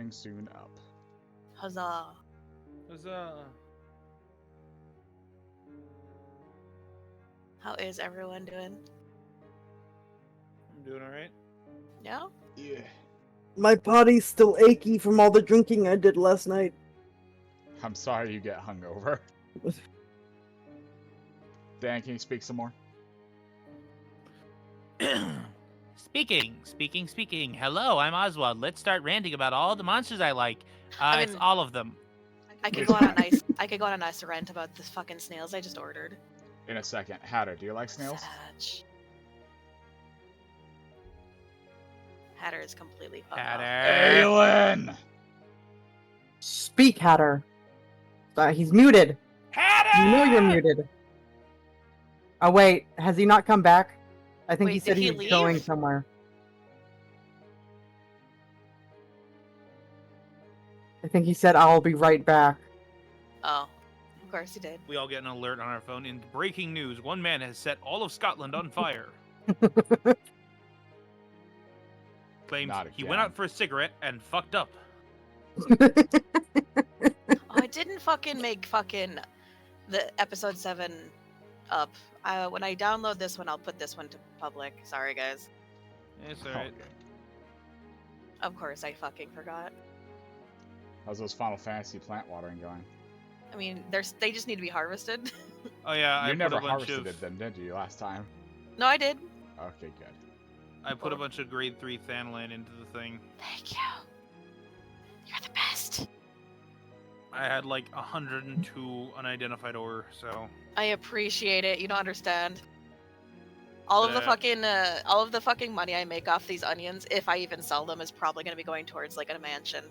coming soon up. Huzzah. Huzzah. How is everyone doing? I'm doing alright. Yeah? Yeah. My body's still achy from all the drinking I did last night. I'm sorry you get hungover. Dan, can you speak some more? Speaking. Hello, I'm Oswald. Let's start ranting about all the monsters I like. It's mean- all of them. I could go on a nice rant about the fucking snails I just ordered. In a second. Hatter, do you like snails? Satch. Hatter is completely fucked Hatter. Aelin! Speak, Hatter. He's muted. Hatter! You know you're muted. Oh wait, has he not come back? I think Wait, he said did he he was going leave? somewhere. I think he said, I'll be right back. Oh, of course he did. We all get an alert on our phone. In breaking news, one man has set all of Scotland on fire. Claims Not he again. went out for a cigarette and fucked up. Oh, I didn't fucking make fucking the episode 7 up. When I download this one, I'll put this one to public. Sorry, guys. It's alright. Okay. Of course, I fucking forgot. How's those Final Fantasy plant watering going? I mean, they just need to be harvested. Oh yeah, You I never put a bunch harvested of it then, did you, last time? No, I did. Okay, good. I put a bunch of grade 3 Thanalan into the thing. Thank you. You're the best. I had like 102 unidentified ore, so I appreciate it. You don't understand. All of the fucking money I make off these onions, if I even sell them, is probably going to be going towards like a mansion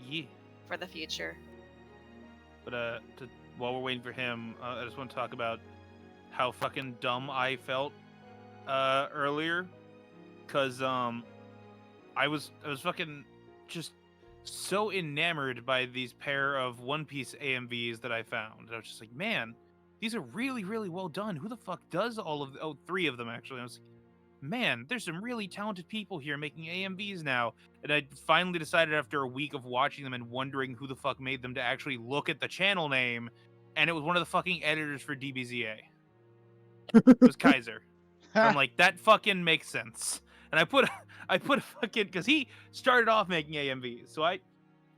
yeah. for the future. But while we're waiting for him, I just want to talk about how fucking dumb I felt earlier, cause I was fucking just so enamored by these pair of One Piece AMVs that I found. I was just like, man, these are really, really well done. Who the fuck does all of? Oh, 3 of them actually. I was like, man, there's some really talented people here making AMVs now. And I finally decided after a week of watching them and wondering who the fuck made them to actually look at the channel name, and it was one of the fucking editors for DBZA. It was Kaiser. So I'm like, that fucking makes sense. And I put a fucking, because he started off making AMVs. So I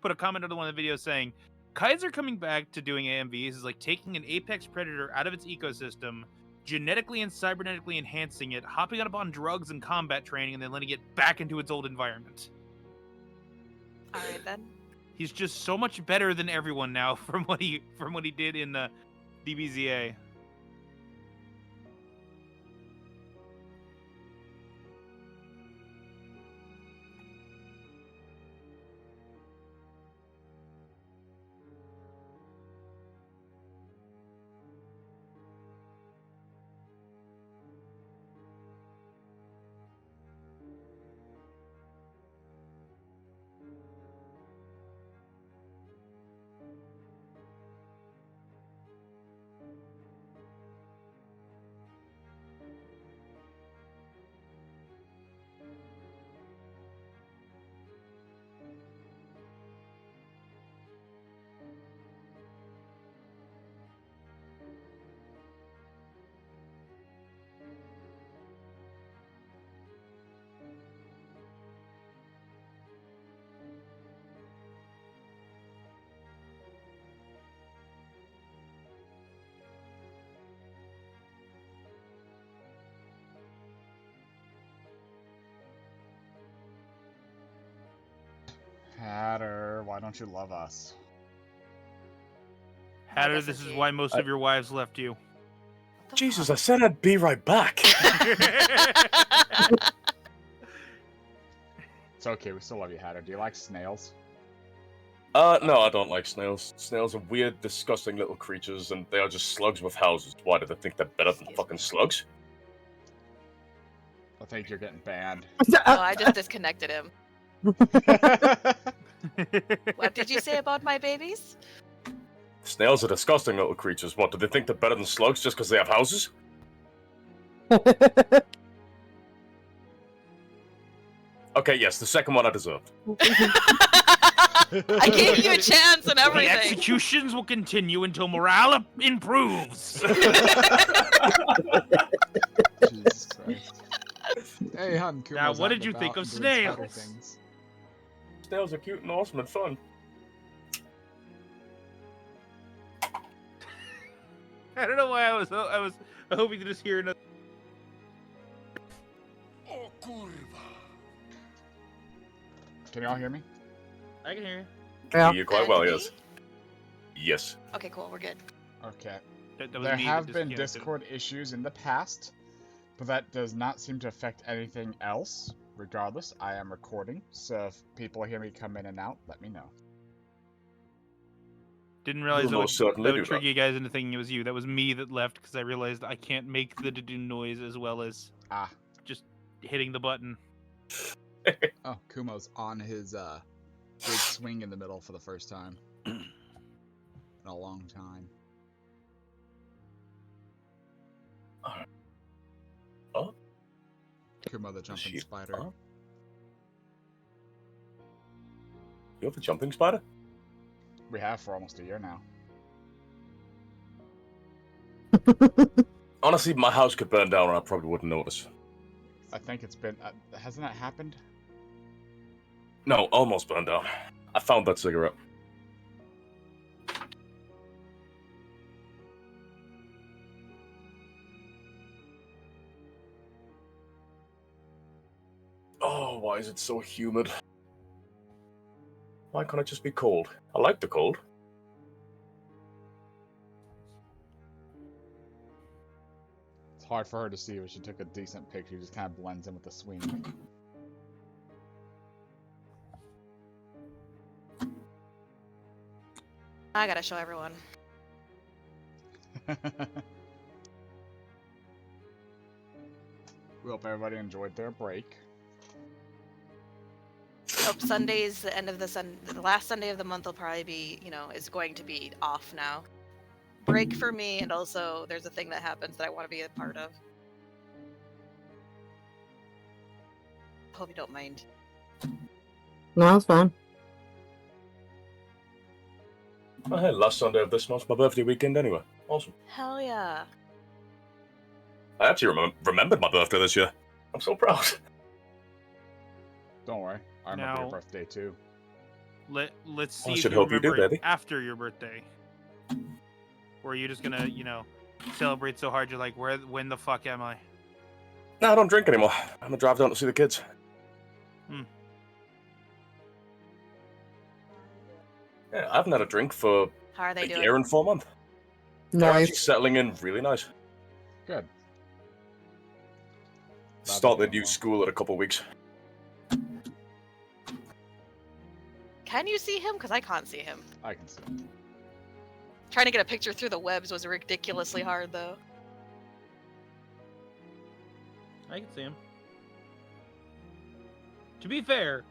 put a comment under one of the videos saying, Kaiser coming back to doing AMVs is like taking an apex predator out of its ecosystem, genetically and cybernetically enhancing it, hopping up on drugs and combat training, and then letting it back into its old environment. All right then. He's just so much better than everyone now from what he did in the DBZA. Hatter, why don't you love us? Hatter, guess this it's is you. why most of your wives left you. What the Jesus, fuck? I said I'd be right back. It's okay, we still love you, Hatter. Do you like snails? No, I don't like snails. Snails are weird, disgusting little creatures, and they are just slugs with houses. Why do they think they're better than Excuse fucking me. slugs? I think you're getting banned. No, I just disconnected him. What did you say about my babies? Snails are disgusting little creatures. What, do they think they're better than slugs just because they have houses? Okay, yes, the second one I deserved. I gave you a chance and The everything. executions will continue until morale improves. Jesus Christ. Hey, hun, Kumo's Now, what out did and you think about of and doing spider snails? things. Snails are cute and awesome and fun. I don't know why I was hoping to just hear another. Can y'all hear me? I can hear you. Yeah. You're quite well, me? yes. Yes. Okay, cool. We're good. Okay. That was There me have that been disconnected. Discord issues in the past, but that does not seem to affect anything else. Regardless, I am recording, so if people hear me come in and out, let me know. Didn't realize We'll that would, most certainly that would do trigger that. you guys into thinking it was you. That was me that left because I realized I can't make the do noise as well as Ah. just hitting the button. Oh, Kumo's on his big swing in the middle for the first time. In a long time. Oh? Kumo the jumping Shit. spider. Oh. You have a jumping spider? We have for almost a year now. Honestly, my house could burn down and I probably wouldn't notice. I think it's been... hasn't that happened? No, almost burned down. I found that cigarette. Oh, why is it so humid? Why can't it just be cold? I like the cold. It's hard for her to see, but she took a decent picture. She just kind of blends in with the swing. I gotta show everyone. We hope everybody enjoyed their break. Hope Sunday's the end of the last Sunday of the month will probably be, is going to be off now. Break for me, and also there's a thing that happens that I want to be a part of. Hope you don't mind. No, it's fine. Oh, hey, last Sunday of this month's my birthday weekend anyway. Awesome. Hell yeah. I actually remembered my birthday this year. I'm so proud. Don't worry. I remember Now- your birthday too. Let's see I if should you hope you do, remember it baby. after your birthday. Or are you just gonna, celebrate so hard you're like, when the fuck am I? No, I don't drink anymore. I'm gonna drive down to see the kids. Yeah, I haven't had a drink for How are they a doing? year and 4 months. They're actually Nice. settling in really nice. Good. Start their doing new well. school in a couple weeks. Can you see him? Because I can't see him. I can see. Trying to get a picture through the webs was ridiculously hard, though. I can see him. To be fair,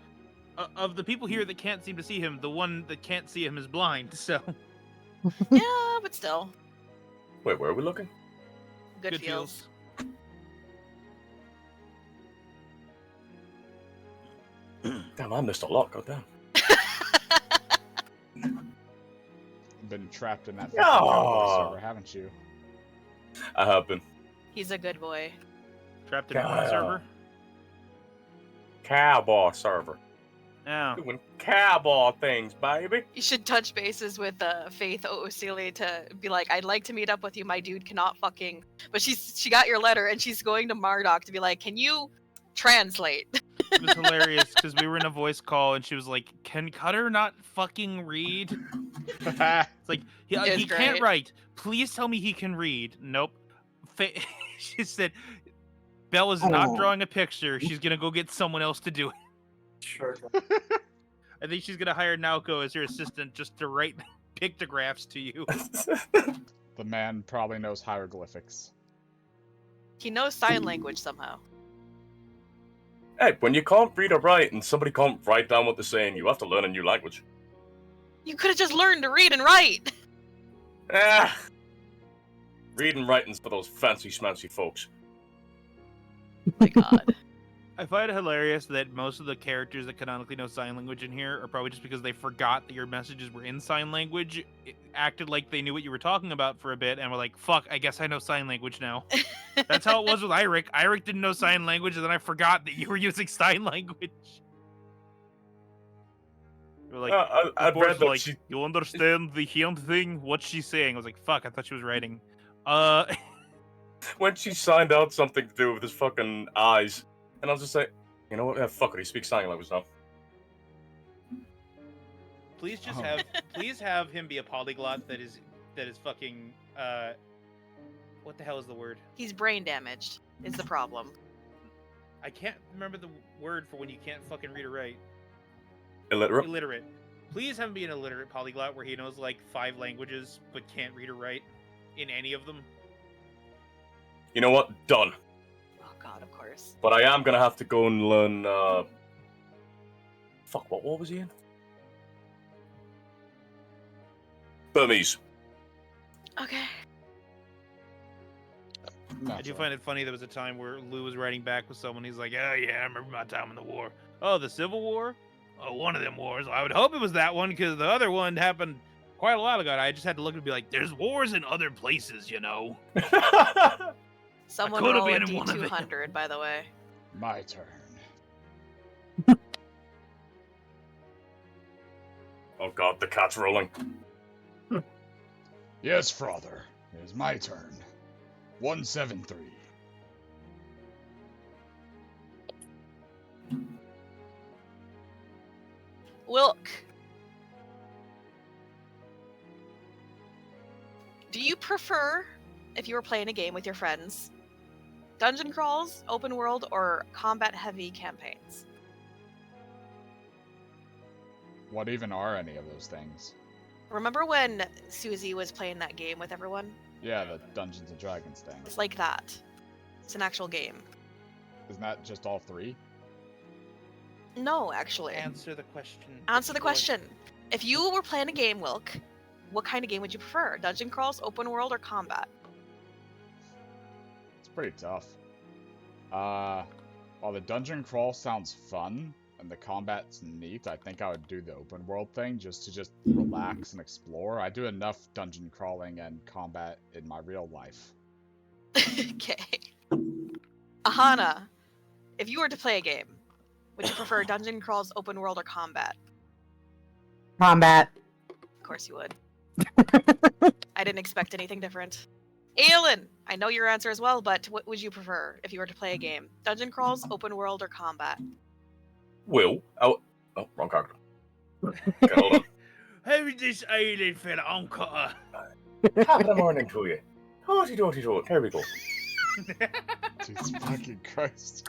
of the people here that can't seem to see him, the one that can't see him is blind, so... Yeah, but still. Wait, where are we looking? Good feels. Damn, I missed a lot, goddamn. Been trapped in that Yeah. fucking server, haven't you? I have been. He's a good boy. Trapped in one God. server? Cowboy server. Yeah. Doing cowboy things, baby. You should touch bases with Faith O'Sealy to be like, I'd like to meet up with you. My dude cannot fucking... But she got your letter, and she's going to Marduk to be like, can you translate? It was hilarious, because we were in a voice call, and she was like, can Cutter not fucking read? It's like, he It's can't great. write. Please tell me he can read. Nope. She said, Bella's not Oh. drawing a picture. She's going to go get someone else to do it. Sure. I think she's going to hire Naoko as her assistant just to write pictographs to you. The man probably knows hieroglyphics. He knows sign language somehow. Hey, when you can't read or write and somebody can't write down what they're saying, you have to learn a new language. You could have just learned to read and write. Ah! Reading and writing's for those fancy schmancy folks. Oh my god. I find it hilarious that most of the characters that canonically know sign language in here are probably just because they forgot that your messages were in sign language, acted like they knew what you were talking about for a bit, and were like, fuck, I guess I know sign language now. That's how it was with Eirik. Eirik didn't know sign language, and then I forgot that you were using sign language. They were like, I'd boys rather were like, she... you understand the hint thing? What's she saying? I was like, fuck, I thought she was writing. When she signed out something to do with his fucking eyes, and I was just like, you know what? Yeah, fuck it. He speaks sign language now. Please just have him be a polyglot that is fucking what the hell is the word? He's brain damaged. Is the problem? I can't remember the word for when you can't fucking read or write. Illiterate? Illiterate. Please have him be an illiterate polyglot where he knows like 5 languages but can't read or write in any of them. You know what? Done. Oh god, of course. But I am gonna have to go and learn, fuck, what war was he in? Burmese. Okay. I do find it funny there was a time where Lou was writing back with someone, he's like, oh yeah, I remember my time in the war. Oh, the Civil War? Oh, one of them wars. I would hope it was that one, because the other one happened quite a while ago. I just had to look and be like, there's wars in other places, you know? Someone could've roll a been in one of them. D200, by the way. My turn. Oh god, the cat's rolling. Yes, Father. It is my turn. 173. Wilk. Do you prefer, if you were playing a game with your friends, dungeon crawls, open world, or combat-heavy campaigns? What even are any of those things? Remember when Susie was playing that game with everyone? Yeah, the Dungeons and Dragons thing. It's like that. It's an actual game. Isn't that just all 3? No, actually. Answer the question. Answer the question. If you were playing a game, Wilk, what kind of game would you prefer? Dungeon crawls, open world, or combat? It's pretty tough. While the dungeon crawl sounds fun, and the combat's neat, I think I would do the open world thing just to relax and explore. I do enough dungeon crawling and combat in my real life. Okay. Aahana, if you were to play a game, would you prefer dungeon crawls, open world, or combat? Combat. Of course you would. I didn't expect anything different. Aelin, I know your answer as well, but what would you prefer if you were to play a game? Dungeon crawls, open world, or combat? Will? Oh, wrong character. Okay, hold on. Who's this Aelin fella on cutter? Top of the morning to you. Horty doty doty. Here we go. Jesus fucking Christ.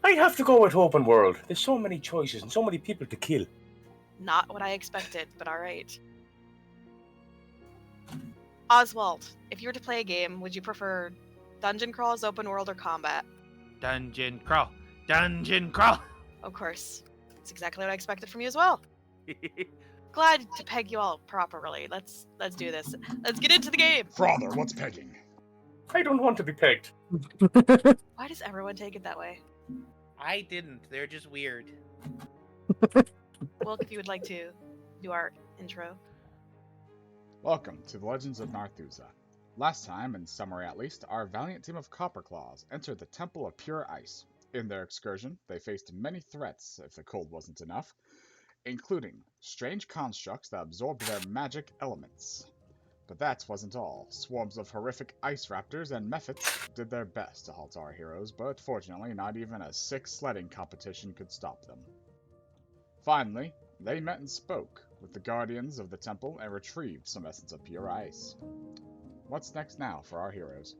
I have to go with open world. There's so many choices and so many people to kill. Not what I expected, but alright. Oswald, if you were to play a game, would you prefer dungeon crawls, open world, or combat? Dungeon crawl. Dungeon crawl. Of course. That's exactly what I expected from you as well. Glad to peg you all properly. Let's do this. Let's get into the game. Father, what's pegging? I don't want to be pegged. Why does everyone take it that way? I didn't. They're just weird. Wilk, if you would like to do our intro. Welcome to the Legends of Narthuza. Last time, in summary at least, our valiant team of Copperclaws entered the Temple of Pure Ice. In their excursion, they faced many threats, if the cold wasn't enough, including strange constructs that absorbed their magic elements. But that wasn't all. Swarms of horrific ice raptors and mephits did their best to halt our heroes, but fortunately not even a 6 sledding competition could stop them. Finally, they met and spoke with the guardians of the temple and retrieved some essence of pure ice. What's next now for our heroes?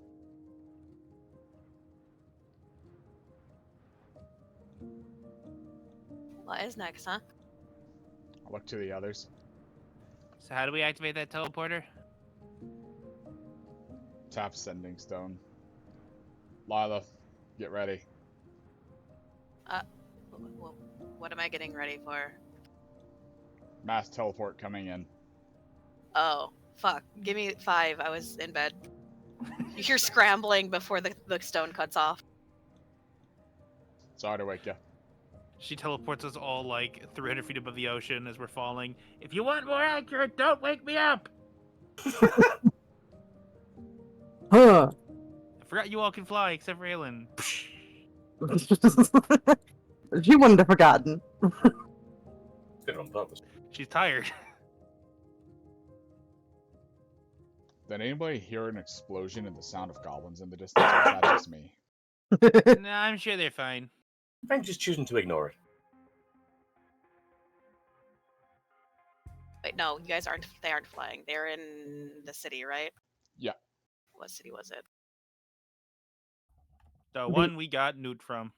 What is next, huh? I'll look to the others. So how do we activate that teleporter? Tap sending stone. Lila, get ready. What am I getting ready for? Mass teleport coming in. Oh, fuck. Give me 5. I was in bed. You hear scrambling before the stone cuts off. Sorry to wake you. She teleports us all like 300 feet above the ocean as we're falling. If you want more accurate, don't wake me up. Huh. I forgot you all can fly except for Aelin. She wouldn't have forgotten. Did it on purpose. She's tired. Did anybody hear an explosion and the sound of goblins in the distance, or is that just me? Nah, I'm sure they're fine. I'm just choosing to ignore it. Wait, no, you guys aren't. They aren't flying. They're in the city, right? Yeah. What city was it? The one we got Newt from.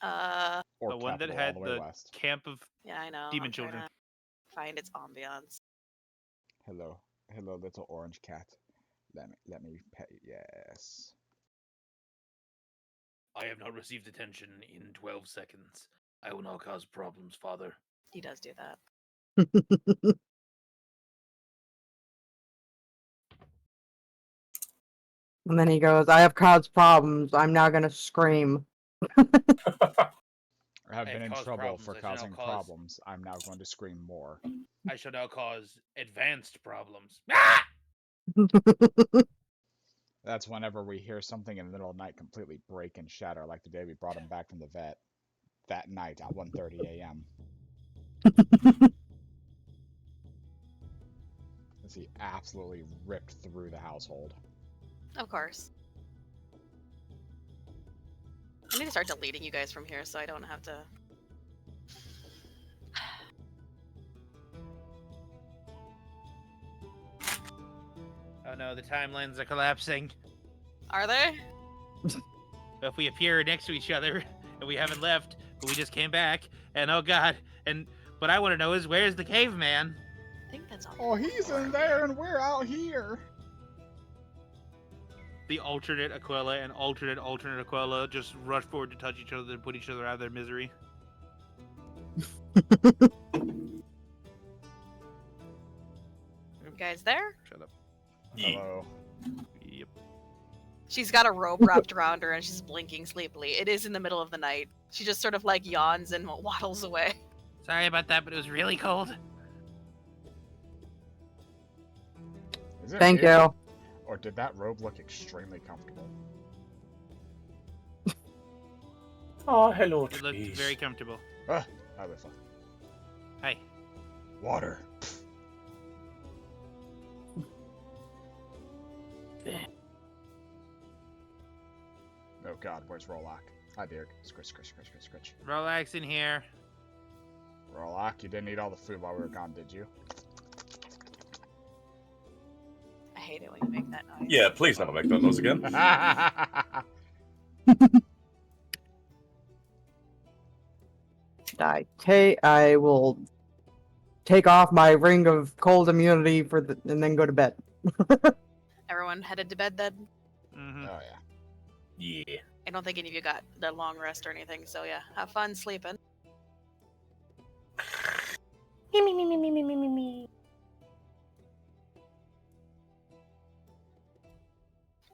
Or The one that capital, had all the way the west. camp of yeah, I know. demon I'm trying children. to find its ambiance. Hello, little orange cat. Let me pet you. Yes. I have not received attention in 12 seconds. I will not cause problems, Father. He does do that. And then he goes, I have caused problems. I'm now gonna scream. I have I been have in caused trouble problems. for I shall now causing cause- problems. I'm now going to scream more. I shall now cause advanced problems. Ah! That's whenever we hear something in the middle of the night completely break and shatter, like the day we brought him back from the vet. That night at 1:30 a.m. As he absolutely ripped through the household. Of course. I need to start deleting you guys from here so I don't have to. Oh no, the timelines are collapsing. Are they? If we appear next to each other and we haven't left, but we just came back, and oh god, and what I want to know is where's the caveman? I think that's all. Oh, he's in there and we're out here. The alternate Aquila and alternate Aquila just rush forward to touch each other and put each other out of their misery. You guys there? Shut up. Hello. Yep. She's got a robe wrapped around her and she's blinking sleepily. It is in the middle of the night. She just sort of like yawns and waddles away. Sorry about that, but it was really cold. Is it Thank me, you. Or did that robe look extremely comfortable? Oh, hello, It looked trees. very comfortable. Ah, I was fine. Hey. Water. Oh god, where's Rollock? Hi, Dirk. Scritch. Relax in here. Rollock, you didn't eat all the food while we were gone, did you? I hate it when you make that noise. Yeah, please never make that noise again. I will take off my ring of cold immunity and then go to bed. Everyone headed to bed then? Mm-hmm. Oh, yeah. Yeah. I don't think any of you got the long rest or anything, so yeah, have fun sleeping.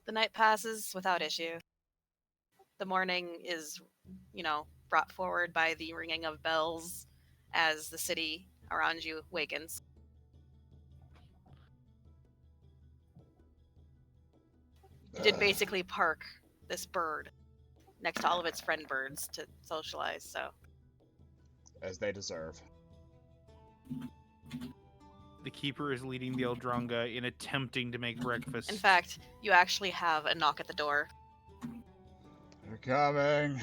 The night passes without issue. The morning is, brought forward by the ringing of bells as the city around you wakens. You did basically park this bird next to all of its friend birds to socialize, so. As they deserve. The keeper is leading the Eldronga in attempting to make breakfast. In fact, you actually have a knock at the door. They're coming.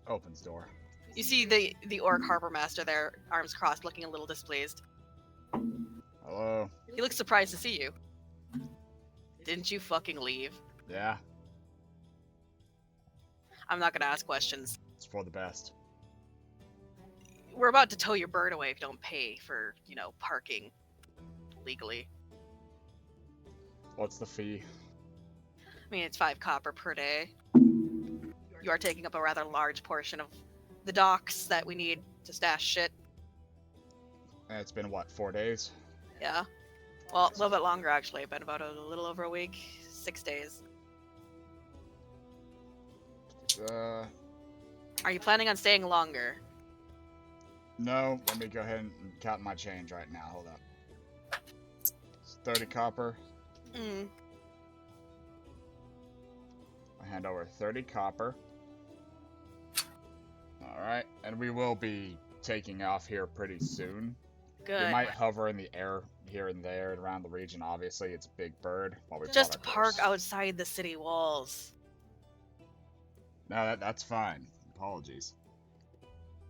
Opens door. You see the orc harbor master there, arms crossed, looking a little displeased. Hello. He looks surprised to see you. Didn't you fucking leave? Yeah, I'm not gonna ask questions. it's for the best. We're about to tow your bird away if you don't pay for, parking legally. What's the fee? I mean, it's 5 copper per day. You are taking up a rather large portion of the docks that we need to stash shit. And it's been, what, 4 days? Yeah. Well, a little bit longer actually. Been about a little over a week, 6 days. Are you planning on staying longer? No, let me go ahead and count my change right now. Hold up. It's 30 copper. Mm. I hand over 30 copper. Alright, and we will be taking off here pretty soon. Good. We might hover in the air here and there and around the region. Obviously, it's a big bird. While we Just plot our park course. outside the city walls. No, that's fine. Apologies.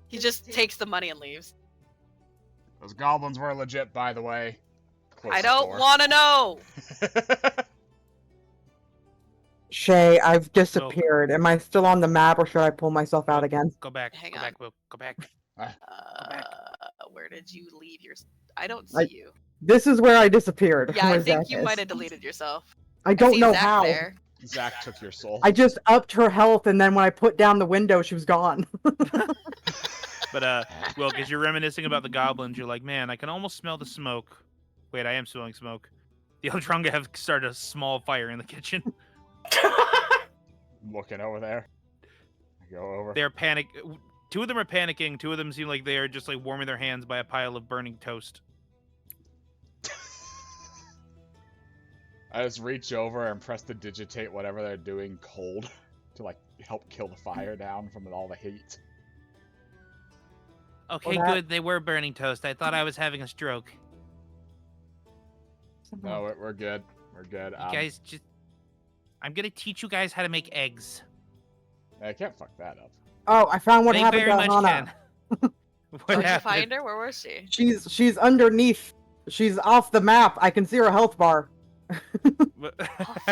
He just takes the money and leaves. Those goblins were legit, by the way. Close I the don't door. want to know. Shay, I've disappeared. Am I still on the map, or should I pull myself out again? Go back. Hang go on. back, Wilk. Go back. Where did you leave your? I don't I- see you. This is where I disappeared. Yeah, I where think Zach you is. might have deleted yourself. I don't see know Zach how. There. Zach took your soul. I just upped her health, and then when I put down the window, she was gone. But Wilk, as you're reminiscing about the goblins, you're like, man, I can almost smell the smoke. Wait, I am smelling smoke. The Eldrunga have started a small fire in the kitchen. I'm looking over there. I go over. They're panic. Two of them are panicking. Two of them seem like they are just like warming their hands by a pile of burning toast. I just reach over and press to digitate whatever they're doing cold to like help kill the fire down from all the heat. Okay, Well, that- good. They were burning toast. I thought I was having a stroke. No, we're good. We're good. You guys just... I'm gonna teach you guys how to make eggs. I can't fuck that up. Oh, I found what They happened very to much Aahana. can. What Did you happened? find her? Where was she? She's underneath. She's off the map. I can see her health bar. Off the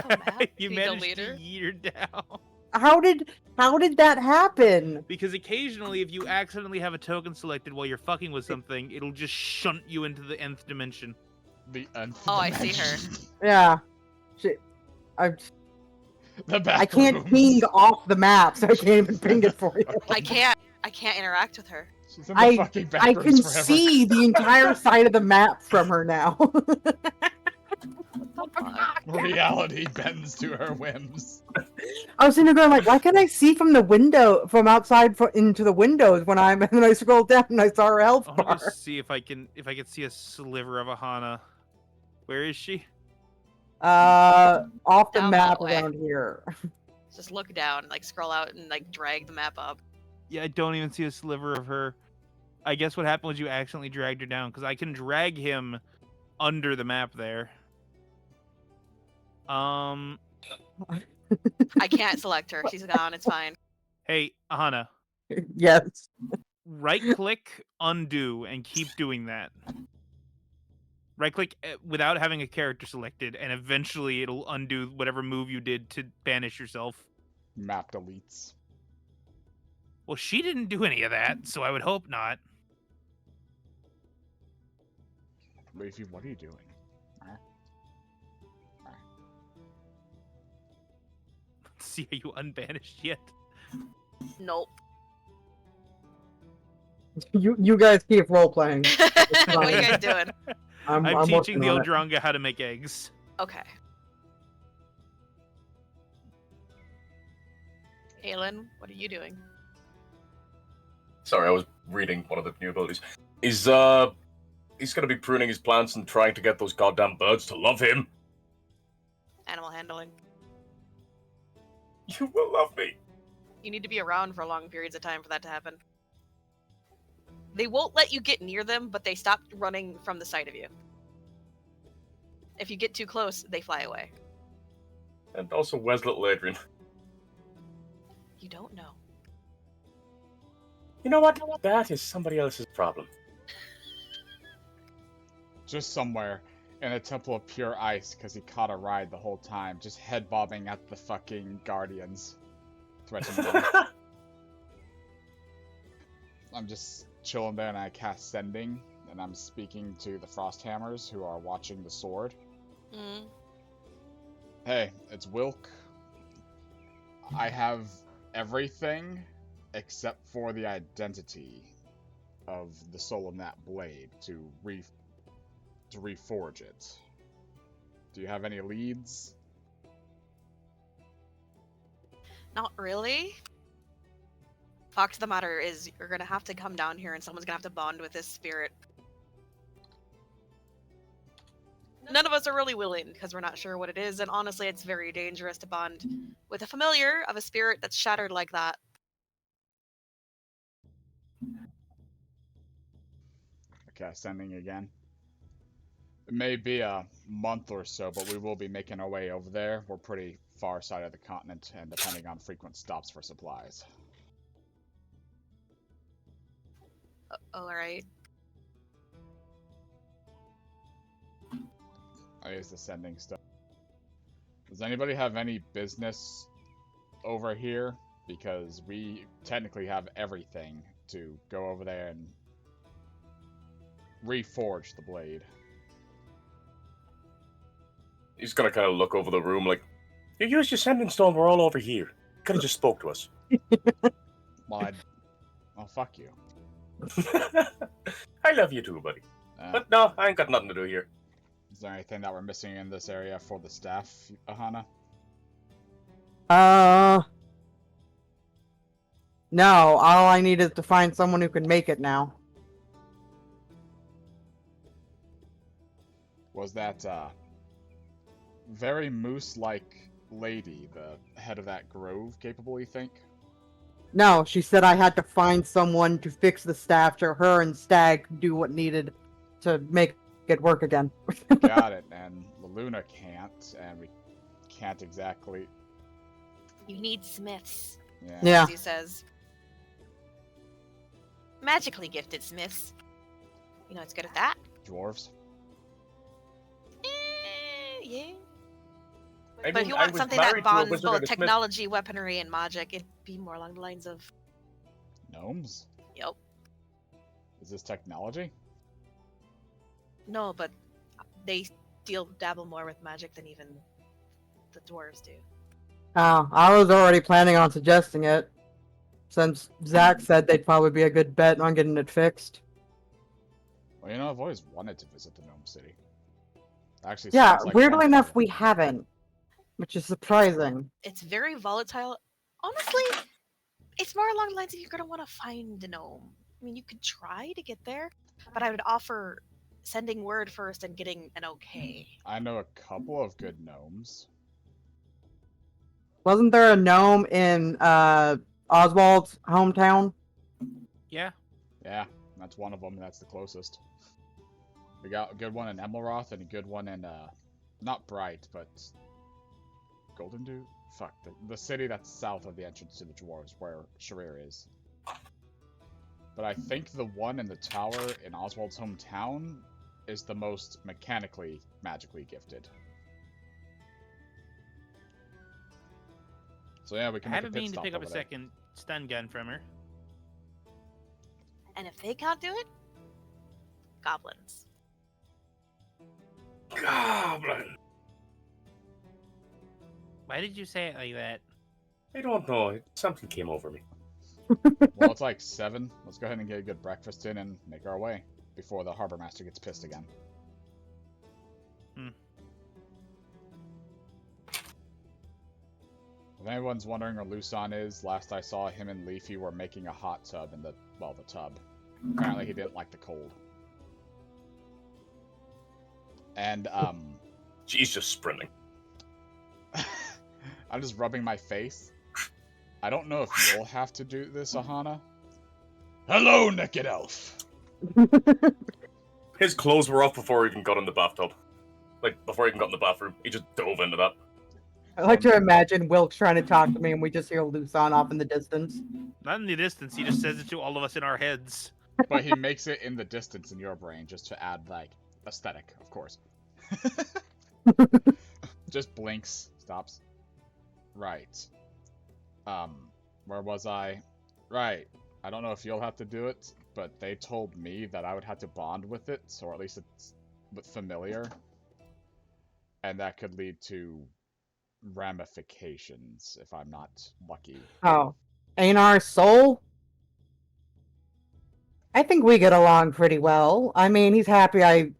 map? You Did he managed delete to her? yeet her down. How did that happen? Because occasionally, if you accidentally have a token selected while you're fucking with something, it'll just shunt you into the nth dimension. The nth Oh, I see her. dimension. Yeah. The back I can't room. ping off the map, so I can't even ping it for you. I can't interact with her. She's in the fucking back I can rooms forever. see the entire side of the map from her now. Reality bends to her whims. I was sitting there going like, why can't I see from the window, from outside into the windows when and then I scrolled down and I saw her health I want bar. to see if I can see a sliver of Aahana. Where is she? Off the Down map that way. around here. Just look down, like scroll out and like drag the map up. Yeah, I don't even see a sliver of her. I guess what happened was you accidentally dragged her down, because I can drag him under the map there. I can't select her. She's gone. It's fine. Hey, Aahana, Yes. right-click, undo, and keep doing that. Right-click without having a character selected, and eventually it'll undo whatever move you did to banish yourself. Map deletes. Well, she didn't do any of that, so I would hope not. Leafy, what are you doing? See, are you unbanished yet? Nope. You guys keep role playing. What are you guys doing? I'm teaching working the on it. Eldrunga how to make eggs. Okay. Aelin, what are you doing? Sorry, I was reading one of the new abilities. He's gonna be pruning his plants and trying to get those goddamn birds to love him. Animal handling. You will love me. You need to be around for long periods of time for that to happen. They won't let you get near them, but they stop running from the sight of you. If you get too close, they fly away. And also, where's little Adrian? You don't know. You know what? That is somebody else's problem. Just somewhere in a temple of pure ice because he caught a ride the whole time, just head bobbing at the fucking guardians. Threatening them. I'm just chilling there and I cast Sending, and I'm speaking to the Frosthammers who are watching the sword. Mm. Hey, it's Wilk. I have everything except for the identity of the soul in that blade to reforge it. Do you have any leads? Not really. Fact of the matter is, you're gonna have to come down here and someone's gonna have to bond with this spirit. None of us are really willing because we're not sure what it is, and honestly, it's very dangerous to bond with a familiar of a spirit that's shattered like that. Okay, sending again. It may be a month or so, but we will be making our way over there. We're pretty far side of the continent, and depending on frequent stops for supplies. Alright. I use the sending stuff. Does anybody have any business over here? Because we technically have everything to go over there and reforge the blade. He's gonna kind of look over the room like, you used your sending stone, we're all over here. Could have just spoke to us. Well, fuck you. I love you too, buddy. But no, I ain't got nothing to do here. Is there anything that we're missing in this area for the staff, Aahana? No, all I need is to find someone who can make it now. Was that, very moose-like lady, the head of that grove, capable, you think? No, she said I had to find someone to fix the staff so her and Stag could do what needed to make it work again. Got it, and Luna can't, and we can't exactly... You need smiths, Yeah. as he says. Magically gifted smiths. You know, it's good at that. Dwarves? Yeah. I But mean, if you I want was something married that to a bonds wizard both and a smith. technology, weaponry, and magic, it'd be more along the lines of... Gnomes? Yep. Is this technology? No, but they dabble more with magic than even the dwarves do. Oh, I was already planning on suggesting it, since Zach said they'd probably be a good bet on getting it fixed. Well, you know, I've always wanted to visit the Gnome City. Actually, Yeah, sounds like weirdly fun enough, for we you. haven't, which is surprising. It's very volatile. Honestly, it's more along the lines of you're going to want to find a gnome. I mean, you could try to get there, but I would offer sending word first and getting an okay. I know a couple of good gnomes. Wasn't there a gnome in Oswald's hometown? Yeah. Yeah, that's one of them, and that's the closest. We got a good one in Emelroth and a good one in, not Bright, but Golden Dew? Fuck, the city that's south of the entrance to the dwarves, where Sharir is. But I think the one in the tower in Oswald's hometown is the most mechanically, magically gifted. So yeah, we can I make haven't a pit been to stop pick up a over there. second stun gun from her. And if they can't do it, goblins. Goblin. Why did you say it like that? I don't know. Something came over me. Well, it's like 7. Let's go ahead and get a good breakfast in and make our way before the harbor master gets pissed again. If anyone's wondering where Luson is, last I saw him and Leafy were making a hot tub in the tub. Apparently he didn't like the cold. And, She's just sprinting. I'm just rubbing my face. I don't know if you'll have to do this, Aahana. Hello, naked elf! His clothes were off before he even got in the bathtub. Like, before he even got in the bathroom. He just dove into that. I like to imagine Wilk trying to talk to me and we just hear Luson off in the distance. Not in the distance. He just says it to all of us in our heads. But he makes it in the distance in your brain just to add, like, aesthetic, of course. Just blinks, stops. Right. Where was I? Right. I don't know if you'll have to do it, but they told me that I would have to bond with it, or at least it's familiar. And that could lead to ramifications if I'm not lucky. Oh. Ainar's soul? I think we get along pretty well. I mean, he's happy I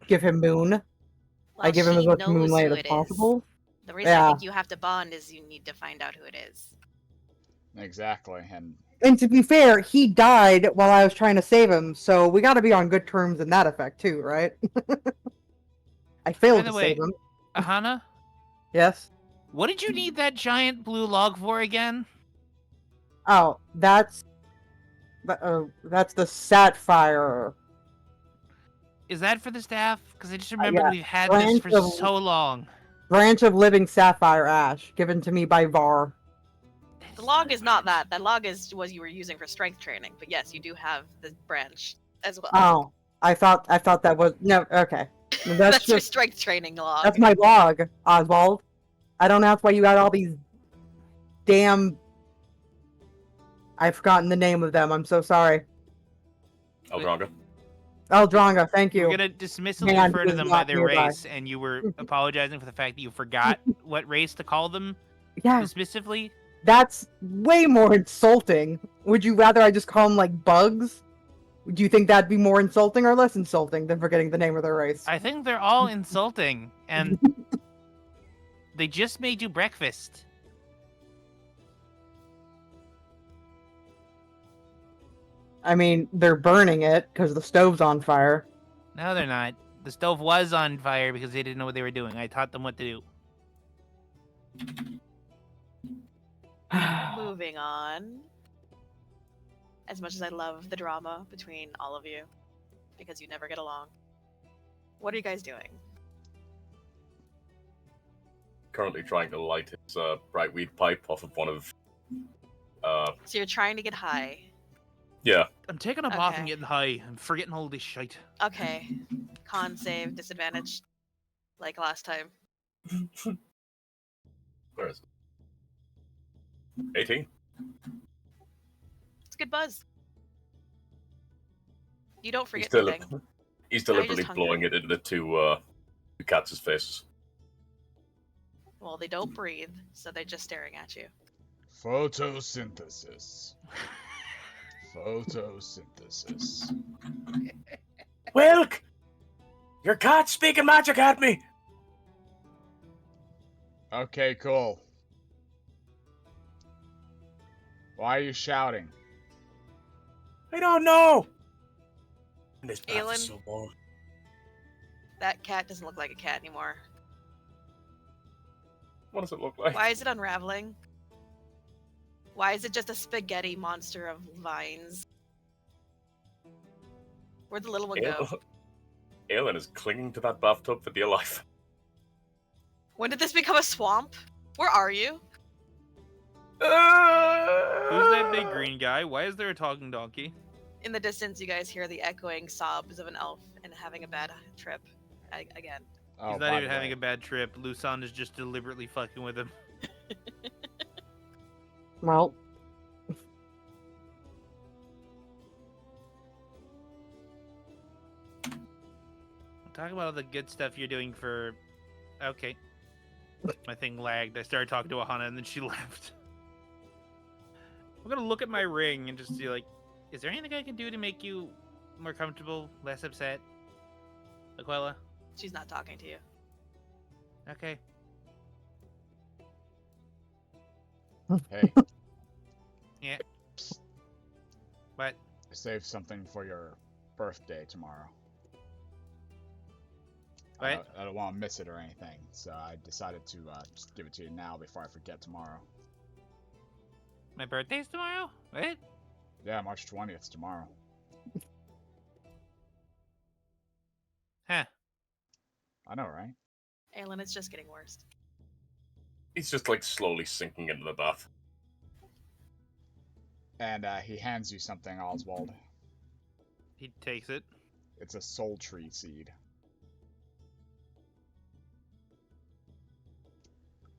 give him Moon. I give him as she much knows moonlight who as it is. possible. The reason I Yeah. think you have to bond is you need to find out who it is. Exactly, And to be fair, he died while I was trying to save him, so we gotta be on good terms in that effect too, right? I failed By the to way, save him. Aahana, Yes? what did you need that giant blue log for again? Oh, that's the sapphire. Is that for the staff? Because I just remembered yeah. we've had this Branch for of- so long. Branch of living sapphire ash, given to me by Var. The log is not that. That log is what you were using for strength training. But yes, you do have the branch as well. Oh, I thought that was no. Okay, That's your just strength training log. that's my log, Oswald. I don't know. That's why you got all these damn. I've forgotten the name of them. I'm so sorry. Eldronga. Eldronga, thank you. We're gonna dismissively Man refer to is them by not their nearby. race, and you were apologizing for the fact that you forgot what race to call them Yeah, dismissively. that's way more insulting. Would you rather I just call them like bugs? Do you think that'd be more insulting or less insulting than forgetting the name of their race? I think they're all insulting, and they just made you breakfast. I mean, they're burning it because the stove's on fire. No, they're not. The stove was on fire because they didn't know what they were doing. I taught them what to do. Moving on. As much as I love the drama between all of you, because you never get along. What are you guys doing? Currently trying to light his bright weed pipe off of one of. So you're trying to get high. Yeah. I'm taking a bath and Okay. getting high. I'm forgetting all this shit. Okay. Con save, disadvantage. Like last time. Where is it? 18. It's a good buzz. You don't He's, forget anything. he's Now you're deliberately just blowing hungry. it into two cats' faces. Well, they don't breathe, so they're just staring at you. Photosynthesis. Photosynthesis. Wilk! Your cat's speaking magic at me! Okay, cool. Why are you shouting? I don't know! And this bath Aelin? is so warm. That cat doesn't look like a cat anymore. What does it look like? Why is it unraveling? Why is it just a spaghetti monster of vines? Where'd the little one go? Aelin is clinging to that bathtub for dear life. When did this become a swamp? Where are you? Who's that big green guy? Why is there a talking donkey? In the distance, you guys hear the echoing sobs of an elf and having a bad trip again. Oh, He's by not even the having way, a bad trip. Lusan is just deliberately fucking with him. Well, Talk about all the good stuff you're doing for... Okay. My thing lagged. I started talking to Aahana and then she left. I'm gonna look at my ring and just see, like, is there anything I can do to make you more comfortable, less upset? Aquila? She's not talking to you. Okay. Hey, Yeah. What? I saved something for your birthday tomorrow. What? I don't want to miss it or anything, so I decided to just give it to you now before I forget tomorrow. My birthday's tomorrow? What? Yeah, March 20th tomorrow. Huh. I know, right? Aelin, it's just getting worse. He's just like slowly sinking into the bath. And he hands you something, Oswald. He takes it. It's a soul tree seed.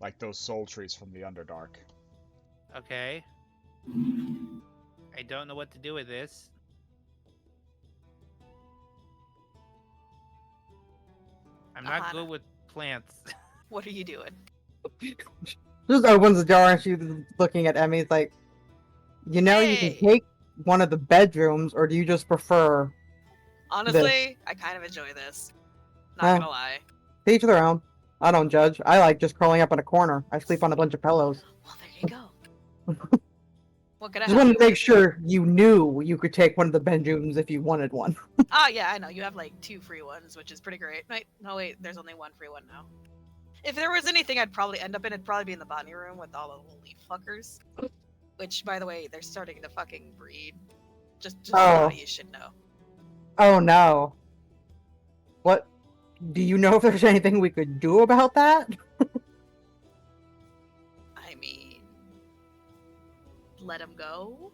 Like those soul trees from the Underdark. Okay. I don't know what to do with this. I'm not Aahana. good with plants. What are you doing? just opens the jar and she's looking at Emmy. It's like, you know, you can Hey! take one of the bedrooms, or do you just prefer? Honestly, I kind of enjoy this. Not Huh. gonna lie. To each their own. I don't judge. I like just curling up in a corner. I sleep on a bunch of pillows. Well, there you go. What can I Just help wanted you to make with? sure you knew you could take one of the bedrooms if you wanted one. Ah, yeah, I know. You have like 2 free ones, which is pretty great. Wait, no, wait, there's only 1 free one now. If there was anything I'd probably end up in, it'd probably be in the botany room with all the little leaf fuckers. Which, by the way, they're starting to fucking breed. Just Oh. thought you should know. Oh no. What? Do you know if there's anything we could do about that? I mean, let them go.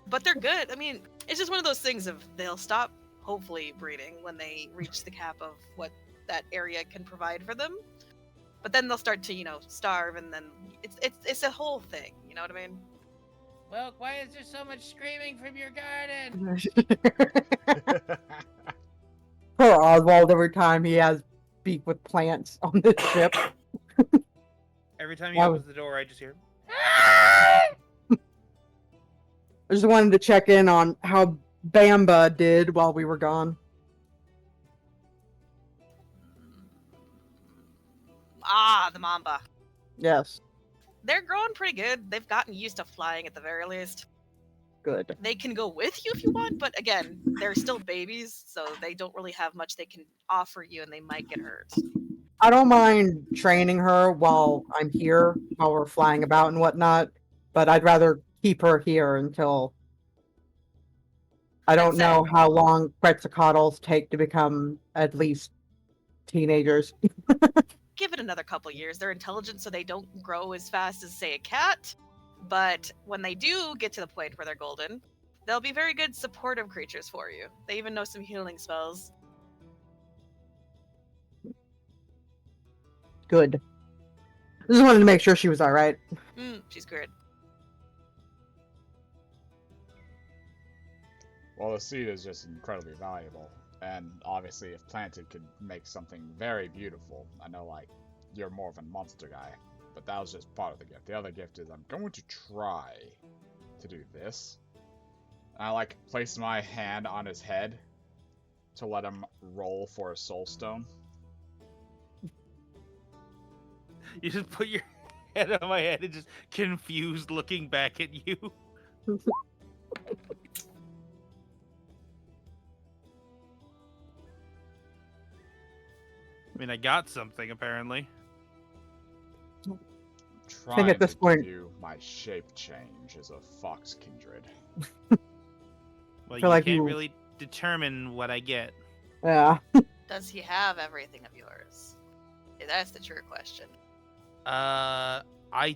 But they're good. I mean, it's just one of those things of they'll stop, hopefully, breeding when they reach the cap of what that area can provide for them. But then they'll start to, starve, and then it's a whole thing. You know what I mean? Wilk, why is there so much screaming from your garden? Poor Oswald, every time he has beef with plants on this ship. Every time he Wow. opens the door, I just hear. I just wanted to check in on how Bamba did while we were gone. Ah, the mamba. Yes, They're growing pretty good. They've gotten used to flying at the very least. good. They can go with you if you want, but again, they're still babies, so they don't really have much they can offer you, and they might get hurt. I don't mind training her while I'm here, while we're flying about and whatnot, but I'd rather keep her here until... I don't know how long Quetzalcoatls take to become at least teenagers. Give it another couple years. They're intelligent, so they don't grow as fast as, say, a cat. But when they do get to the point where they're golden, they'll be very good supportive creatures for you. They even know some healing spells. Good. Just wanted to make sure she was alright. She's good. Well, the seed is just incredibly valuable, and obviously if planted could make something very beautiful. I know, like, you're more of a monster guy, but that was just part of the gift. The other gift is I'm going to try to do this. And I, like, place my hand on his head to let him roll for a soul stone. You just put your head on my head and just confused looking back at you. I mean, I got something, apparently. Trying at this to point- give you my shape change as a fox kindred. Well, feel you like can't you- really determine what I get. Yeah. Does he have everything of yours? That's the true question. I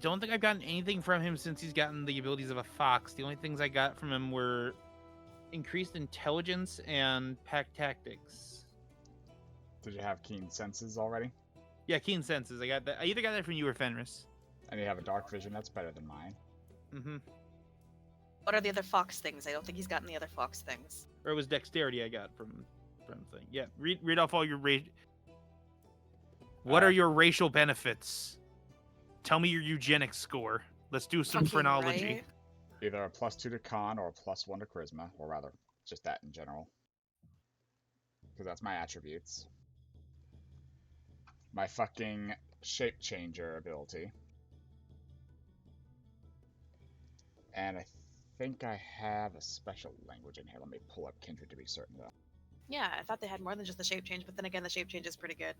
don't think I've gotten anything from him since he's gotten the abilities of a fox. The only things I got from him were increased intelligence and pack tactics. Did you have keen senses already? Yeah, keen senses. I got that. I either got that from you or Fenris. And you have a dark vision, that's better than mine. Mm-hmm. What are the other fox things? I don't think he's gotten the other fox things. Or it was dexterity I got from thing. Yeah, read off all your What are your racial benefits? Tell me your eugenics score. Let's do some Fucking phrenology. right. Either a +2 to con or a +1 to charisma, or rather, just that in general. Because that's my attributes. My fucking shape changer ability. And I think I have a special language in here. Let me pull up Kindred to be certain though. Yeah, I thought they had more than just the shape change, but then again, the shape change is pretty good.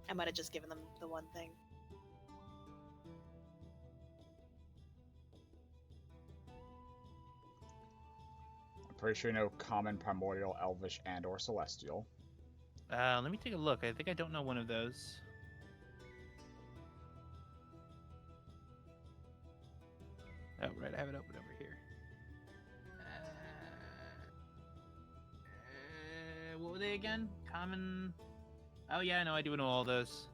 I might have just given them the one thing. I'm pretty sure you know common, primordial, elvish, and or celestial. Let me take a look. I think I don't know one of those. Oh, right. I have it open over here. What were they again? Common. Oh yeah, no, I do know all those.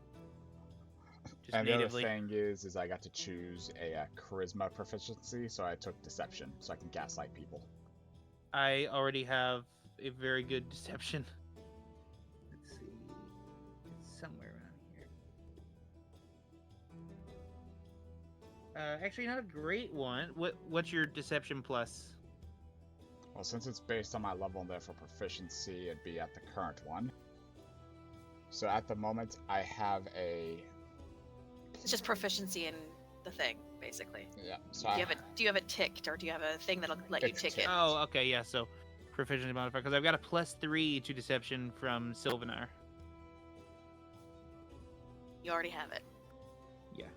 Just And natively. the other thing is I got to choose a charisma proficiency, so I took deception, so I can gaslight people. I already have a very good deception. Let's see. It's somewhere around here. Actually, not a great one. What's your deception plus? Well, since it's based on my level and therefore proficiency, it'd be at the current one. So at the moment, I have a... It's just proficiency in the thing, basically. Yeah, so Do you have it ticked, or do you have a thing that'll let you It's tick ticked. it? Oh, okay, yeah. So proficiency modifier because I've got a +3 to deception from Sylvanar. You already have it. Yeah.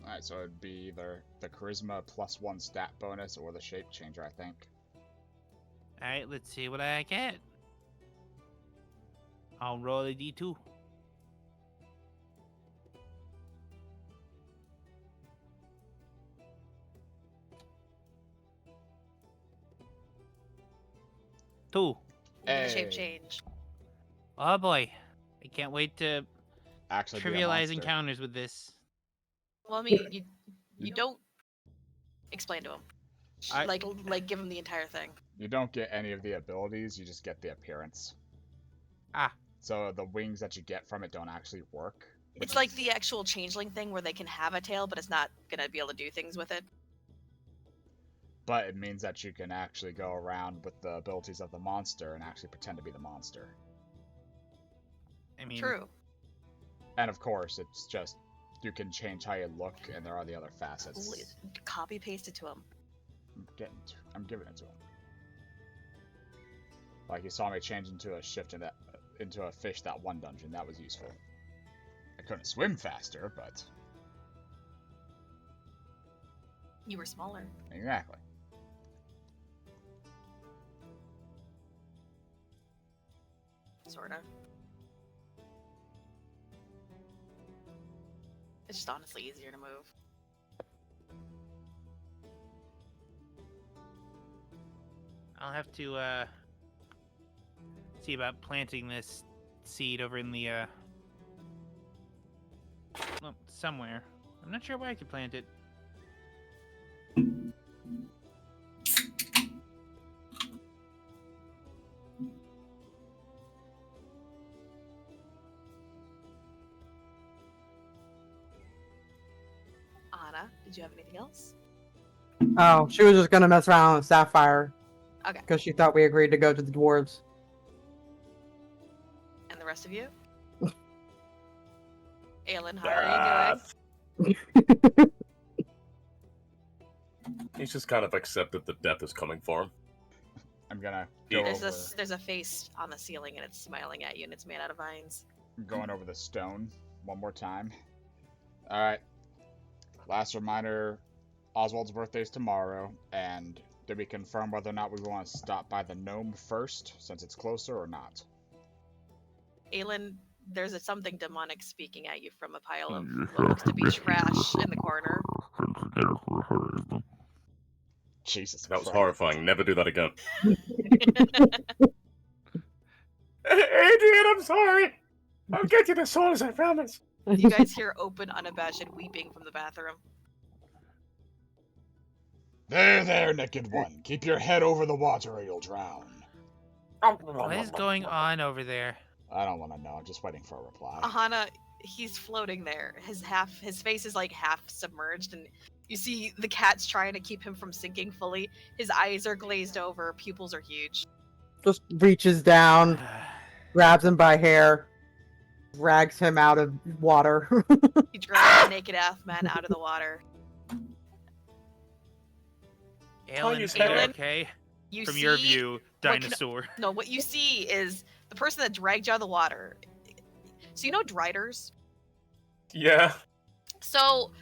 Alright, so it'd be either the charisma +1 stat bonus or the shape changer, I think. All right, let's see what I get. I'll roll a d2. Two. The shape Hey. change. Oh boy, I can't wait to Actually, be a trivialize monster. encounters with this. Well, I mean, you don't explain to him. I- Like give him the entire thing. You don't get any of the abilities, you just get the appearance. Ah. So the wings that you get from it don't actually work. It's like the actual changeling thing where they can have a tail, but it's not gonna be able to do things with it. But it means that you can actually go around with the abilities of the monster and actually pretend to be the monster. I mean, True. And of course, it's just, you can change how you look, and there are the other facets. Copy paste it to him. I'm giving it to him. Like, you saw me change into a into a fish that one dungeon. That was useful. I couldn't swim faster, but You were smaller. exactly. Sorta. It's just honestly easier to move. I'll have to see about planting this seed over in the well, somewhere. I'm not sure where I could plant it. Aahana, did you have anything else? Oh, she was just gonna mess around with Sapphire. Okay. Because she thought we agreed to go to the dwarves. And the rest of you? Aelin, how are you doing? He's just kind of accepted that death is coming for him. I'm gonna go There's over, there's a face on the ceiling and it's smiling at you and it's made out of vines. I'm going over the stone one more time. Alright. Last reminder, Oswald's birthday's tomorrow, and did we confirm whether or not we want to stop by the gnome first, since it's closer, or not? Aelin, there's something demonic speaking at you from a pile of what looks to be trash in the corner. Jesus That was Christ. horrifying. Never do that again. Adrian, I'm sorry. I'll get you the souls, I promise. You guys hear open, unabashed weeping from the bathroom. There, naked one. Keep your head over the water or you'll drown. What is going on over there? I don't want to know. I'm just waiting for a reply. Aahana, he's floating there. His face is like half submerged, and you see the cat's trying to keep him from sinking fully. His eyes are glazed over, pupils are huge. Just reaches down, grabs him by hair, drags him out of water. He drags the naked Athman out of the water. Aelin, his is it head. okay? You From see, your view, what can- dinosaur. No, what you see is the person that dragged you out of the water. So you know driders? Yeah. So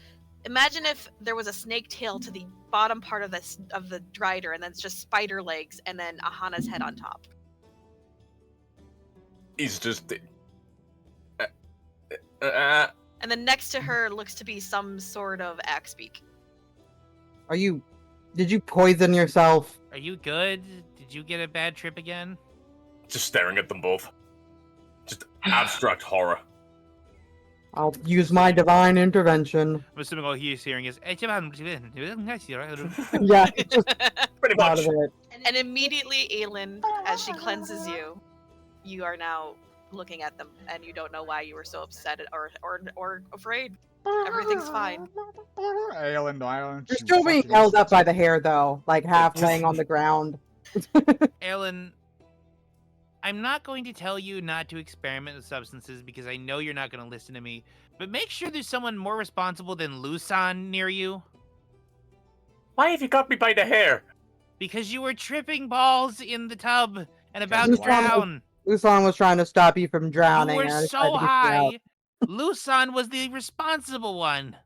imagine if there was a snake tail to the bottom part of the drider, and then it's just spider legs, and then Ahana's head on top. He's just... And then next to her looks to be some sort of axe beak. Did you poison yourself? Are you good? Did you get a bad trip again? just staring at them both. Just abstract horror. I'll use my divine intervention. I'm assuming all he is hearing is. Yeah, Pretty out much. of it. And immediately, Aelin, as she cleanses you, you are now looking at them, and you don't know why you were so upset or afraid. Everything's fine. Aelin, You're still being held up by the hair, though, like half laying on the ground. Aelin, I'm not going to tell you not to experiment with substances because I know you're not going to listen to me, but make sure there's someone more responsible than Lusan near you. Why have you got me by the hair? Because you were tripping balls in the tub and about to Because drown. Lusan was trying to stop you from drowning. You were and I decided so to get you out. high. Lusan was the responsible one.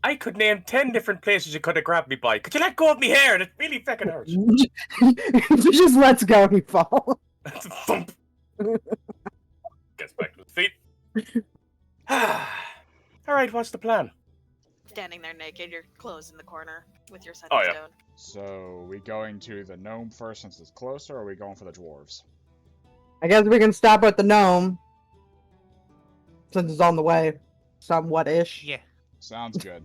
I could name 10 different places you could have grabbed me by. Could you let go of me hair? It really fucking hurts. Just lets go and you fall. Thump. Gets back to his feet. Alright, what's the plan? Standing there naked, your clothes in the corner with your Oh, sending yeah. stone. So, we going to the gnome first since it's closer, or are we going for the dwarves? I guess we can stop at the gnome. Since it's on the way. Somewhat-ish. Yeah. Sounds good.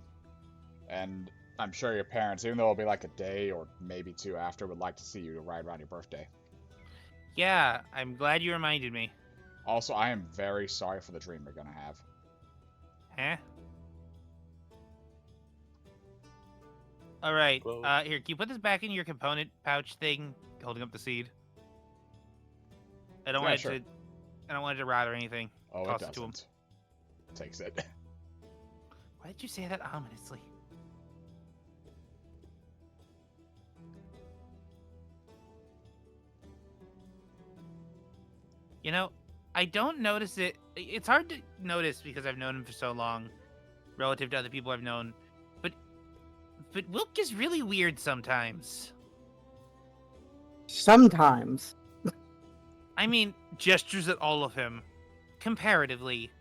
And I'm sure your parents, even though it'll be like a day or maybe two after, would like to see you right around your birthday. Yeah, I'm glad you reminded me. Also, I am very sorry for the dream you're gonna have. Huh? Alright, Well- here, can you put this back in your component pouch thing, holding up the seed? I don't Yeah, want it sure. to... I don't want it to rot or anything. Oh, Toss it it to him. doesn't. Takes it. Why did you say that ominously? You know, I don't notice it. It's hard to notice because I've known him for so long, relative to other people I've known. But Wilk is really weird sometimes. Sometimes. I mean, gestures at all of him, comparatively.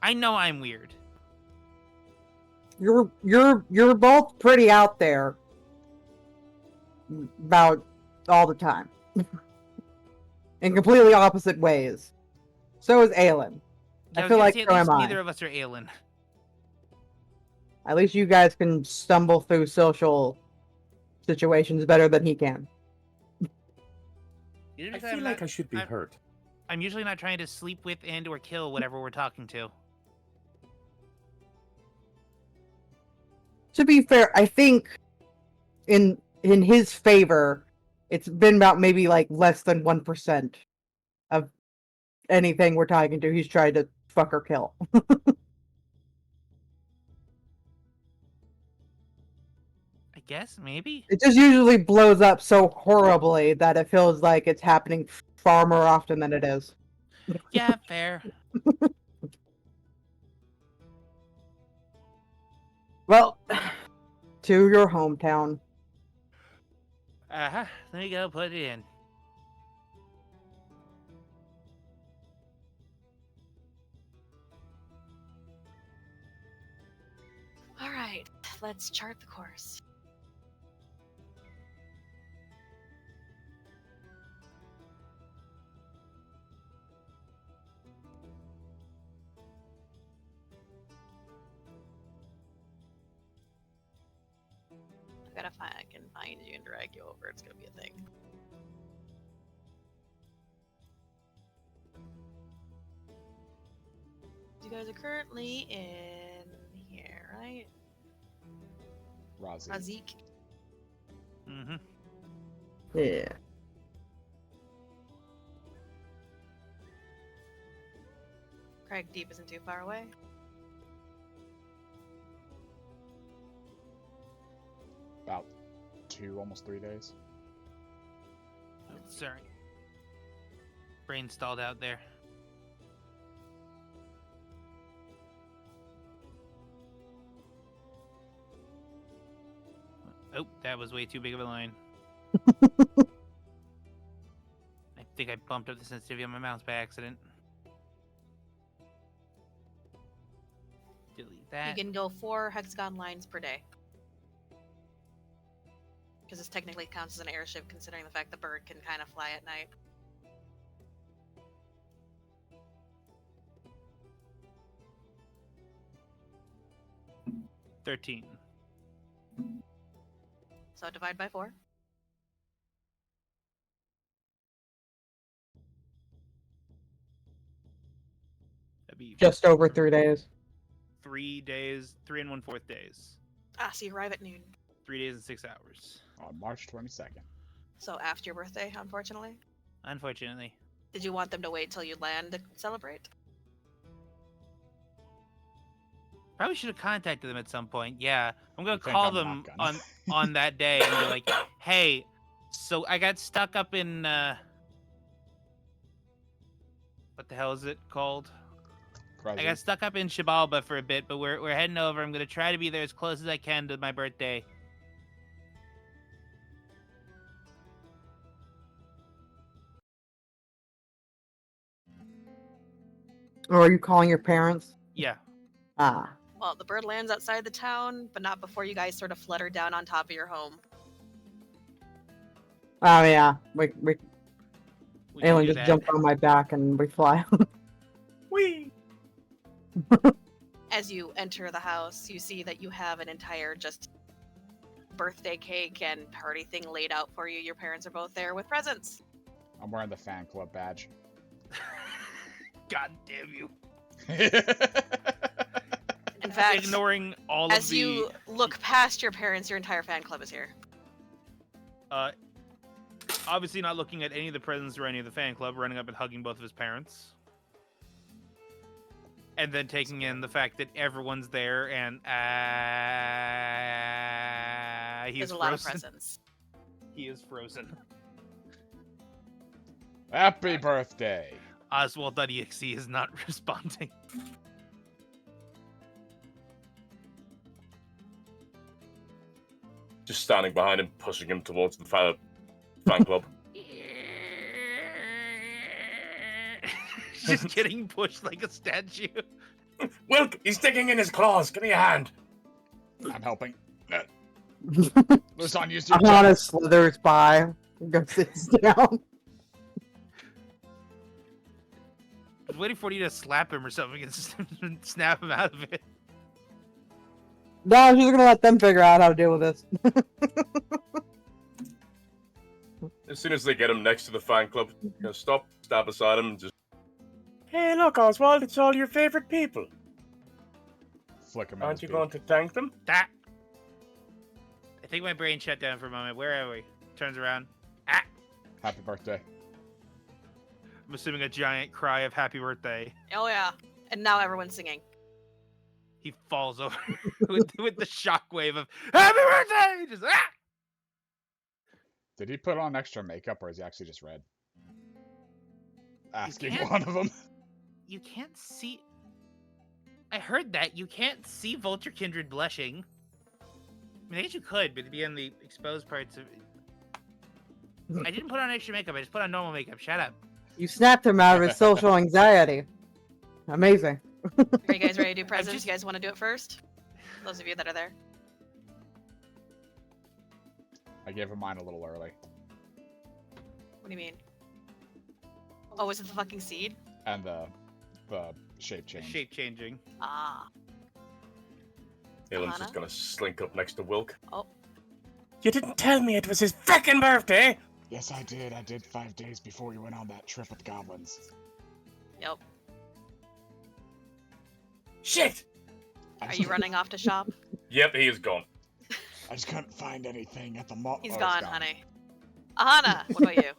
I know I'm weird. You're both pretty out there. About all the time. In completely opposite ways. So is Aelin. I I was feel gonna like say, at so least am neither I. of us are Aelin. At least you guys can stumble through social situations better than he can. Usually I because feel I'm like not- I should be I'm- hurt. I'm usually not trying to sleep with and or kill whatever we're talking to. To be fair, I think in his favor, it's been about maybe like less than 1% of anything we're talking to he's tried to fuck or kill. I guess, maybe? It just usually blows up so horribly that it feels like it's happening far more often than it is. Yeah, fair. Well, to your hometown. Uh-huh. Let me go put it in. All right, let's chart the course. I can find you and drag you over. It's gonna be a thing. You guys are currently in here, right? Razi. Razik. Mm-hmm. Yeah. Kraigdeep isn't too far away. About 2, almost 3 days. Sorry. Brain stalled out there. Oh, that was way too big of a line. I think I bumped up the sensitivity on my mouse by accident. Delete that. You can go 4 hexagon lines per day. Because this technically counts as an airship, considering the fact the bird can kind of fly at night. $13. So divide by 4. That'd be Just over 3 days. 3 days, 3 1/4 days. Ah, so you arrive at noon. 3 days and 6 hours. On March 22nd. So after your birthday, unfortunately. Unfortunately. Did you want them to wait till you land to celebrate? Probably should have contacted them at some point. Yeah, I'm gonna You think call I'm them not gonna. on that day and be like, "Hey, so I got stuck up in what the hell is it called? I got stuck up in Shibalba for a bit, but we're heading over. I'm gonna try to be there as close as I can to my birthday." Or are you calling your parents? Yeah. Ah. Well, the bird lands outside the town, but not before you guys sort of flutter down on top of your home. Oh yeah. We We can Aelin do just that. jumped on my back and we fly. Whee! As you enter the house, you see that you have an entire just birthday cake and party thing laid out for you. Your parents are both there with presents. I'm wearing the fan club badge. God damn you! In fact, Ignoring all as of the you look past your parents, your entire fan club is here. obviously not looking at any of the presents or any of the fan club, running up and hugging both of his parents. And then taking in the fact that everyone's there and he's There's a frozen. lot of presents. He is frozen. Happy birthday! Oswald.exe is not responding. Just standing behind him, pushing him towards the fan club. Just getting pushed like a statue. Wilk, he's digging in his claws. Give me a hand. I'm helping. Luson, use your Aahana jump. slithers by, goes sits down. I was waiting for you to slap him or something and snap him out of it. No, she's gonna let them figure out how to deal with this. As soon as they get him next to the fan club, you know, stop beside him, and just. Hey, look, Oswald, it's all your favorite people. Flick him. Aren't you going to thank them? That. I think my brain shut down for a moment. Where are we? Turns around. Ah! Happy birthday. I'm assuming a giant cry of happy birthday. Oh yeah. And now everyone's singing. He falls over with the shockwave of happy birthday! Just ah! Did he put on extra makeup or is he actually just red? Asking can't- one of them. You can't see. I heard that. You can't see Vulture Kindred blushing. I mean, I guess you could, but it'd be on the exposed parts of. I didn't put on extra makeup. I just put on normal makeup. Shut up. You snapped him out of his social anxiety. Amazing. Are you guys ready to do presents? just- You guys want to do it first? Those of you that are there. I gave him mine a little early. What do you mean? Oh, is it the fucking seed? And the shape change. Shape changing. Ah. Aelin's Aahana? just gonna slink up next to Wilk. Oh. You didn't tell me it was his frickin' birthday! Yes, I did. I did 5 days before we went on that trip with the goblins. Yep. Shit! Are you running off to shop? Yep, he is gone. I just couldn't find anything at the mall. He's Oh, gone, honey. Aahana, what about you?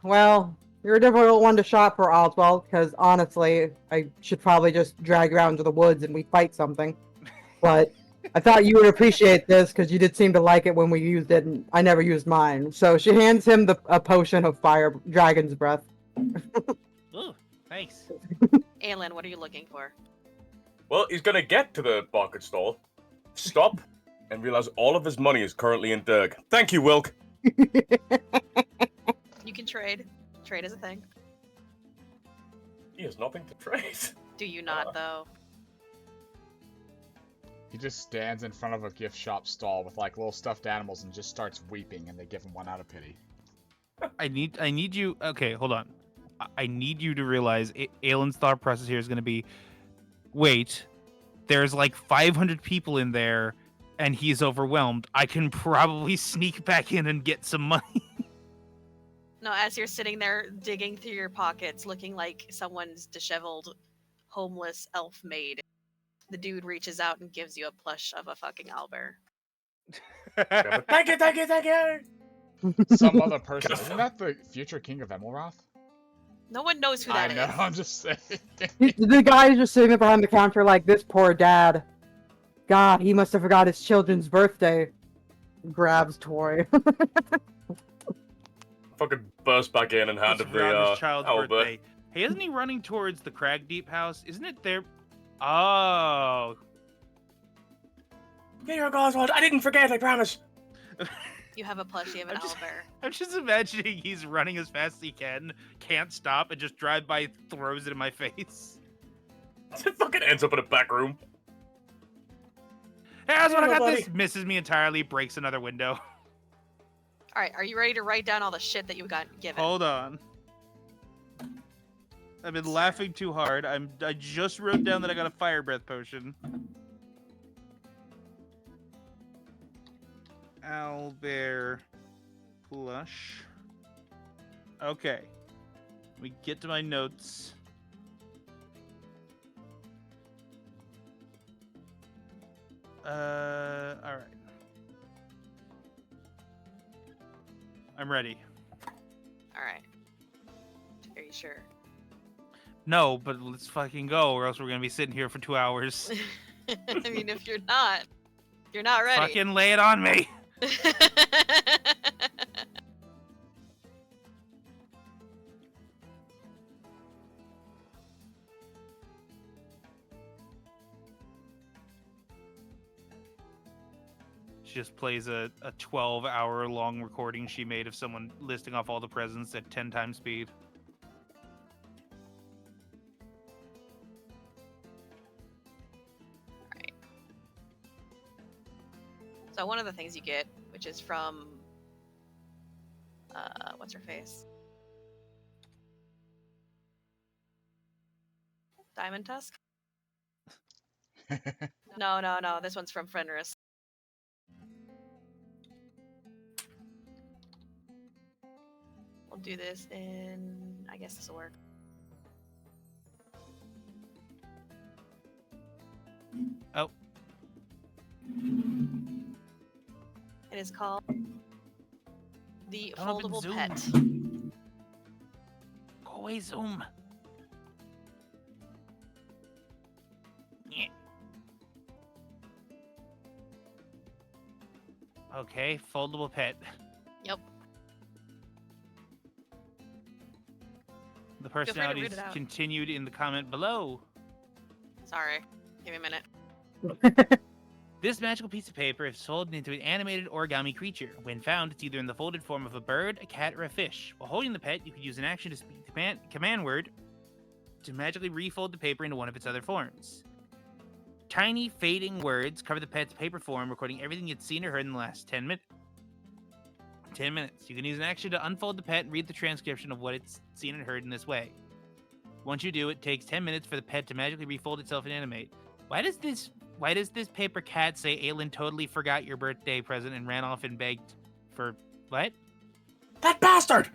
Well, you're a difficult one to shop for, Oswald, because honestly, I should probably just drag you out into the woods and we fight something. But I thought you would appreciate this because you did seem to like it when we used it, and I never used mine. So she hands him a potion of fire, dragon's breath. Ooh, thanks. Aelin, what are you looking for? Well, he's gonna get to the market stall, stop, and realize all of his money is currently in Derg. Thank you, Wilk. You can trade. Trade is a thing. He has nothing to trade. Do you not, though? He just stands in front of a gift shop stall with like little stuffed animals and just starts weeping, and they give him one out of pity. I need you. Okay, hold on. I need you to realize Aelin's thought process here is going to be, wait, there's like 500 people in there, and he's overwhelmed. I can probably sneak back in and get some money. No, as you're sitting there digging through your pockets, looking like someone's disheveled, homeless elf maid, the dude reaches out and gives you a plush of a fucking owlbear. Thank you, thank you, thank you. Some other person. Isn't that the future king of Emelroth? No one knows who that I is. know, I'm just saying. The guy's just sitting behind the counter like, this poor dad. God, he must have forgot his children's birthday. Grabs toy. Fucking burst back in and handed Forgot the his child's Albert. birthday. Hey, isn't he running towards the Kraigdeep house? Isn't it there? Oh. Here you go, Oswald. I didn't forget, I promise. You have a plushie of an owlbear. I'm just imagining he's running as fast as he can, can't stop, and just drive by, throws it in my face. It fucking ends up in a back room. Hey, that's what I got buddy. this. Misses me entirely, breaks another window. All right, are you ready to write down all the shit that you got given? Hold on. I've been laughing too hard. I just wrote down that I got a fire breath potion. Owlbear plush. Okay. Let me get to my notes. Alright. I'm ready. All right. Are you sure? No, but let's fucking go, or else we're gonna be sitting here for 2 hours. I mean, if you're not ready. Fucking lay it on me! She just plays a 12-hour long recording she made of someone listing off all the presents at 10 times speed. So one of the things you get, which is from, what's her face? Diamond Tusk? No. This one's from Fenris. We'll do this in. I guess this will work. Oh. It is called the Don't open Foldable Zoom. Pet. Go away, Zoom. Yeah. Okay, foldable pet. Yep. The free to read personalities it out. continued in the comment below. Sorry. Give me a minute. This magical piece of paper is folded into an animated origami creature. When found, it's either in the folded form of a bird, a cat, or a fish. While holding the pet, you can use an action to speak the command word to magically refold the paper into one of its other forms. Tiny, fading words cover the pet's paper form, recording everything you'd seen or heard in the last 10 minutes. 10 minutes. You can use an action to unfold the pet and read the transcription of what it's seen and heard in this way. Once you do, it takes 10 minutes for the pet to magically refold itself and animate. Why does this paper cat say Aelin totally forgot your birthday present and ran off and begged for what? That bastard!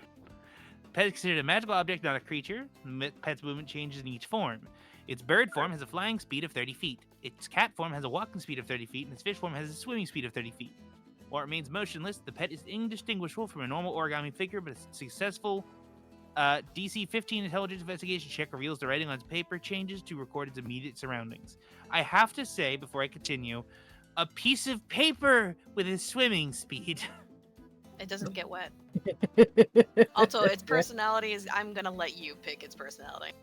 Pet is considered a magical object, not a creature. The pet's movement changes in each form. Its bird form has a flying speed of 30 feet. Its cat form has a walking speed of 30 feet, and its fish form has a swimming speed of 30 feet. While it remains motionless, the pet is indistinguishable from a normal origami figure, but a successful DC 15 intelligence investigation check reveals the writing on its paper changes to record its immediate surroundings. I have to say, before I continue, a piece of paper with a swimming speed. It doesn't get wet. Also, its personality is. I'm gonna let you pick its personality.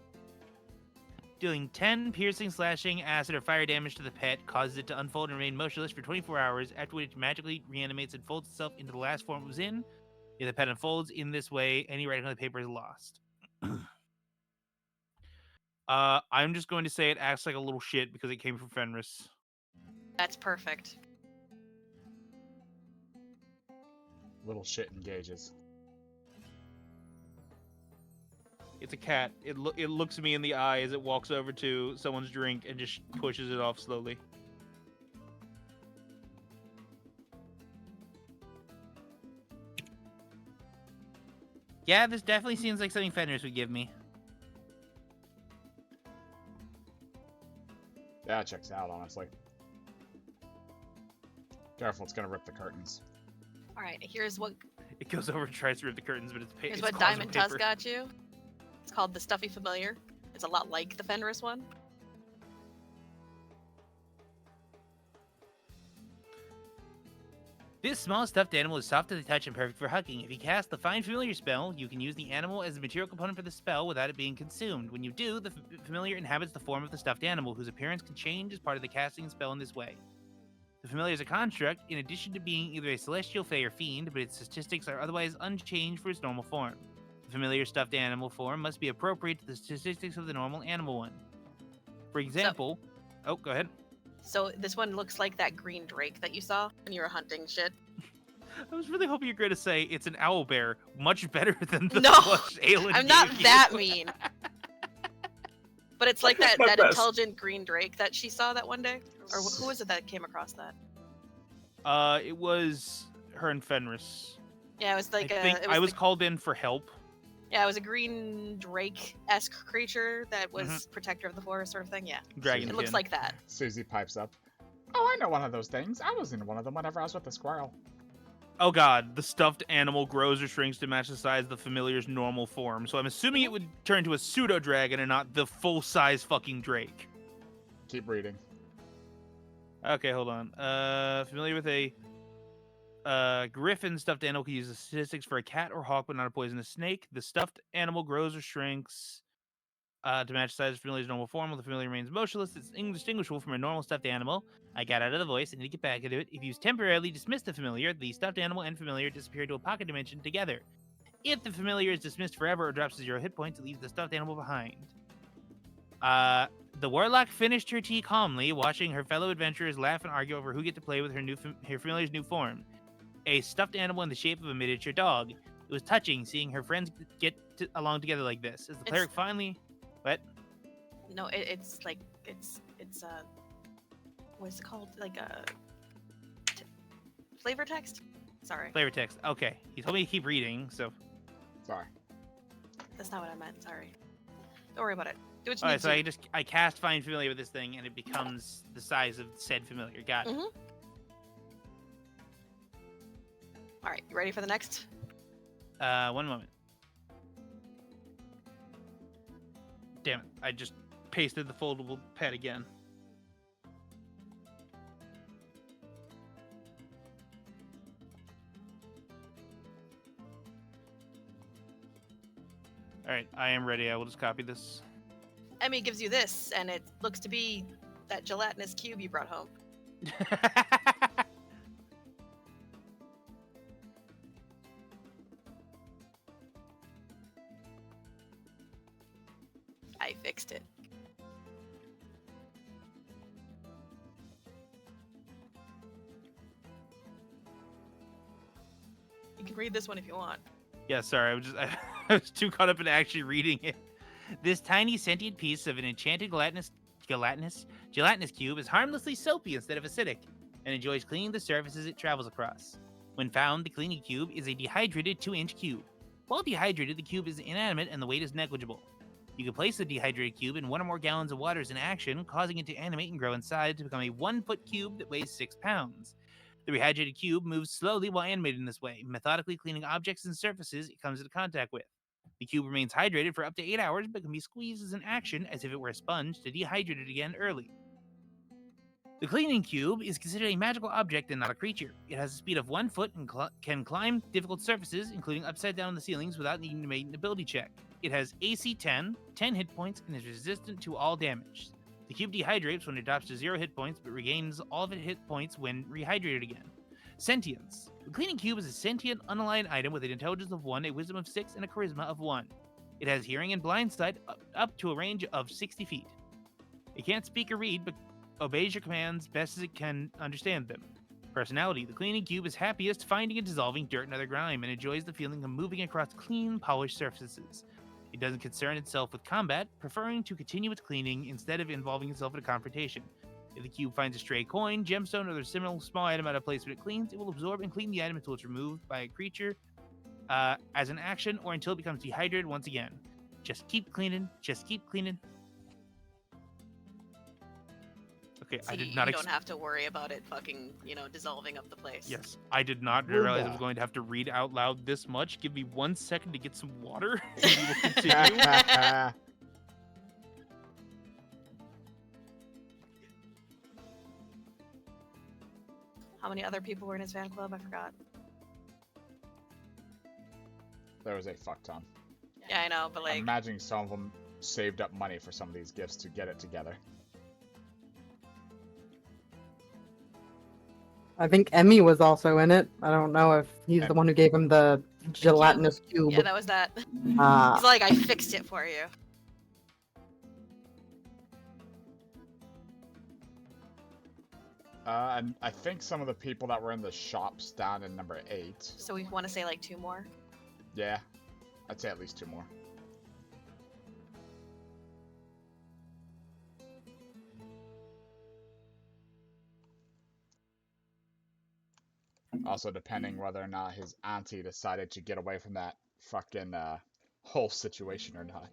Dealing 10 piercing, slashing, acid, or fire damage to the pet causes it to unfold and remain motionless for 24 hours, after which it magically reanimates and folds itself into the last form it was in. If the pet unfolds in this way, any writing on the paper is lost. I'm just going to say it acts like a little shit because it came from Fenris. That's perfect. Little shit engages. It's a cat. It looks me in the eye as it walks over to someone's drink and just pushes it off slowly. Yeah, this definitely seems like something Fenris would give me. Yeah, it checks out, honestly. Careful, it's gonna rip the curtains. All right, here's what It goes over and tries to rip the curtains, but it's here's it's what closet Diamond paper. Tusk got you. It's called the Stuffy Familiar. It's a lot like the Fenris one. This small stuffed animal is soft to the touch and perfect for hugging. If you cast the Find Familiar spell, you can use the animal as the material component for the spell without it being consumed. When you do, the familiar inhabits the form of the stuffed animal, whose appearance can change as part of the casting spell in this way. The familiar is a construct, in addition to being either a celestial, fey, or fiend, but its statistics are otherwise unchanged for its normal form. The familiar stuffed animal form must be appropriate to the statistics of the normal animal one. For example... Oh, go ahead. So this one looks like that green drake that you saw when you were hunting shit. I was really hoping you were going to say it's an owl bear, much better than the No, plush Aelin I'm not gave you. that mean. But it's like that My best. intelligent green drake that she saw that one day? Or who was it that came across that? It was her and Fenris. Yeah, it was like I think I was called in for help. Yeah, it was a green drake-esque creature that was protector of the forest sort of thing, yeah. Dragonkin. It looks like that. Susie pipes up. Oh, I know one of those things. I was in one of them whenever I was with the squirrel. Oh god, the stuffed animal grows or shrinks to match the size of the familiar's normal form, so I'm assuming it would turn into a pseudo-dragon and not the full-size fucking drake. Keep reading. Okay, hold on. Familiar with a griffin stuffed animal can use the statistics for a cat or hawk, but not a poisonous snake. The stuffed animal grows or shrinks to match the size of the familiar's normal form. While the familiar remains motionless, it's indistinguishable from a normal stuffed animal. I got out of the voice and need to get back into it. If you temporarily dismiss the familiar, the stuffed animal and familiar disappear to a pocket dimension together. If the familiar is dismissed forever or drops to 0 hit points, it leaves the stuffed animal behind. The warlock finished her tea calmly, watching her fellow adventurers laugh and argue over who get to play with her familiar's new form. A stuffed animal in the shape of a miniature dog. It was touching seeing her friends get along together like this. As the cleric finally... What? No, it's like, it's what's it called? Like a... flavor text? Sorry. Flavor text. Okay. He told me to keep reading, so... Sorry. That's not what I meant, sorry. Don't worry about it. Do what you Alright, need so I cast Find Familiar with this thing, and it becomes the size of said familiar. Got it. Alright, you ready for the next? 1 moment. Damn it. I just pasted the foldable pad again. Alright, I am ready. I will just copy this. Emmy gives you this, and it looks to be that gelatinous cube you brought home. I fixed it. You can read this one if you want. Yeah, sorry. I was too caught up in actually reading it. This tiny sentient piece of an enchanted gelatinous cube is harmlessly soapy instead of acidic, and enjoys cleaning the surfaces it travels across. When found, the cleaning cube is a dehydrated 2-inch cube. While dehydrated, the cube is inanimate and the weight is negligible. You can place the dehydrated cube in 1 or more gallons of water in action, causing it to animate and grow inside to become a 1-foot cube that weighs 6 pounds. The rehydrated cube moves slowly while animated in this way, methodically cleaning objects and surfaces it comes into contact with. The cube remains hydrated for up to 8 hours, but can be squeezed as an action as if it were a sponge to dehydrate it again early. The cleaning cube is considered a magical object and not a creature. It has a speed of 1 foot and can climb difficult surfaces, including upside down on the ceilings, without needing to make an ability check. It has AC 10, 10 hit points, and is resistant to all damage. The cube dehydrates when it drops to 0 hit points, but regains all of its hit points when rehydrated again. Sentience. The cleaning cube is a sentient, unaligned item with an intelligence of 1, a wisdom of 6, and a charisma of 1. It has hearing and blind sight up to a range of 60 feet. It can't speak or read, but obeys your commands best as it can understand them. Personality. The cleaning cube is happiest finding and dissolving dirt and other grime, and enjoys the feeling of moving across clean, polished surfaces. It doesn't concern itself with combat, preferring to continue its cleaning instead of involving itself in a confrontation. If the cube finds a stray coin, gemstone, or other similar small item out of place when it cleans, it will absorb and clean the item until it's removed by a creature as an action or until it becomes dehydrated once again. Just keep cleaning. Just keep cleaning. Okay, So I you, did not. you don't have to worry about it fucking, dissolving up the place. Yes, I did not realize I was Ruba. going to have to read out loud this much. Give me 1 second to get some water, and we will continue. How many other people were in his fan club? I forgot. There was a fuck ton. Yeah, I know, but I'm imagining some of them saved up money for some of these gifts to get it together. I think Emmy was also in it. I don't know if he's the one who gave him the gelatinous cube. yeah, that was that. Ah. He's like, I fixed it for you. And I think some of the people that were in the shops down in number 8. So we want to say like 2 more. Yeah, I'd say at least 2 more. Also, depending whether or not his auntie decided to get away from that fucking whole situation or not.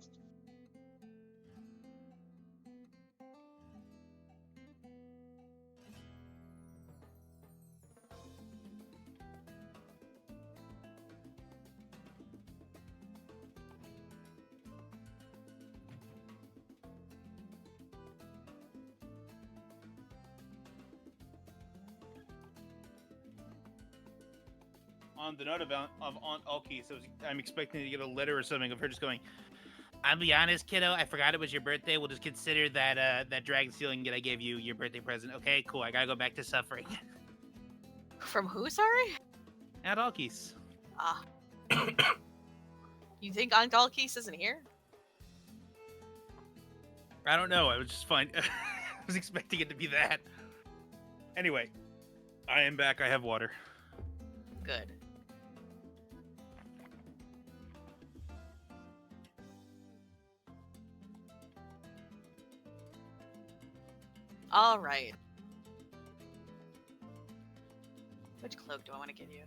On the note of Aunt Alki, so I'm expecting to get a letter or something of her just going, I'll be honest, kiddo, I forgot it was your birthday. We'll just consider that that dragon sealing that I gave you your birthday present. Okay, cool. I gotta go back to suffering. From who, sorry? Aunt Alki's. Ah. You think Aunt Galkeese isn't here? I don't know. I was just fine. I was expecting it to be that. Anyway, I am back. I have water. Good. All right. Which cloak do I want to give you?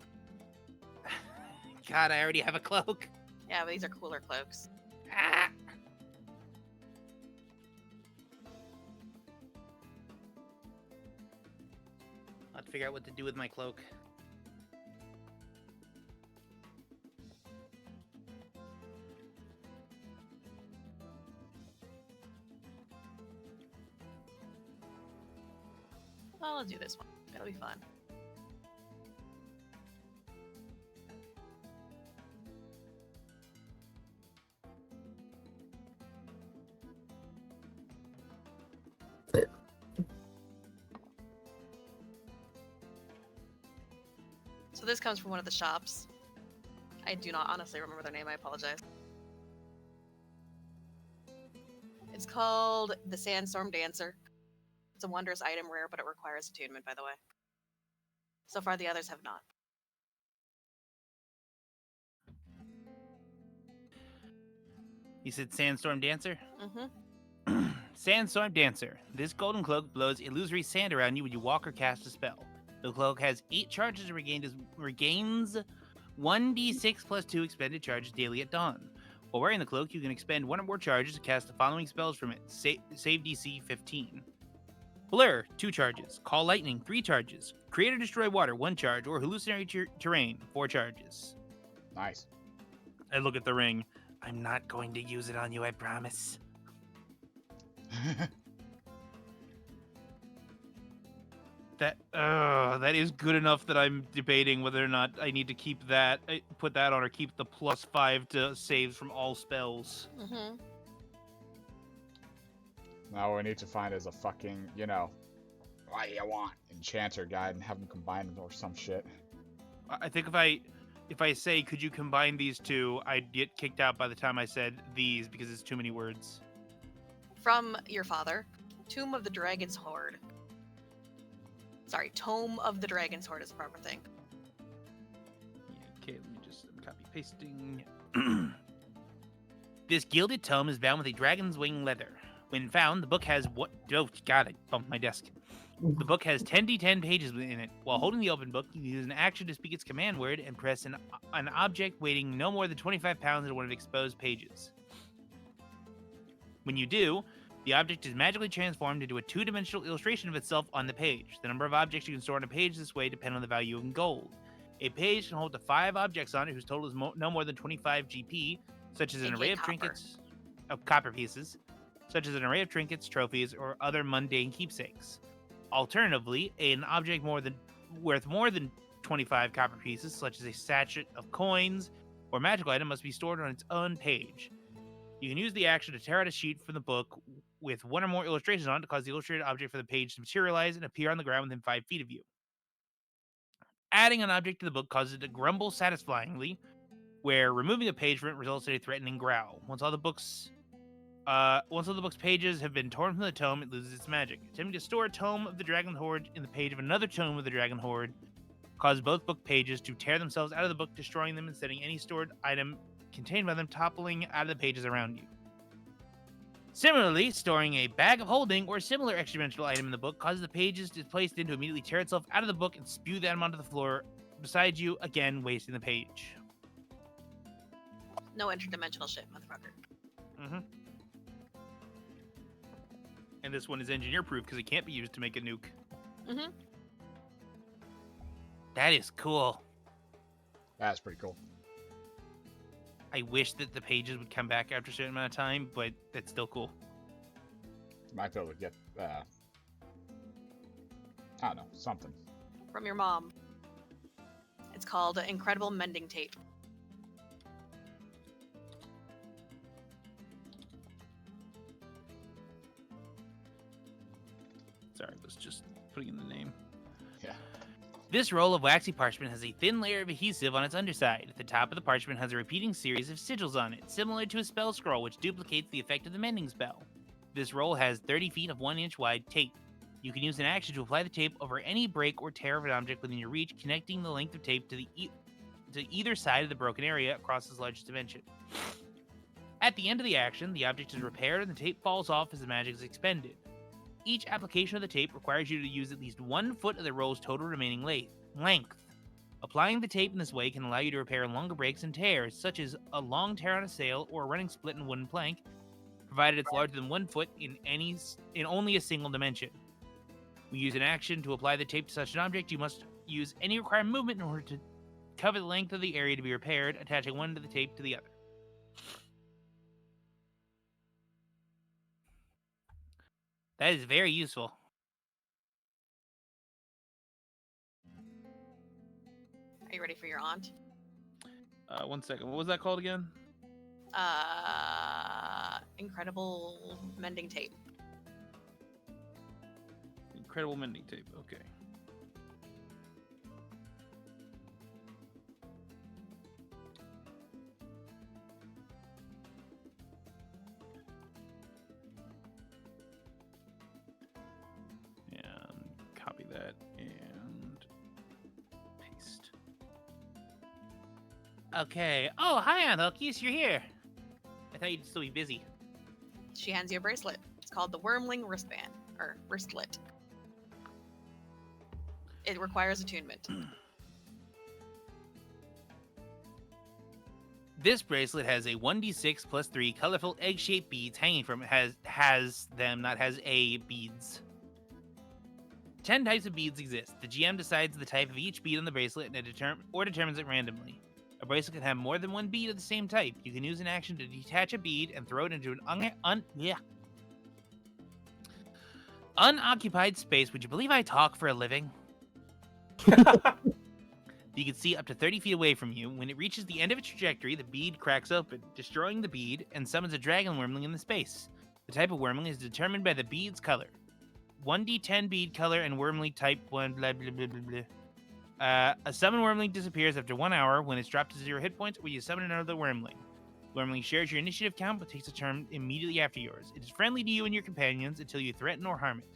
God, I already have a cloak. Yeah, but these are cooler cloaks. Ah. I'll have to figure out what to do with my cloak. Well, I'll do this one. It'll be fun. So this comes from one of the shops. I do not honestly remember their name, I apologize. It's called the Sandstorm Dancer. It's a wondrous item, rare, but it requires attunement, by the way. So far, the others have not. You said Sandstorm Dancer? Mm-hmm. Sandstorm Dancer. This golden cloak blows illusory sand around you when you walk or cast a spell. The cloak has 8 charges and regains 1d6 plus 2 expended charges daily at dawn. While wearing the cloak, you can expend 1 or more charges to cast the following spells from it. Save DC 15. Blur, 2 charges. Call Lightning, 3 charges. Create or Destroy Water, 1 charge. Or Hallucinatory Terrain, 4 charges. Nice. I look at the ring. I'm not going to use it on you, I promise. That is good enough that I'm debating whether or not I need to keep that, put that on, or keep the +5 to saves from all spells. Mm-hmm. Now what we need to find is a fucking, what do you want? Enchanter guide and have them combine or some shit. I think if I say, could you combine these two, I'd get kicked out by the time I said these because it's too many words. From your father, Tomb of the Dragon's Horde. Sorry, Tome of the Dragon's Horde is the proper thing. Yeah, okay, let me just copy pasting. This gilded tome is bound with a dragon's wing leather. When found, the book has what? Oh, God, I bumped my desk. The book has 10d10 pages in it. While holding the open book, you can use an action to speak its command word and press an object weighing no more than 25 pounds into one of the exposed pages. When you do, The object is magically transformed into a two-dimensional illustration of itself on the page. The number of objects you can store on a page this way depend on the value in gold. A page can hold up to 5 objects on it whose total is no more than 25 GP, such as an array of trinkets of copper pieces, such as an array of trinkets, trophies, or other mundane keepsakes. Alternatively, an object worth more than 25 copper pieces, such as a sachet of coins or magical item, must be stored on its own page. You can use the action to tear out a sheet from the book with one or more illustrations on it to cause the illustrated object for the page to materialize and appear on the ground within 5 feet of you. Adding an object to the book causes it to grumble satisfyingly, where removing a page from it results in a threatening growl. Once all the book's pages have been torn from the tome, it loses its magic. Attempting to store a tome of the Dragon Horde in the page of another tome of the Dragon Horde causes both book pages to tear themselves out of the book, destroying them and setting any stored item contained by them toppling out of the pages around you. Similarly, storing a bag of holding or similar extra-dimensional item in the book causes the pages displaced in to immediately tear itself out of the book and spew them onto the floor beside you, again wasting the page. No interdimensional shit, motherfucker. Mm-hmm. And this one is engineer-proof because it can't be used to make a nuke. Mm-hmm. That is cool. That's pretty cool. I wish that the pages would come back after a certain amount of time, but that's still cool. Might be able to get, I don't know, something. From your mom. It's called Incredible Mending Tape. Sorry, I was just putting in the name. Yeah. This roll of waxy parchment has a thin layer of adhesive on its underside. The top of the parchment has a repeating series of sigils on it, similar to a spell scroll, which duplicates the effect of the mending spell. This roll has 30 feet of 1-inch wide tape. You can use an action to apply the tape over any break or tear of an object within your reach, connecting the length of tape to either side of the broken area across its largest dimension. At the end of the action, the object is repaired and the tape falls off as the magic is expended. Each application of the tape requires you to use at least 1 foot of the roll's total remaining length. Applying the tape in this way can allow you to repair longer breaks and tears, such as a long tear on a sail or a running split in a wooden plank, provided it's larger than 1 foot in only a single dimension. When you use an action to apply the tape to such an object, you must use any required movement in order to cover the length of the area to be repaired, attaching one to the tape to the other. That is very useful. Are you ready for your aunt? 1 second. What was that called again? Incredible Mending Tape. Incredible mending tape. Okay. And copy that and paste. Okay. Oh, hi, Aunt Hookies. You're here. I thought you'd still be busy. She hands you a bracelet. It's called the Wormling Wristband, or Wristlet. It requires attunement. This bracelet has a 1d6 plus 3 colorful egg-shaped beads hanging from it. Has beads. 10 types of beads exist. The GM decides the type of each bead on the bracelet and determines it randomly. A bracelet can have more than 1 bead of the same type. You can use an action to detach a bead and throw it into an unoccupied space. Would you believe I talk for a living? You can see up to 30 feet away from you. When it reaches the end of its trajectory, the bead cracks open, destroying the bead, and summons a dragon wormling in the space. The type of wormling is determined by the bead's color. 1d10 bead color and wormling type 1 blah blah blah blah blah. A summon wormling disappears after 1 hour when it's dropped to 0 hit points, or you summon another wormling. Wormling shares your initiative count but takes a turn immediately after yours. It is friendly to you and your companions until you threaten or harm it.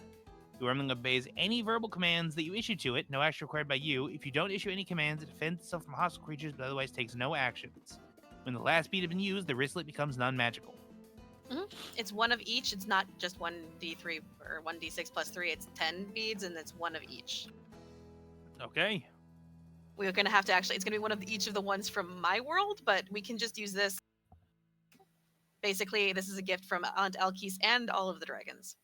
The wormling obeys any verbal commands that you issue to it, no action required by you. If you don't issue any commands, it defends itself from hostile creatures but otherwise takes no actions. When the last bead has been used, the wristlet becomes non-magical. Mm-hmm. It's 1 of each. It's not just 1d3 or 1d6 plus 3. It's 10 beads, and it's 1 of each. Okay. We're going to have to actually... It's going to be one of each of the ones from my world, but we can just use this Basically, this is a gift from Aunt Elkis and all of the dragons.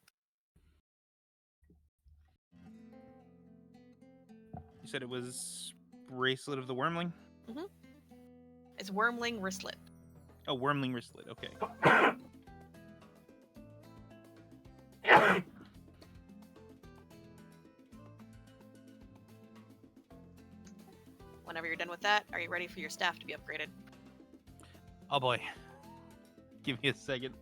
You said it was Bracelet of the Wormling? It's Wormling Wristlet. Oh, Wormling Wristlet. Okay. Whenever you're done with that, are you ready for your staff to be upgraded? Oh boy. Give me a second.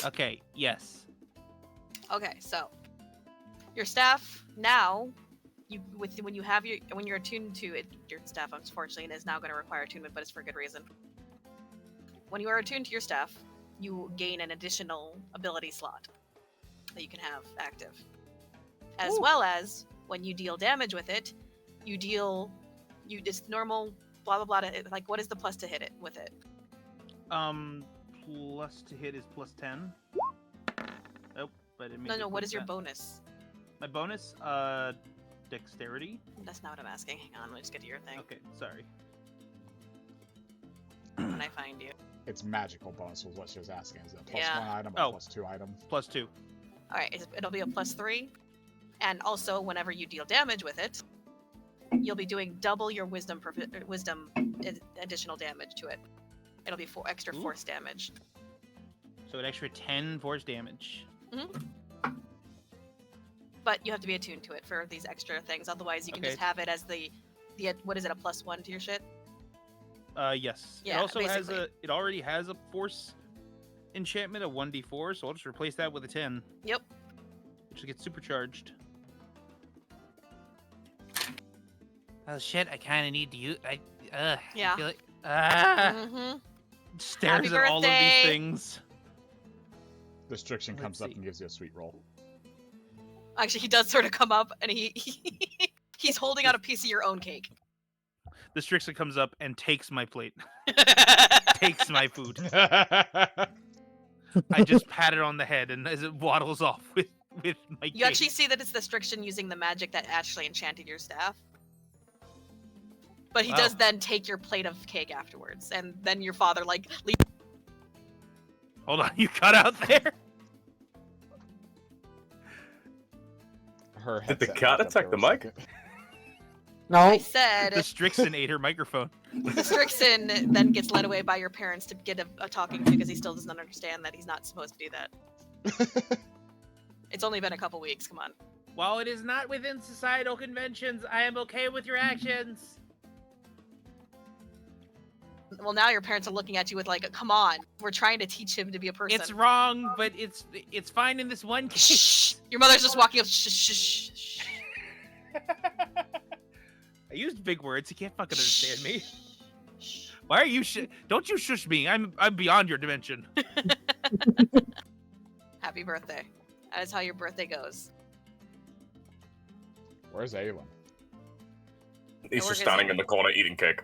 Okay, yes. Okay, so your staff now, when you're attuned to it, your staff unfortunately is now going to require attunement, but it's for a good reason. When you are attuned to your staff, you gain an additional ability slot that you can have active, as well as when you deal damage with it, it's normal blah blah blah. Like, what is the plus to hit it with it? Plus to hit is plus 10. Oh, but it No, what is your bonus? My bonus, dexterity. That's not what I'm asking. Hang on, let me just get to your thing Okay, sorry. when I find you. It's magical bonus was what she was asking. Is it a plus Yeah. 1 item or Oh. plus 2 item? Plus 2. All right, it'll be a plus 3, and also whenever you deal damage with it, you'll be doing double your wisdom additional damage to it. It'll be extra Ooh. force damage. So an extra 10 force damage. But you have to be attuned to it for these extra things. Otherwise, you can Okay. just have it as the what is it, a plus 1 to your shit? Yes. Yeah, It also basically. it already has a force enchantment, a 1d4, so I'll just replace that with a 10. Yep. Which gets supercharged. Oh shit, I kinda need to use Yeah. I feel like Mm-hmm. stares Happy at all of these birthday. things. Restriction Let's comes up see. and gives you a sweet roll. Actually, he does sort of come up, and he's holding out a piece of your own cake. The Strixon comes up and takes my plate. Takes my food. I just pat it on the head, and as it waddles off with my cake. You actually see that it's the Strixon using the magic that actually enchanted your staff. But he does Wow. then take your plate of cake afterwards, and then your father Hold on, you cut out there? Her Did the headset cat locked up attack there the a mic? second. I No, said The Strixon ate her microphone. the Strixon then gets led away by your parents to get a talking to because he still doesn't understand that he's not supposed to do that. It's only been a couple weeks. Come on. While it is not within societal conventions, I am okay with your actions. Well, now your parents are looking at you with come on. We're trying to teach him to be a person. It's wrong, but it's fine in this one case. Shh. Your mother's just walking up. Shh, shh, shh, shh. I used big words. You can't fucking understand me. Shh. Why are you Don't you shush me. I'm beyond your dimension. Happy birthday. That is how your birthday goes. Where's Aelin? He's Or just is standing it- in the corner eating cake.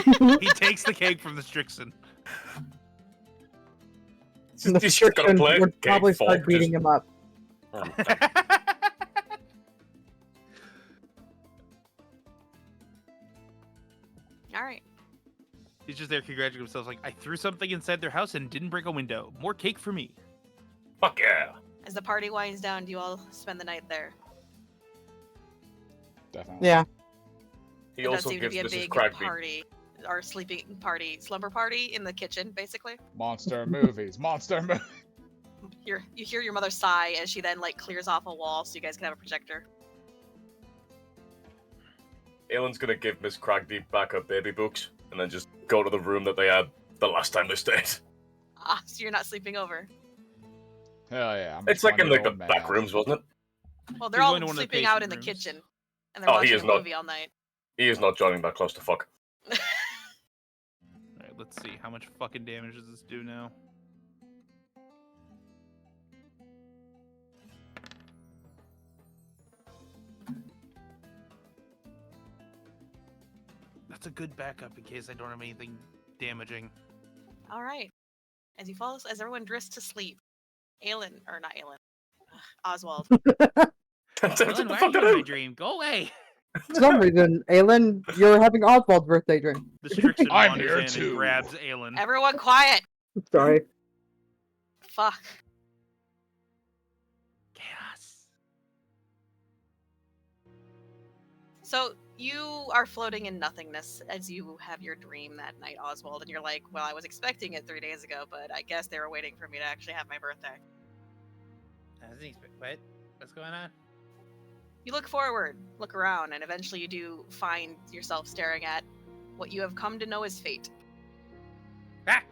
He takes the cake from the Strixon. the He's just got a Strixon plate, would cake, probably fork, start beating him up. All right. He's just there congratulating himself like, I threw something inside their house and didn't break a window. More cake for me. Fuck yeah. As the party winds down, do you all spend the night there? Definitely. Yeah. He It does also seem to gives be a Mrs. big Kraigdeep. party, or sleeping party, slumber party in the kitchen, basically. Monster movies. Monster movies. You hear your mother sigh as she then clears off a wall so you guys can have a projector. Aelin's gonna give Miss Kraigdeep back her baby books and then just go to the room that they had the last time they stayed. Ah, so you're not sleeping over. Hell yeah. I'm a It's like in the 20-year-old back man. rooms, wasn't it? Well, they're He's all going to one of the sleeping out in patient the rooms. kitchen, and they're Oh, he watching is a not. movie all night. He is not joining that close to fuck. Alright, let's see. How much fucking damage does this do now? That's a good backup in case I don't have anything damaging. All right. As everyone drifts to sleep, Aelin, or not Aelin, Oswald. Turns out Dylan, what the why are fuck you I in my do? dream? Go away! For some reason, Aelin, you're having Oswald's birthday drink. The Strixon I'm wanders here in too. and grabs Aelin. Everyone quiet! Sorry. Fuck. Chaos. So you are floating in nothingness as you have your dream that night, Oswald, and you're like, well, I was expecting it 3 days ago, but I guess they were waiting for me to actually have my birthday. What? What's going on? You look forward, look around, and eventually you do find yourself staring at what you have come to know as fate. Ah!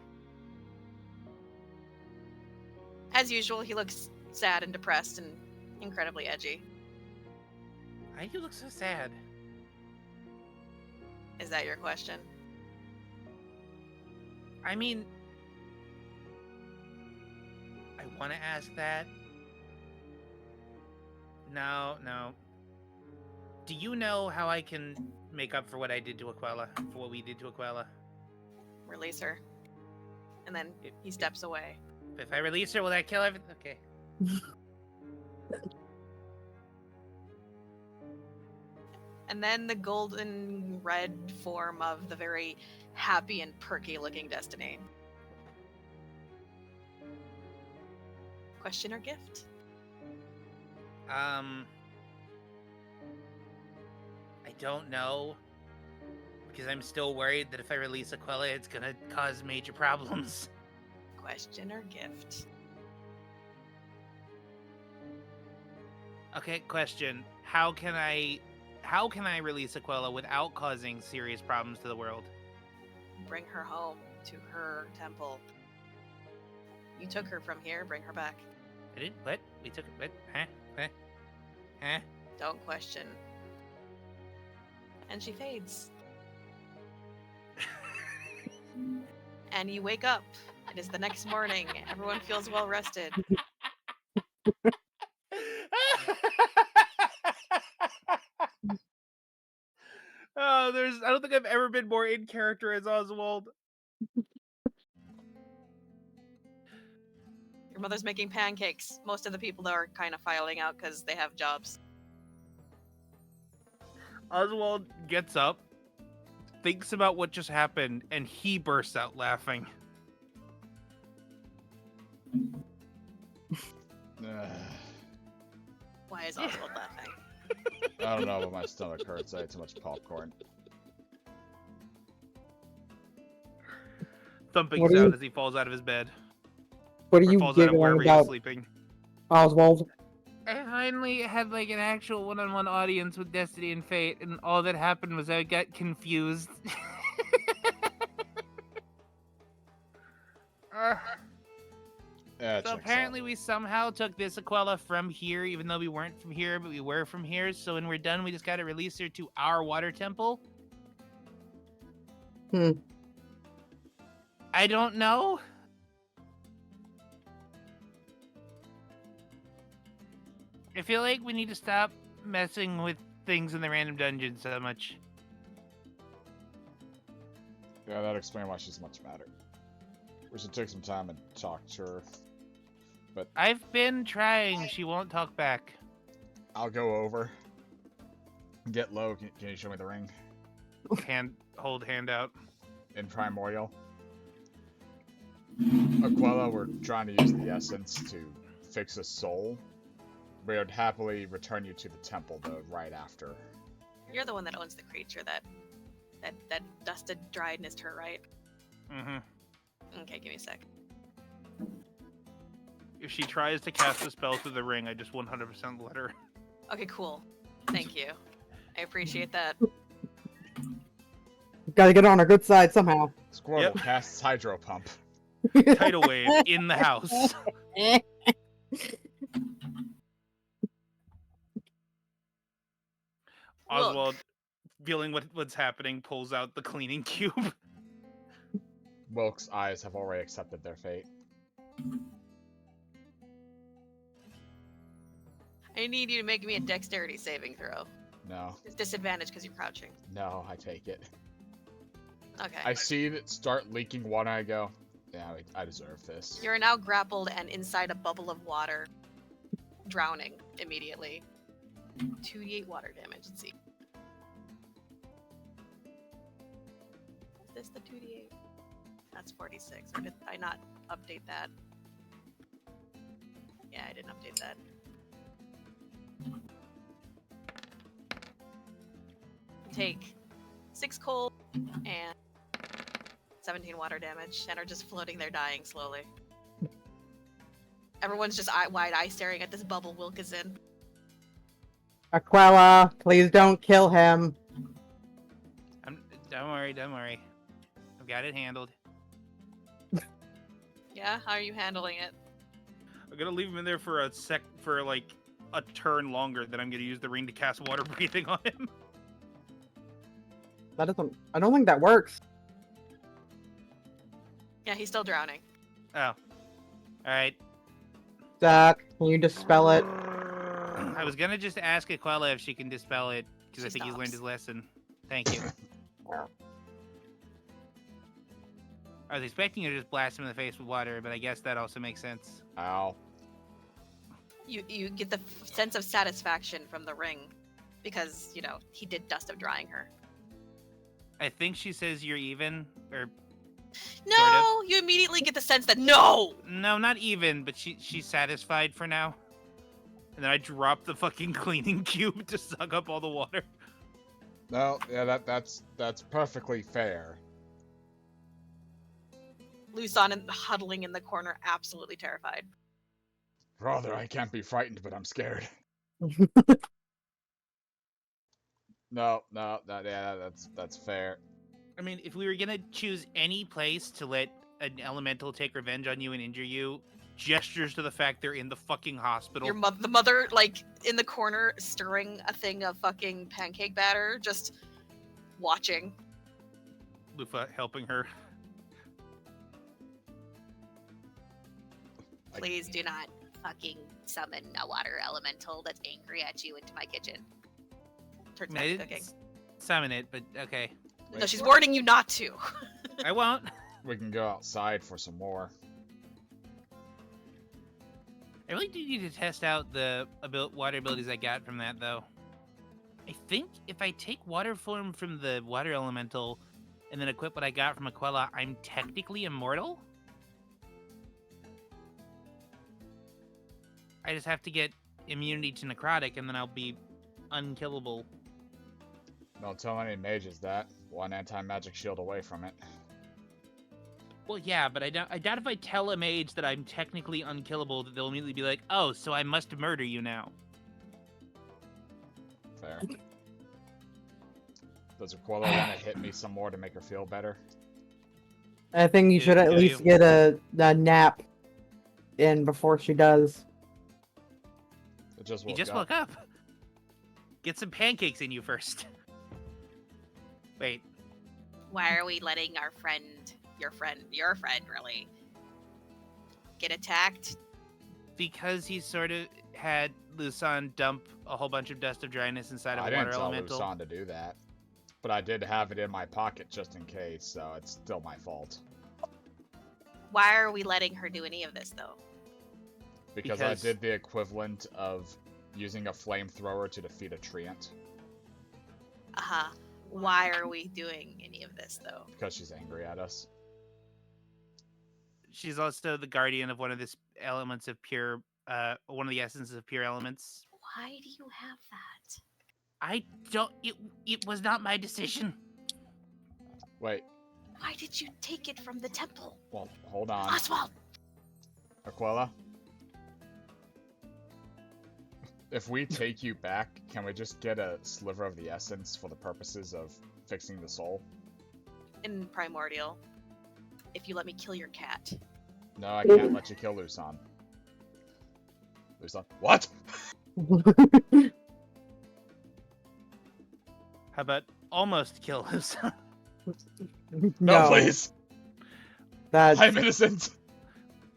As usual, he looks sad and depressed and incredibly edgy. Why do you look so sad? Is that your question? I mean, I want to ask that. No. Do you know how I can make up for what I did to Aquella? For what we did to Aquella? Release her. And then he steps away. If I release her, will that kill everything? Okay. And then the golden red form of the very happy and perky looking Destiny. Question or gift? I don't know. Because I'm still worried that if I release Aquella, it's gonna cause major problems. Question or gift? Okay, question. How can I release Aquella without causing serious problems to the world? Bring her home to her temple. You took her from here, bring her back. I didn't. What? We took it. What? Huh? Don't question. And she fades. And you wake up. It is the next morning. Everyone feels well rested. Oh, I don't think I've ever been more in character as Oswald. Your mother's making pancakes. Most of the people are kind of filing out because they have jobs. Oswald gets up, thinks about what just happened, and he bursts out laughing. Why is Oswald laughing? I don't know, but my stomach hurts. I ate too much popcorn. Thumping What do sound you- as he falls out of his bed. What are Or you falls out of giggling wherever he was about, sleeping. Oswald? I finally had like an actual one-on-one audience with Destined Fate, and all that happened was I got confused. Yeah, So apparently we somehow took this Aquella from here, even though we weren't from here, but we were from here. So when we're done, we just gotta release her to our water temple. I don't know. I feel like we need to stop messing with things in the random dungeon so much. Yeah, that'd explain why she's much madder. We should take some time and talk to her. But I've been trying. She won't talk back. I'll go over. Get low. Can you show me the ring? Hold hand out. In Primordial. Aquella, we're trying to use the essence to fix a soul. We would happily return you to the temple, though, right after. You're the one that owns the creature that dusted, dried, and is her, right? Mm-hmm. Okay, give me a sec. If she tries to cast a spell through the ring, I just 100% let her. Okay, cool. Thank you. I appreciate that. Gotta get on our good side somehow. Squirtle Yep. casts Hydro Pump. Tidal wave in the house. Oswald, feeling what's happening, pulls out the cleaning cube. Wilk's eyes have already accepted their fate. I need you to make me a dexterity saving throw. No. It's disadvantage because you're crouching. No, I take it. Okay. I see it start leaking water, I go, yeah, I deserve this. You're now grappled and inside a bubble of water. Drowning immediately. 2d8 water damage, let's see. this the 2d8? That's 46. Or did I not update that? Yeah, I didn't update that. Take 6 cold and 17 water damage, and are just floating there dying slowly. Everyone's just wide-eye staring at this bubble Wilk is in. Aquella, please don't kill him. Don't worry. I've got it handled. Yeah? How are you handling it? I'm gonna leave him in there for like a turn longer. Then I'm gonna use the ring to cast water breathing on him. I don't think that works. Yeah, he's still drowning. Oh, all right. Zach, can you dispel it? I was gonna just ask Aquella if she can dispel it because I She think he's learned stops. his lesson. Thank you. I was expecting you to just blast him in the face with water, but I guess that also makes sense. Ow. You get the sense of satisfaction from the ring because, you know, he did dust of drying her. I think she says you're even, or No! You immediately get the sense that no! no, not even, but she's satisfied for now. And then I drop the fucking cleaning cube to suck up all the water. No, yeah, that's perfectly fair. Luson and huddling in the corner, absolutely terrified. Brother, I can't be frightened, but I'm scared. No, that's fair. I mean, if we were gonna choose any place to let an elemental take revenge on you and injure you, gestures to the fact they're in the fucking hospital. The mother, like, in the corner, stirring a thing of fucking pancake batter, just watching. Lufa helping her. Please do not fucking summon a water elemental that's angry at you into my kitchen. Turns I back mean, I to didn't cooking. summon it, but okay. No, she's warning you not to. I won't. We can go outside for some more. I really do need to test out the water abilities I got from that, though. I think if I take water form from the water elemental and then equip what I got from Aquella, I'm technically immortal? I just have to get immunity to necrotic, and then I'll be unkillable. Don't tell any mages that. One anti-magic shield away from it. Well, yeah, but I doubt if I tell a mage that I'm technically unkillable, that they'll immediately be like, oh, so I must murder you now. Fair. Does Aquila want to hit me some more to make her feel better? I think you should at least get a nap in before she does. It just You woke just up. woke up. Get some pancakes in you first. Wait. Why are we letting our friend, your friend really, get attacked? Because he sort of had Lusan dump a whole bunch of dust of dryness inside of I a didn't water tell elemental. Lusan to do that. But I did have it in my pocket just in case, so it's still my fault. Why are we letting her do any of this, though? Because I did the equivalent of using a flamethrower to defeat a treant. Uh-huh. Why are we doing any of this, though? Because she's angry at us. She's also the guardian of one of the elements of pure, one of the essences of pure elements. Why do you have that? I don't. It was not my decision. Wait, Why did you take it from the temple? well, hold on. Oswald! Aquila? If we take you back, can we just get a sliver of the essence for the purposes of fixing the soul? In Primordial. If you let me kill your cat. No, I can't let you kill Lusan. Lusan? What? How about almost kill Lusan? No, please! That's I'm innocent!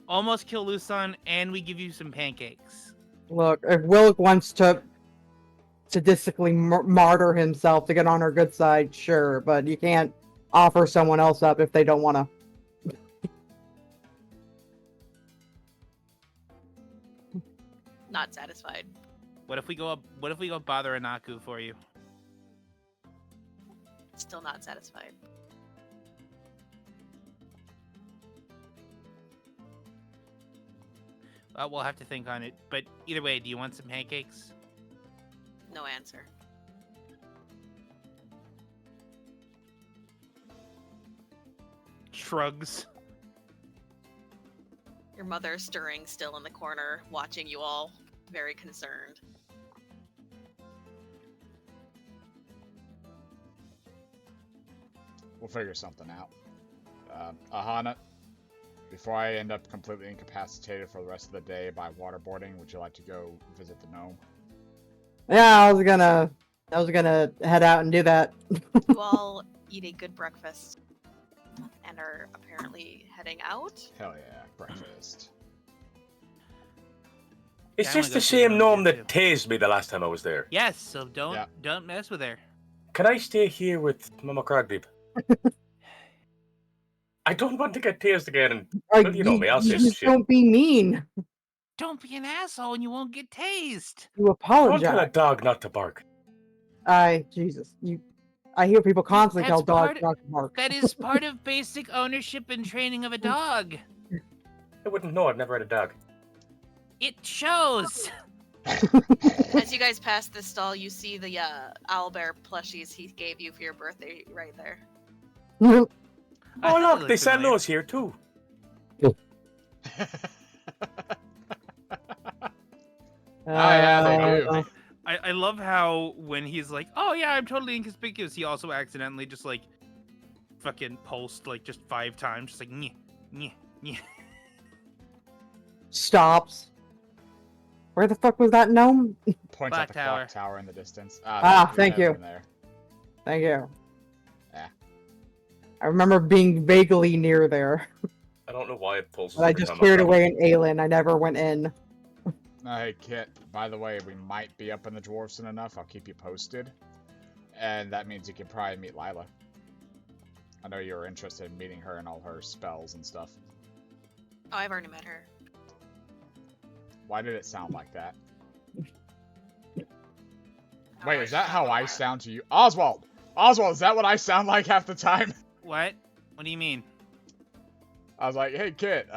Almost kill Lusan, and we give you some pancakes. Look. If Wilk wants to sadistically martyr himself to get on her good side, sure, but you can't offer someone else up if they don't want to. Not satisfied. What if we go up? What if we go bother Anaku for you? Still not satisfied. We'll have to think on it. But either way, do you want some pancakes? No answer. Shrugs. Your mother stirring still in the corner, watching you all, very concerned. We'll figure something out. Aahana, before I end up completely incapacitated for the rest of the day by waterboarding, would you like to go visit the gnome? Yeah, I was gonna head out and do that. You all eat a good breakfast and are apparently heading out. Hell yeah, breakfast. It's Yeah, I just wanna the go see same the gnome gnome that tased me the last time I was there. Yes, so don't Yeah. don't mess with her. Can I stay here with Mama Kraigdeep? I don't want to get tased again. And well, you know me, I'll say some just shit. don't be mean. Don't be an asshole and you won't get tased. You Don't tell a apologize. dog not to bark. Jesus, I hear people constantly That's tell dogs part- not to bark. That is part of basic ownership and training of a dog. I wouldn't know. I've never had a dog. It shows. As you guys pass this stall, you see the owlbear plushies he gave you for your birthday right there. Oh, look, they sell those here too. yeah, they do. I love how when he's like, oh yeah, I'm totally inconspicuous, he also accidentally just like fucking pulsed like just 5 times, just like nyeh, nyeh, nyeh. Stops. Where the fuck was that gnome? Points Clock at the tower. clock tower in the distance. Thank you. There. Thank you. Yeah. I remember being vaguely near there, I don't know why it pulls. but I just cleared away in Aelin. I never went in. Hey, Kit, by the way, we might be up in the dwarves soon enough. I'll keep you posted. And that means you can probably meet Lila. I know you're interested in meeting her and all her spells and stuff. Oh, I've already met her. Why did it sound like that? How Wait, are is you that how talking I about? sound to you? Oswald! Oswald, is that what I sound like half the time? What? What do you mean? I was like, hey, Kit,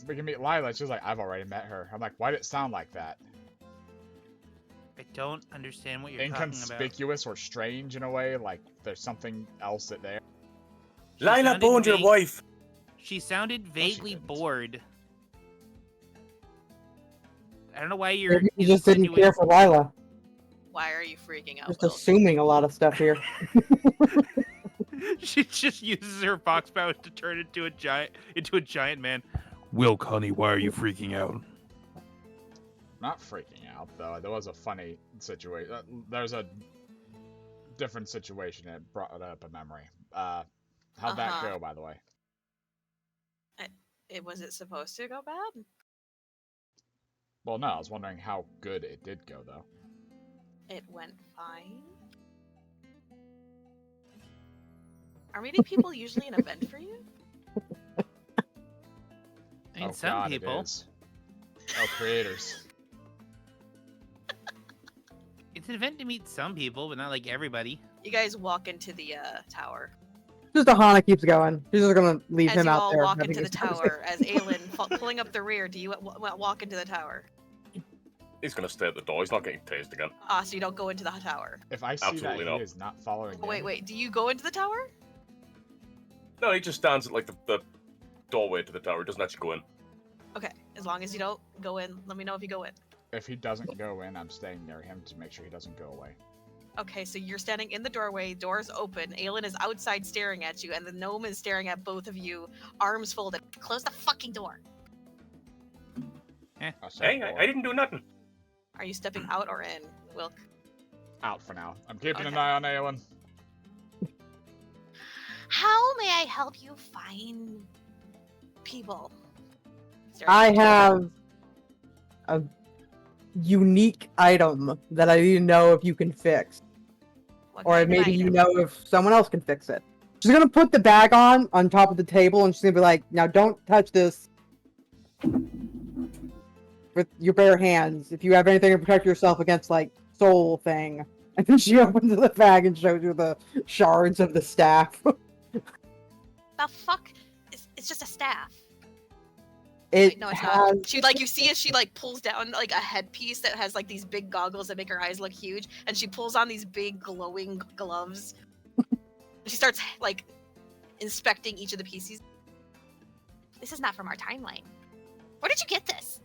we can meet Lila. She was like, I've already met her. I'm like, why did it sound like that? I don't understand what you're talking about. Inconspicuous or strange in a way? Like, there's something else at there? She Lila sounded boned your vague- wife. She sounded vaguely didn't. bored. I don't know why you're Maybe you just didn't care insinuating- for Lila. Why are you freaking out? Just Wilk? assuming a lot of stuff here. She just uses her fox pouch to turn into a giant man. Wilk, honey, why are you freaking out? Not freaking out, though. There was a funny situation. There's a different situation that brought up a memory. How'd that Uh-huh. go, by the way? Was it supposed to go bad? Well, no, I was wondering how good it did go, though. It went fine. Are meeting people usually an event for you? I mean, Oh, some God, people. It is. Oh, creators. It's an event to meet some people, but not like everybody. You guys walk into the tower. Just Aahana keeps going. She's just gonna leave As him you out all there. walk having into the his conversation. tower, as Aelin pulling up the rear, do you walk into the tower? He's gonna stay at the door. He's not getting tased again. Ah, so you don't go into the tower. If I see Absolutely that not. he is not following Oh, in, wait. Do you go into the tower? No, he just stands at like the doorway to the tower. He doesn't actually go in. Okay, as long as you don't go in, let me know if you go in. if he doesn't go in, I'm staying near him to make sure he doesn't go away. Okay, so you're standing in the doorway, door's open, Aelin is outside staring at you, and the gnome is staring at both of you, arms folded. Close the fucking door. I'll shut Hey, the door. I didn't do nothing. Are you stepping out or in, Wilk? Out for now. I'm keeping an Okay. eye on Aelin. How may I help you find people? I have a unique item that I need to know if you can fix. What Or kind of maybe you item? know if someone else can fix it. She's gonna put the bag on top of the table, and she's gonna be like, "Now don't touch this with your bare hands. If you have anything to protect yourself against, like, soul thing." And then she opens the bag and shows you the shards of the staff. The fuck? It's just a staff. It Wait, no, it's has. not. She like you see as she like pulls down like a headpiece that has like these big goggles that make her eyes look huge, and she pulls on these big glowing gloves. She starts like inspecting each of the pieces. This is not from our timeline. Where did you get this?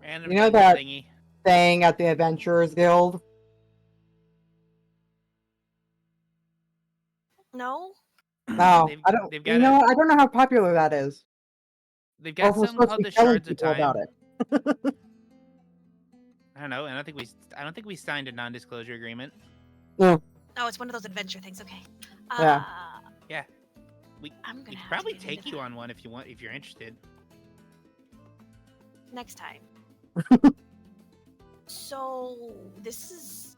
Random You know button that- thingy. Thing at the Adventurers Guild. No. No, They've- I don't. they've You got know a- what? I don't know how popular that is. They've Or got if we're something supposed called to the be telling Shards of people Time. about it. I don't know, and I don't think we signed a non-disclosure agreement. Oh, it's one of those adventure things. Okay. Yeah. Yeah. We I'm we gonna could have probably to get take into you that on one if you want, if you're interested. next time. So this is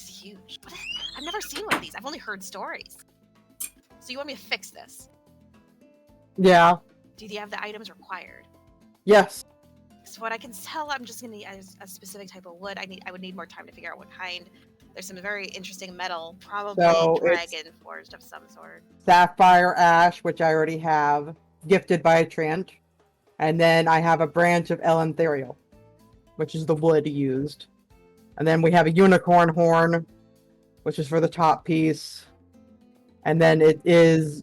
huge. I've never seen one of these. I've only heard stories. So you want me to fix this? Yeah. Do you have the items required? Yes. So what I can tell, I'm just gonna need a specific type of wood. I would need more time to figure out what kind. There's some very interesting metal, probably So it's- dragon forged of some sort. Sapphire ash, which I already have, gifted by a Trant, and then I have a branch of Elentherial, which is the wood used. And then we have a unicorn horn, which is for the top piece. And then it is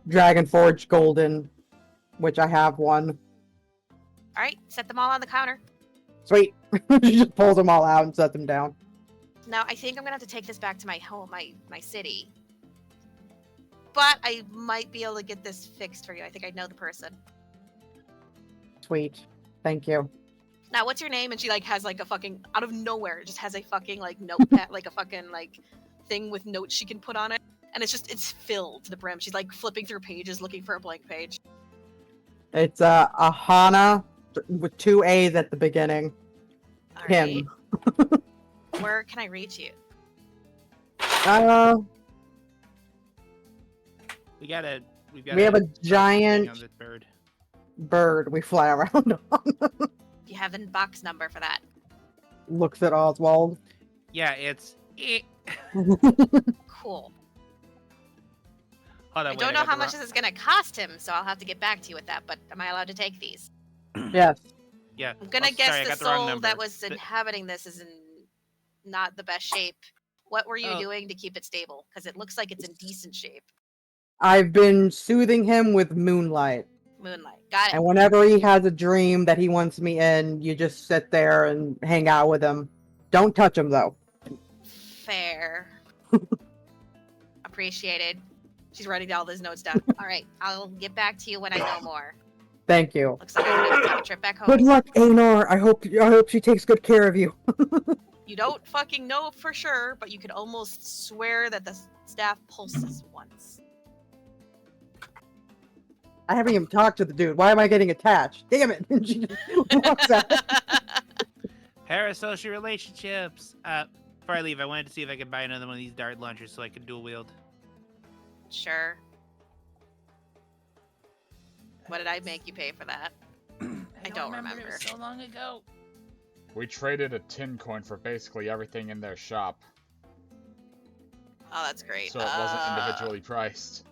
Dragon Forged Golden, which I have one. All right, set them all on the counter. Sweet. She just pulls them all out and sets them down. Now I think I'm gonna have to take this back to my home, my city. But I might be able to get this fixed for you. I think I know the person. Sweet. Thank you. Now, what's your name? And she like has like a fucking out of nowhere, just has a fucking like notepad, like a fucking like thing with notes she can put on it, and it's filled to the brim. She's like flipping through pages looking for a blank page. It's Aahana with 2 A's at the beginning. All Him. right. Where can I reach you? We We have a giant on this bird. bird we fly around on. Do you have the box number for that? Looks at Oswald. Yeah, it's. Cool. Hold on, I don't know how much this is gonna cost him, so I'll have to get back to you with that. But am I allowed to take these? Yes. Yeah. I'm gonna Oh, guess sorry, I the got the wrong soul number. that was inhabiting this is in not the best shape. What were you Oh. doing to keep it stable? Because it looks like it's in decent shape. I've been soothing him with moonlight. Moonlight. Got it. And whenever he has a dream that he wants me in, you just sit there and hang out with him. Don't touch him, though. Fair. Appreciated. She's writing all those notes down. All right, I'll get back to you when I know more. Thank you. Looks like I'm gonna have to take a trip back home. Good luck, Aenor. I hope she takes good care of you. You don't fucking know for sure, but you could almost swear that the staff pulses once. I haven't even talked to the dude. Why am I getting attached? Damn it. And she just walks out. Parasocial relationships. Before I leave, I wanted to see if I could buy another one of these dart launchers so I could dual wield. Sure. What did I make you pay for that? I don't remember. It was so long ago. We traded a tin coin for basically everything in their shop, Oh, that's great. so it wasn't individually priced.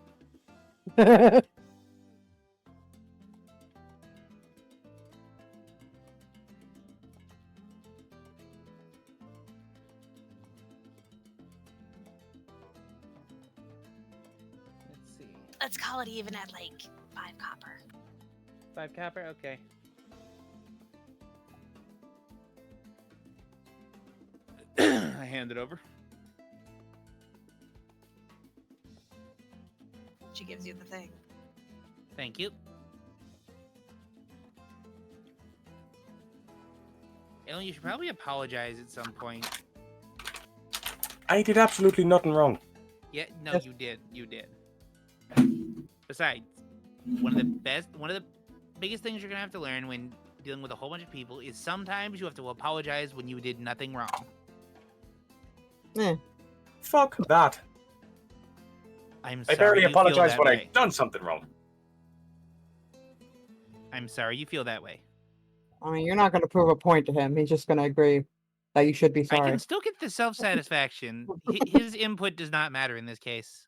Let's see. Let's call it even at like 5 copper. 5 copper? Okay. I hand it over. She gives you the thing. Thank you. Aelin, you should probably apologize at some point. I did absolutely nothing wrong. Yeah, no, Yes. you did. You did. Besides, one of the biggest things you're gonna have to learn when dealing with a whole bunch of people is sometimes you have to apologize when you did nothing wrong. Fuck that. I'm I sorry. barely you feel apologize that when way. I've done something wrong. I'm sorry you feel that way. I mean, you're not going to prove a point to him. He's just going to agree that you should be I sorry. can still get the self-satisfaction. His input does not matter in this case.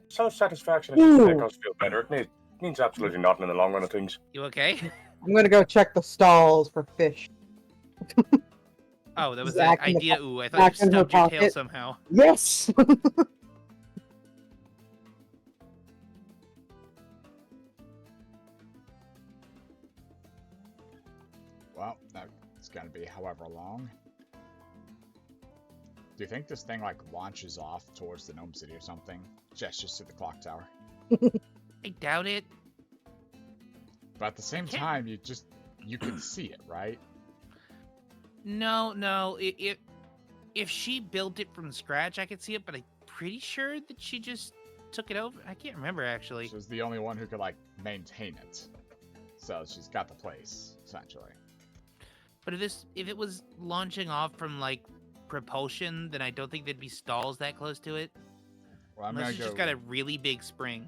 Self-satisfaction is to make us feel better. It means absolutely nothing in the long run of things. You okay? I'm gonna go check the stalls for fish. Oh, that was Zach an in the idea. po- Ooh, I thought Zach you in her stubbed your tail pocket. somehow. Yes! Well, that's gonna be however long. Do you think this thing like launches off towards the Gnome City or something? Gestures to the clock tower. I doubt it. But at the same can't- time, you can see it, right? No. If she built it from scratch, I could see it, but I'm pretty sure that she just took it over. I can't remember actually. She's the only one who could like maintain it. So she's got the place, essentially. But if it was launching off from like propulsion, then I don't think there'd be stalls that close to it. Well, I'm Unless gonna it's go. just got a really big spring.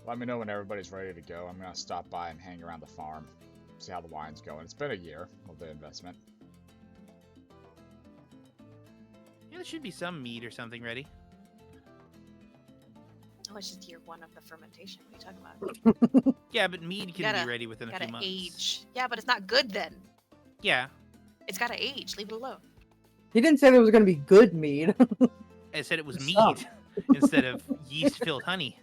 Let me know when everybody's ready to go. I'm gonna stop by and hang around the farm, see how the wine's going. It's been a year of the investment. Yeah, there should be some mead or something ready. Oh, it's just year 1 of the fermentation. What are you talking about? Yeah, but mead can gotta- be ready within a few Gotta months. age. Yeah, but it's not good then. Yeah, It's gotta age. Leave it alone. He didn't say there was gonna be good mead. I said it was Some. mead instead of yeast-filled honey.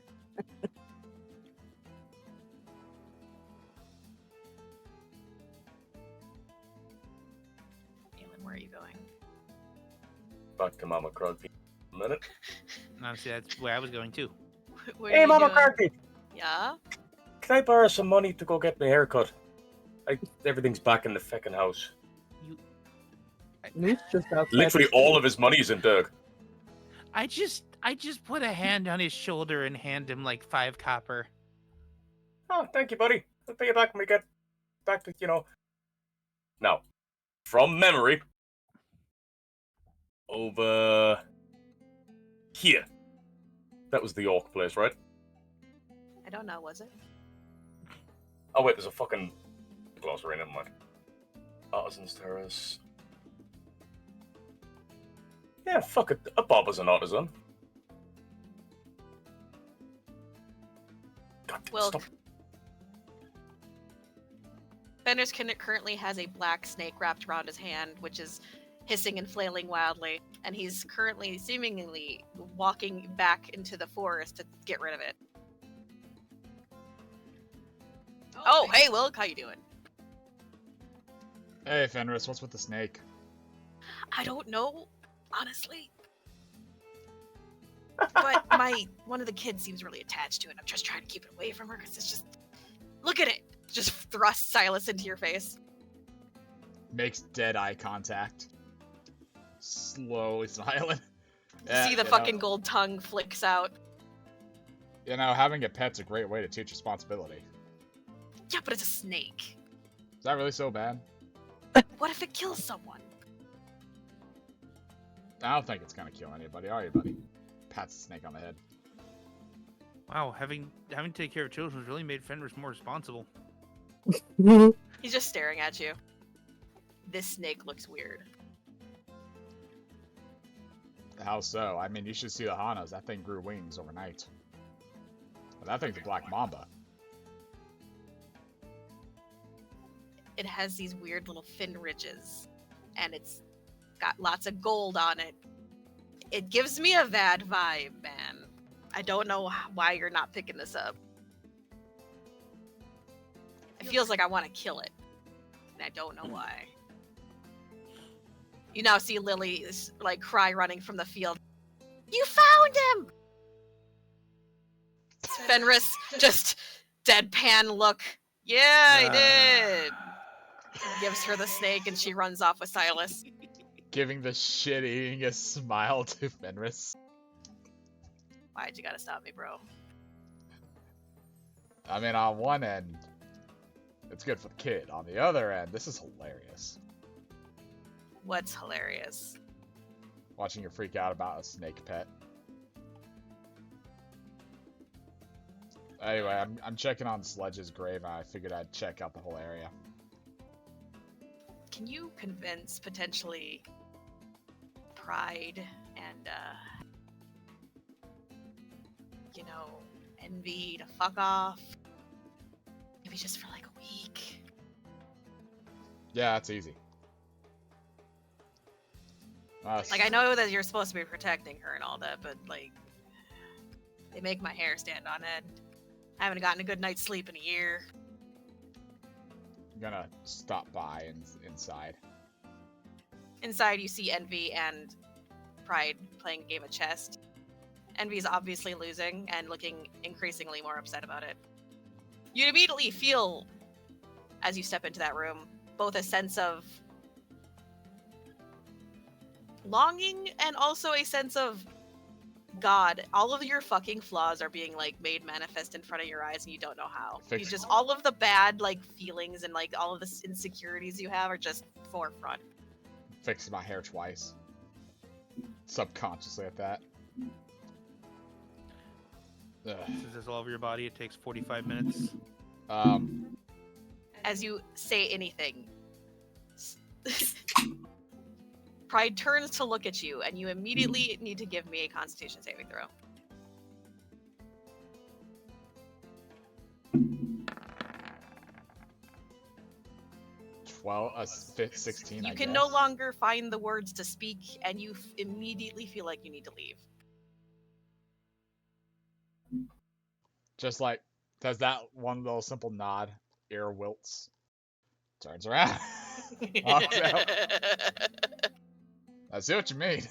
Aelin, where are you going? Back to Mama Kraigdeep for a minute. Honestly, that's where I was going too. Where are Hey, you Mama doing? Kraigdeep, Yeah? can I borrow some money to go get my hair cut? Everything's back in the feckin' house. Moose just outside. Literally all of his money's in Dirk. I just put a hand on his shoulder and hand him like 5 copper. Oh, thank you, buddy. I'll pay you back when we get back to, Now, from memory, over here. That was the York place, right? I don't know, was it? Oh, wait, there's a fucking glossary, never mind. Artisan's Terrace. Yeah, fuck it. A Bob is an artisan. God, Wilk. stop. Fenris currently has a black snake wrapped around his hand, which is hissing and flailing wildly, and he's currently seemingly walking back into the forest to get rid of it. Oh, hey, Wilk, how you doing? Hey, Fenris, what's with the snake? I don't know, honestly. But one of the kids seems really attached to it. I'm just trying to keep it away from her because it's just, look at it. Just thrust Silas into your face. Makes dead eye contact. Slowly smiling. You see the fucking gold tongue flicks out. Having a pet's a great way to teach responsibility. Yeah, but it's a snake. Is that really so bad? What if it kills someone? I don't think it's gonna kill anybody, are you, buddy? Pats the snake on the head. Wow, having to take care of children has really made Fenris more responsible. He's just staring at you. This snake looks weird. How so? I mean, you should see the Aahana's. That thing grew wings overnight. But that thing's a black mamba. It has these weird little fin ridges, and it's got lots of gold on it. It gives me a bad vibe, man. I don't know why you're not picking this up. It feels like I want to kill it, and I don't know why. You now see Lily like cry running from the field. You found him! Fenris just deadpan look. Yeah, I did. Gives her the snake and she runs off with Silas. Giving the shit-eating smile to Fenris. Why'd you gotta stop me, bro? I mean, on one end, it's good for the kid. On the other end, this is hilarious. What's hilarious? Watching you freak out about a snake pet. Anyway, I'm checking on Sledge's grave, and I figured I'd check out the whole area. Can you convince potentially Pride and Envy to fuck off. Maybe just for like a week. Yeah, that's easy. Like, I know that you're supposed to be protecting her and all that, but like, they make my hair stand on end. I haven't gotten a good night's sleep in a year. I'm gonna stop by inside. Inside, you see Envy and Pride playing a game of chess. Envy's obviously losing and looking increasingly more upset about it. You immediately feel, as you step into that room, both a sense of longing and also a sense of, God, all of your fucking flaws are being like made manifest in front of your eyes and you don't know how. You just, all of the bad like feelings and like all of the insecurities you have are just forefront. Fixing my hair twice. Subconsciously at that. Since it's all over your body, it takes 45 minutes. As you say anything, Pride turns to look at you, and you immediately need to give me a Constitution saving throw. Well, 16. You I can guess. no longer find the words to speak, and you immediately feel like you need to leave. Just like, does that one little simple nod, ear wilts, turns around, walks out. I see what you mean.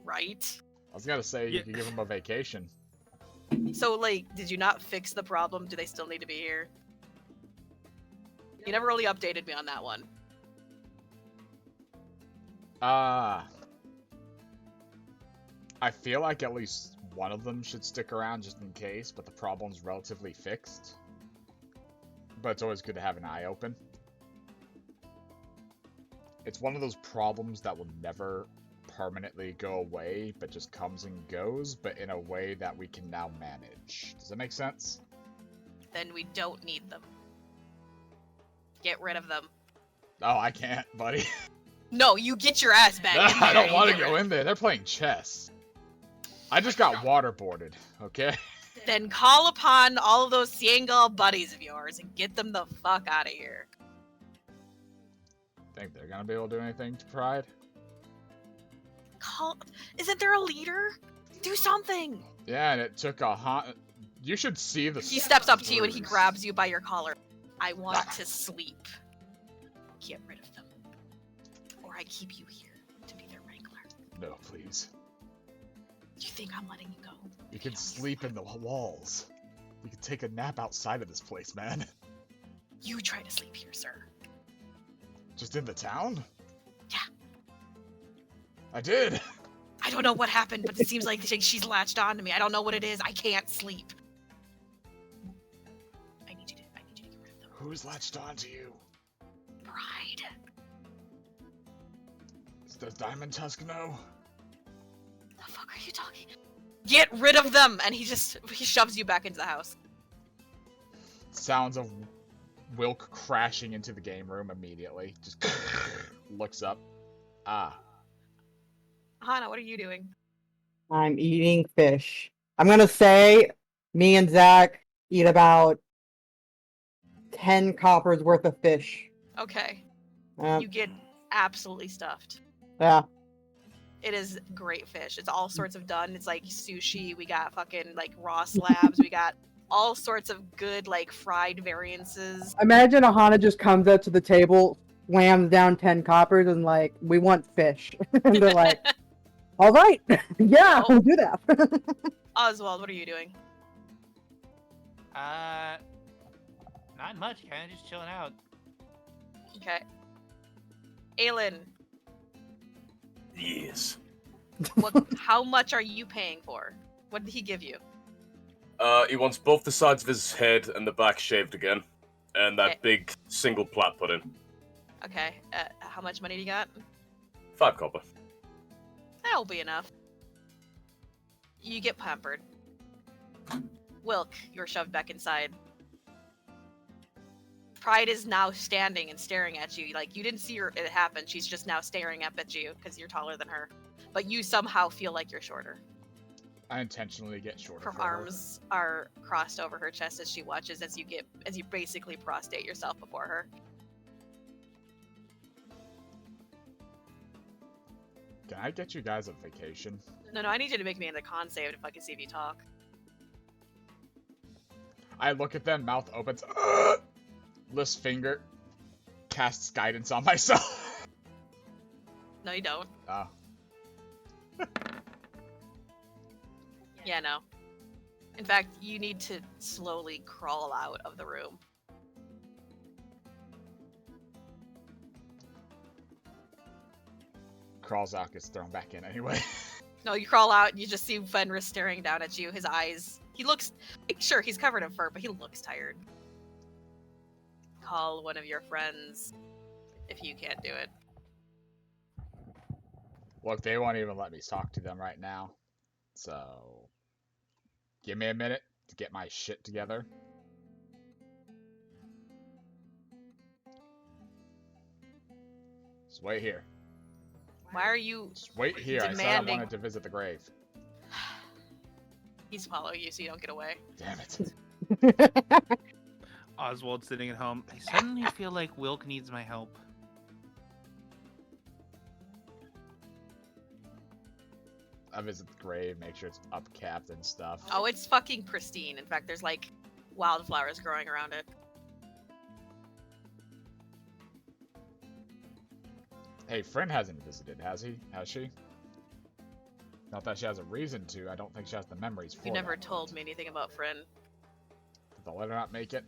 Right? I was gonna say you could give him a vacation. So, like, did you not fix the problem? Do they still need to be here? You never really updated me on that one. I feel like at least one of them should stick around just in case, but the problem's relatively fixed. But it's always good to have an eye open. It's one of those problems that will never permanently go away, but just comes and goes, but in a way that we can now manage. Does that make sense? Then we don't need them. Get rid of them. Oh, I can't, buddy. No, you get your ass back in there. I don't want to go in there. They're playing chess. I just got waterboarded, okay? Then call upon all of those Siengal buddies of yours and get them the fuck out of here. Think they're gonna be able to do anything to Pride? Isn't there a leader? Do something! Yeah, and it took Aahana. You should see the. He steps up to you and he grabs you by your collar. I want to sleep. Get rid of them. Or I keep you here to be their wrangler. No, please. Do you think I'm letting you go? You can sleep in the walls. You can take a nap outside of this place, man. You try to sleep here, sir. Just in the town? Yeah. I did. I don't know what happened, but it seems like she's latched on to me. I don't know what it is. I can't sleep. I need you to get rid of them. Who's latched on to you? Pride. Does Diamond Tusk know? The fuck are you talking? Get rid of them! And he shoves you back into the house. Sounds of Wilk crashing into the game room immediately. Just looks up. Ah. Aahana, what are you doing? I'm eating fish. I'm gonna say me and Zach eat about 10 coppers worth of fish. Okay. Yeah. You get absolutely stuffed. Yeah. It is great fish. It's all sorts of done. It's like sushi. We got fucking like raw slabs. We got all sorts of good like fried variances. Imagine Aahana just comes up to the table, slams down 10 coppers, and like, we want fish. And they're like, all right, yeah, we'll do that. Oswald, what are you doing? Not much. Kind of just chilling out. Okay. Aelin, Yes. how much are you paying for? What did he give you? He wants both the sides of his head and the back shaved again. And that Okay. big single plait put in. Okay. How much money do you got? 5 copper. That'll be enough. You get pampered. Wilk, you're shoved back inside. Pride is now standing and staring at you. Like, you didn't see it happen. She's just now staring up at you because you're taller than her. But you somehow feel like you're shorter. I intentionally get shorter Her for arms are crossed over her chest as she watches as you basically prostrate yourself before her. Can I get you guys a vacation? No, I need you to make me a con save if I can see if you talk. I look at them, mouth opens, lifts finger, casts guidance on myself. No, you don't. Oh. Yeah, no. In fact, you need to slowly crawl out of the room. Crawls out, gets thrown back in anyway. No, you crawl out and you just see Fenris staring down at you. His eyes. He looks. Sure, he's covered in fur, but he looks tired. Call one of your friends if you can't do it. Look, they won't even let me talk to them right now. So, give me a minute to get my shit together. Just wait here. Why are you Just wait here. I said I demanding? wanted to visit the grave. He's following you so you don't get away. Damn it. Oswald sitting at home. I suddenly feel like Wilk needs my help. I visit the grave, make sure it's upcapped and stuff. Oh, it's fucking pristine. In fact, there's like wildflowers growing around it. Hey, Friend hasn't visited, has he? Has she? Not that she has a reason to. I don't think she has the memories for You never that. told me anything about Friend. Did the letter not make it?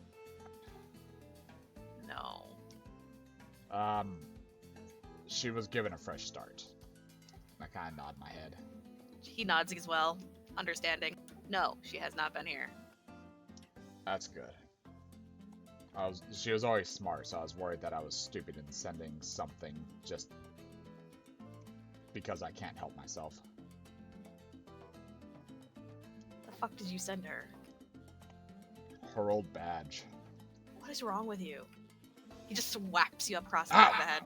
No. She was given a fresh start. I kind of nod my head. He nods as well, understanding. No, she has not been here. That's good. She was always smart, so I was worried that I was stupid in sending something just because I can't help myself. The fuck did you send her? Her old badge. What is wrong with you? He just whacks you across the Ah! back of the head.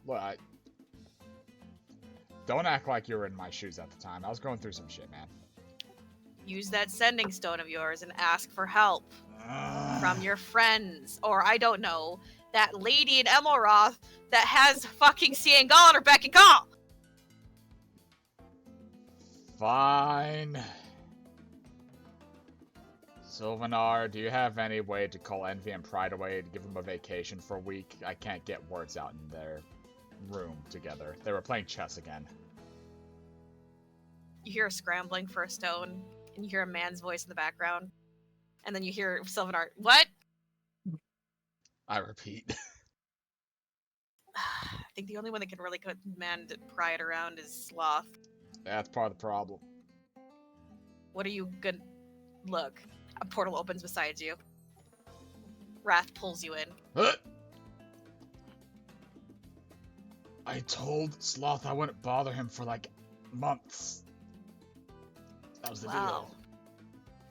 Look, don't act like you were in my shoes at the time. I was going through some shit, man. Use that sending stone of yours and ask for help from your friends. Or, I don't know, that lady in Emelroth that has fucking Ciangal on her beck and call! Fine. Sylvanar, do you have any way to call Envy and Pride away to give them a vacation for a week? I can't get words out in their room together. They were playing chess again. You hear a scrambling for a stone, and you hear a man's voice in the background. And then you hear Sylvanar, what? I repeat. I think the only one that can really command Pride around is Sloth. That's part of the problem. What are you gonna... Look, a portal opens beside you. Wrath pulls you in. I told Sloth I wouldn't bother him for like months. That was the Wow. deal.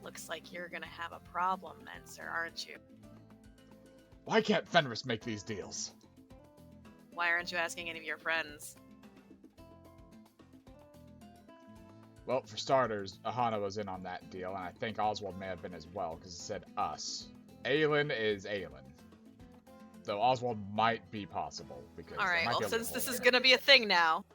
Looks like you're gonna have a problem then, sir, aren't you? Why can't Fenris make these deals? Why aren't you asking any of your friends? Well, for starters, Aahana was in on that deal, and I think Oswald may have been as well, because it said us. Aelin is Aelin. Though Oswald might be possible, because there Alright, might well, be a since loophole this is there. gonna be a thing now.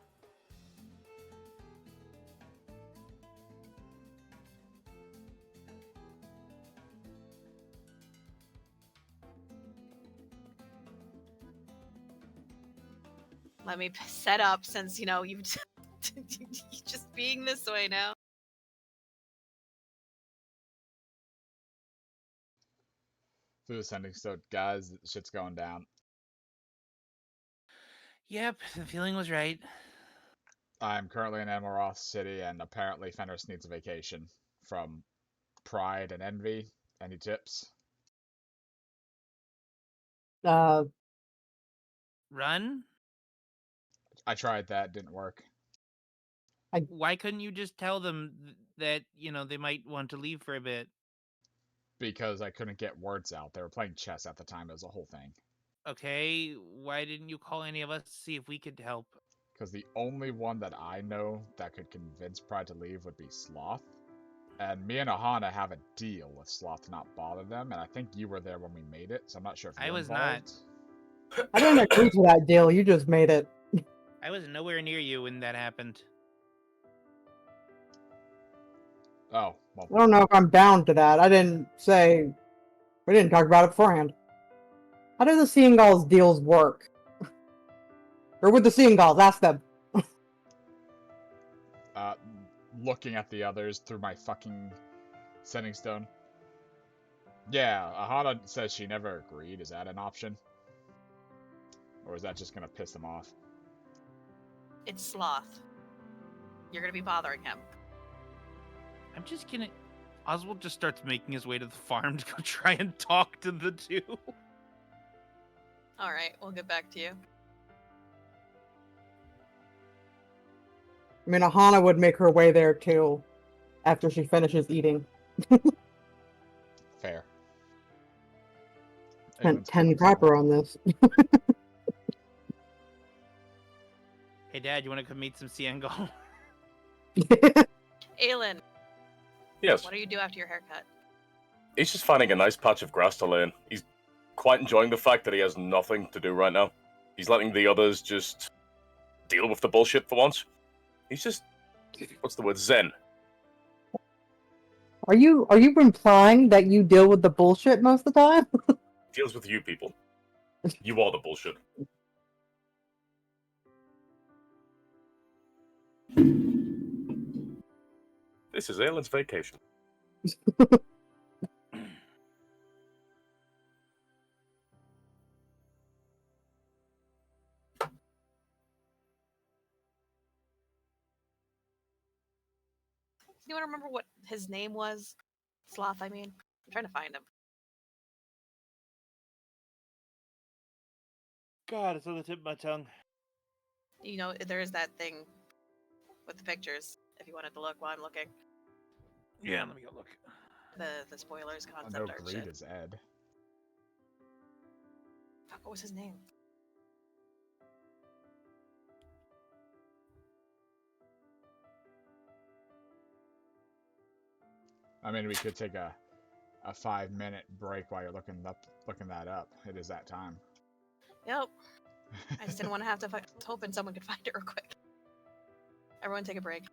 Let me set up, since, you know, you've just being this way now. Through the sending stone, guys, shit's going down. Yep, the feeling was right. I'm currently in Emerald City, and apparently Fenris needs a vacation from Pride and Envy. Any tips? Run? I tried that, didn't work. Why couldn't you just tell them that, you know, they might want to leave for a bit? Because I couldn't get words out. They were playing chess at the time. It was a whole thing. Okay, why didn't you call any of us to see if we could help? Because the only one that I know that could convince Pride to leave would be Sloth. And me and Aahana have a deal with Sloth to not bother them, and I think you were there when we made it, so I'm not sure if I you're was not. involved. I didn't agree to that deal. You just made it. I was nowhere near you when that happened. Oh, well, I don't know if I'm bound to that. I didn't say. We didn't talk about it beforehand. How do the Seeing Gulls deals work? Or with the Seeing Gulls, ask them. looking at the others through my fucking sending stone. Yeah, Aahana says she never agreed. Is that an option? Or is that just gonna piss them off? It's Sloth. You're gonna be bothering him. I'm just gonna. Oswald just starts making his way to the farm to go try and talk to the two. All right, we'll get back to you. I mean, Aahana would make her way there too, after she finishes eating. Fair. Spent Aelin's 10 cooking copper something. on this. Hey, Dad, you want to come meet some Ciangal? Aelin, Yes. what do you do after your haircut? He's just finding a nice patch of grass to lay in. He's quite enjoying the fact that he has nothing to do right now. He's letting the others just deal with the bullshit for once. He's just, what's the word, zen. Are you implying that you deal with the bullshit most of the time? Deals with you people. You are the bullshit. This is Aelin's vacation. Do you want to remember what his name was? Sloth, I mean. I'm trying to find him. God, it's on the tip of my tongue. You know, there is that thing with the pictures, if you wanted to look while I'm looking. Yeah, let me go look. The spoilers I concept know art Greed shit. is Ed. Fuck, what was his name? I mean, we could take a 5-minute break while you're looking that up. It is that time. Yep. I just didn't want to have to I was hoping someone could find it real quick. Everyone take a break.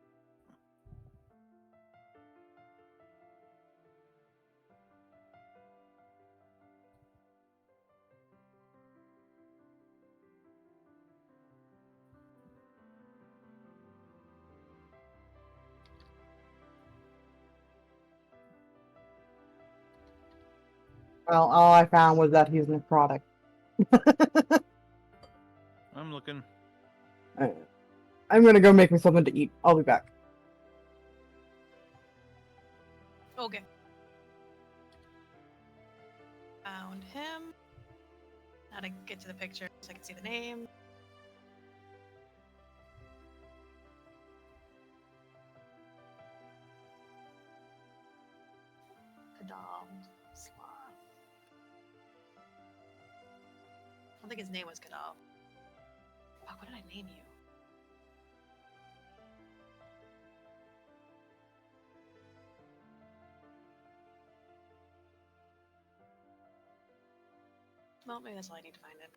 Well, all I found was that he's necrotic. I'm looking. I'm gonna go make me something to eat. I'll be back. Okay. Found him. Now to get to the picture so I can see the name. Kadal. Sloth. I don't think his name was Kadal. Fuck, what did I name you? Well, maybe that's all I need to find it.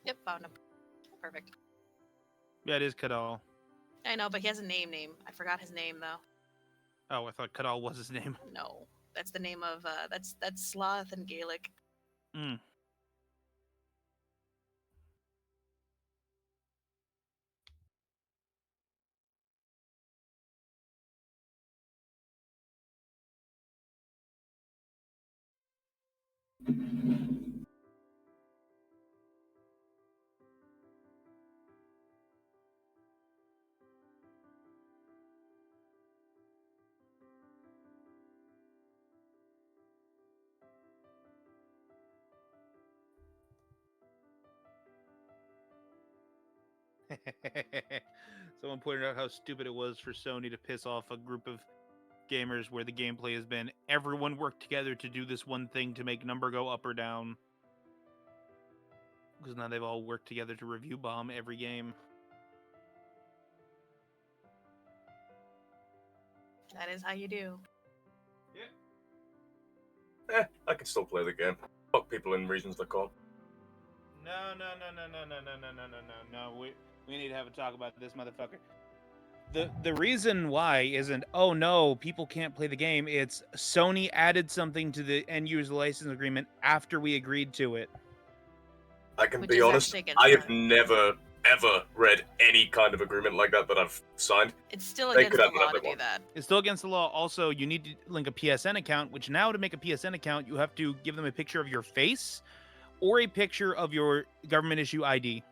Yep, found him. Perfect. Yeah, it is Kadal. I know, but he has a name. I forgot his name though. Oh, I thought Kadal was his name. No, that's the name of that's Sloth in Gaelic. Mm. Someone pointed out how stupid it was for Sony to piss off a group of gamers where the gameplay has been everyone worked together to do this one thing to make number go up or down. Because now they've all worked together to review bomb every game. That is how you do. I can still play the game. Fuck people in regions that can't. No. We need to have a talk about this motherfucker. The reason why isn't, oh no, people can't play the game. It's Sony added something to the end user license agreement after we agreed to it. I can Which be is honest, actually against I have law. never, ever read any kind of agreement like that I've signed. It's still They against could the have law whatever to they do want. that. It's still against the law. Also, you need to link a PSN account, which now to make a PSN account, you have to give them a picture of your face or a picture of your government issue ID.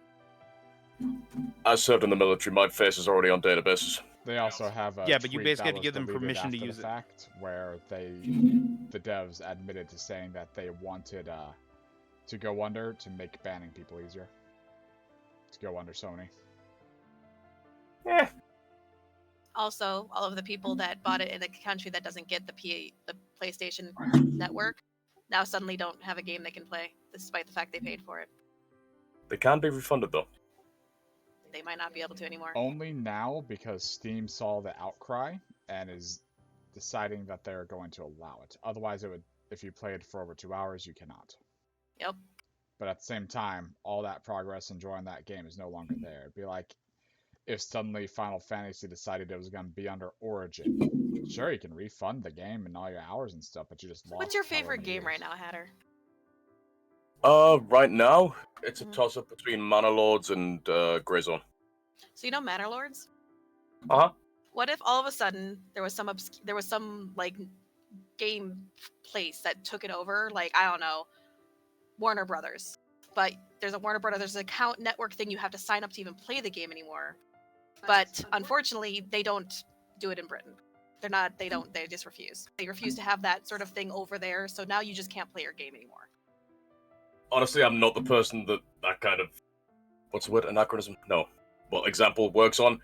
I served in the military, my face is already on databases. They also have a Yeah, but you tweet basically that have to give was them deleted permission to after use the it. fact, where the devs admitted to saying that they wanted to go under to make banning people easier. To go under Sony. Also, all of the people that bought it in a country that doesn't get the PlayStation Network now suddenly don't have a game they can play, despite the fact they paid for it. They can be refunded though. They might not be able to anymore. Only now because Steam saw the outcry and is deciding that they're going to allow it. Otherwise, it would, if you played for over 2 hours, you cannot. Yep. But at the same time, all that progress enjoying that game is no longer there. It'd be like if suddenly Final Fantasy decided it was going to be under Origin. Sure, you can refund the game and all your hours and stuff, but you just lost. What's your however favorite many game years. right now, Hatter? Right now, it's a toss-up between Mana Lords and Grey Zone. So you know Manor Lords? Uh-huh. What if all of a sudden there was some like game place that took it over, like I don't know, Warner Brothers. But there's a Warner Brothers, there's an account network thing you have to sign up to even play the game anymore. But unfortunately, they don't do it in Britain. They just refuse. They refuse to have that sort of thing over there, so now you just can't play your game anymore. Honestly, I'm not the person that kind of, what's the word, anachronism? No. Well, example works on.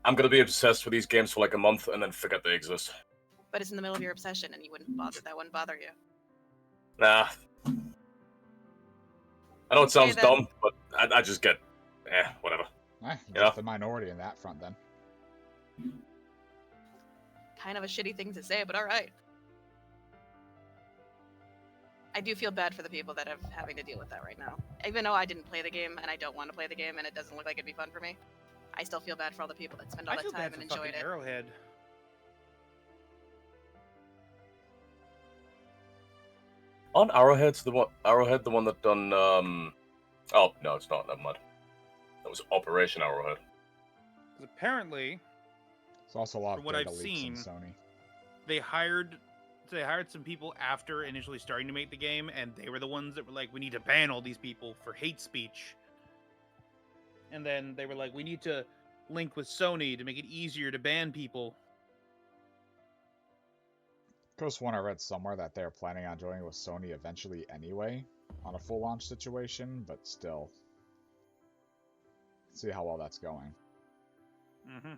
I'm gonna be obsessed with these games for like a month and then forget they exist. But it's in the middle of your obsession and that wouldn't bother you. Nah. I know it sounds Okay, then. dumb, but I just get, whatever. You're Yeah. the minority in that front then. Kind of a shitty thing to say, but alright. I do feel bad for the people that are having to deal with that right now. Even though I didn't play the game and I don't want to play the game and it doesn't look like it'd be fun for me, I still feel bad for all the people that spend all I that feel time bad and for fucking enjoyed it. Arrowhead. On Arrowhead, the one that done, oh, no, it's not, never mind. That was Operation Arrowhead. Because apparently, It's also a lot From of what data I've leaks in seen, Sony. they hired some people after initially starting to make the game, and they were the ones that were like, we need to ban all these people for hate speech. And then they were like, we need to link with Sony to make it easier to ban people. Could have sworn I read somewhere that they're planning on joining with Sony eventually anyway, on a full launch situation, but still. See how well that's going. Mm-hmm.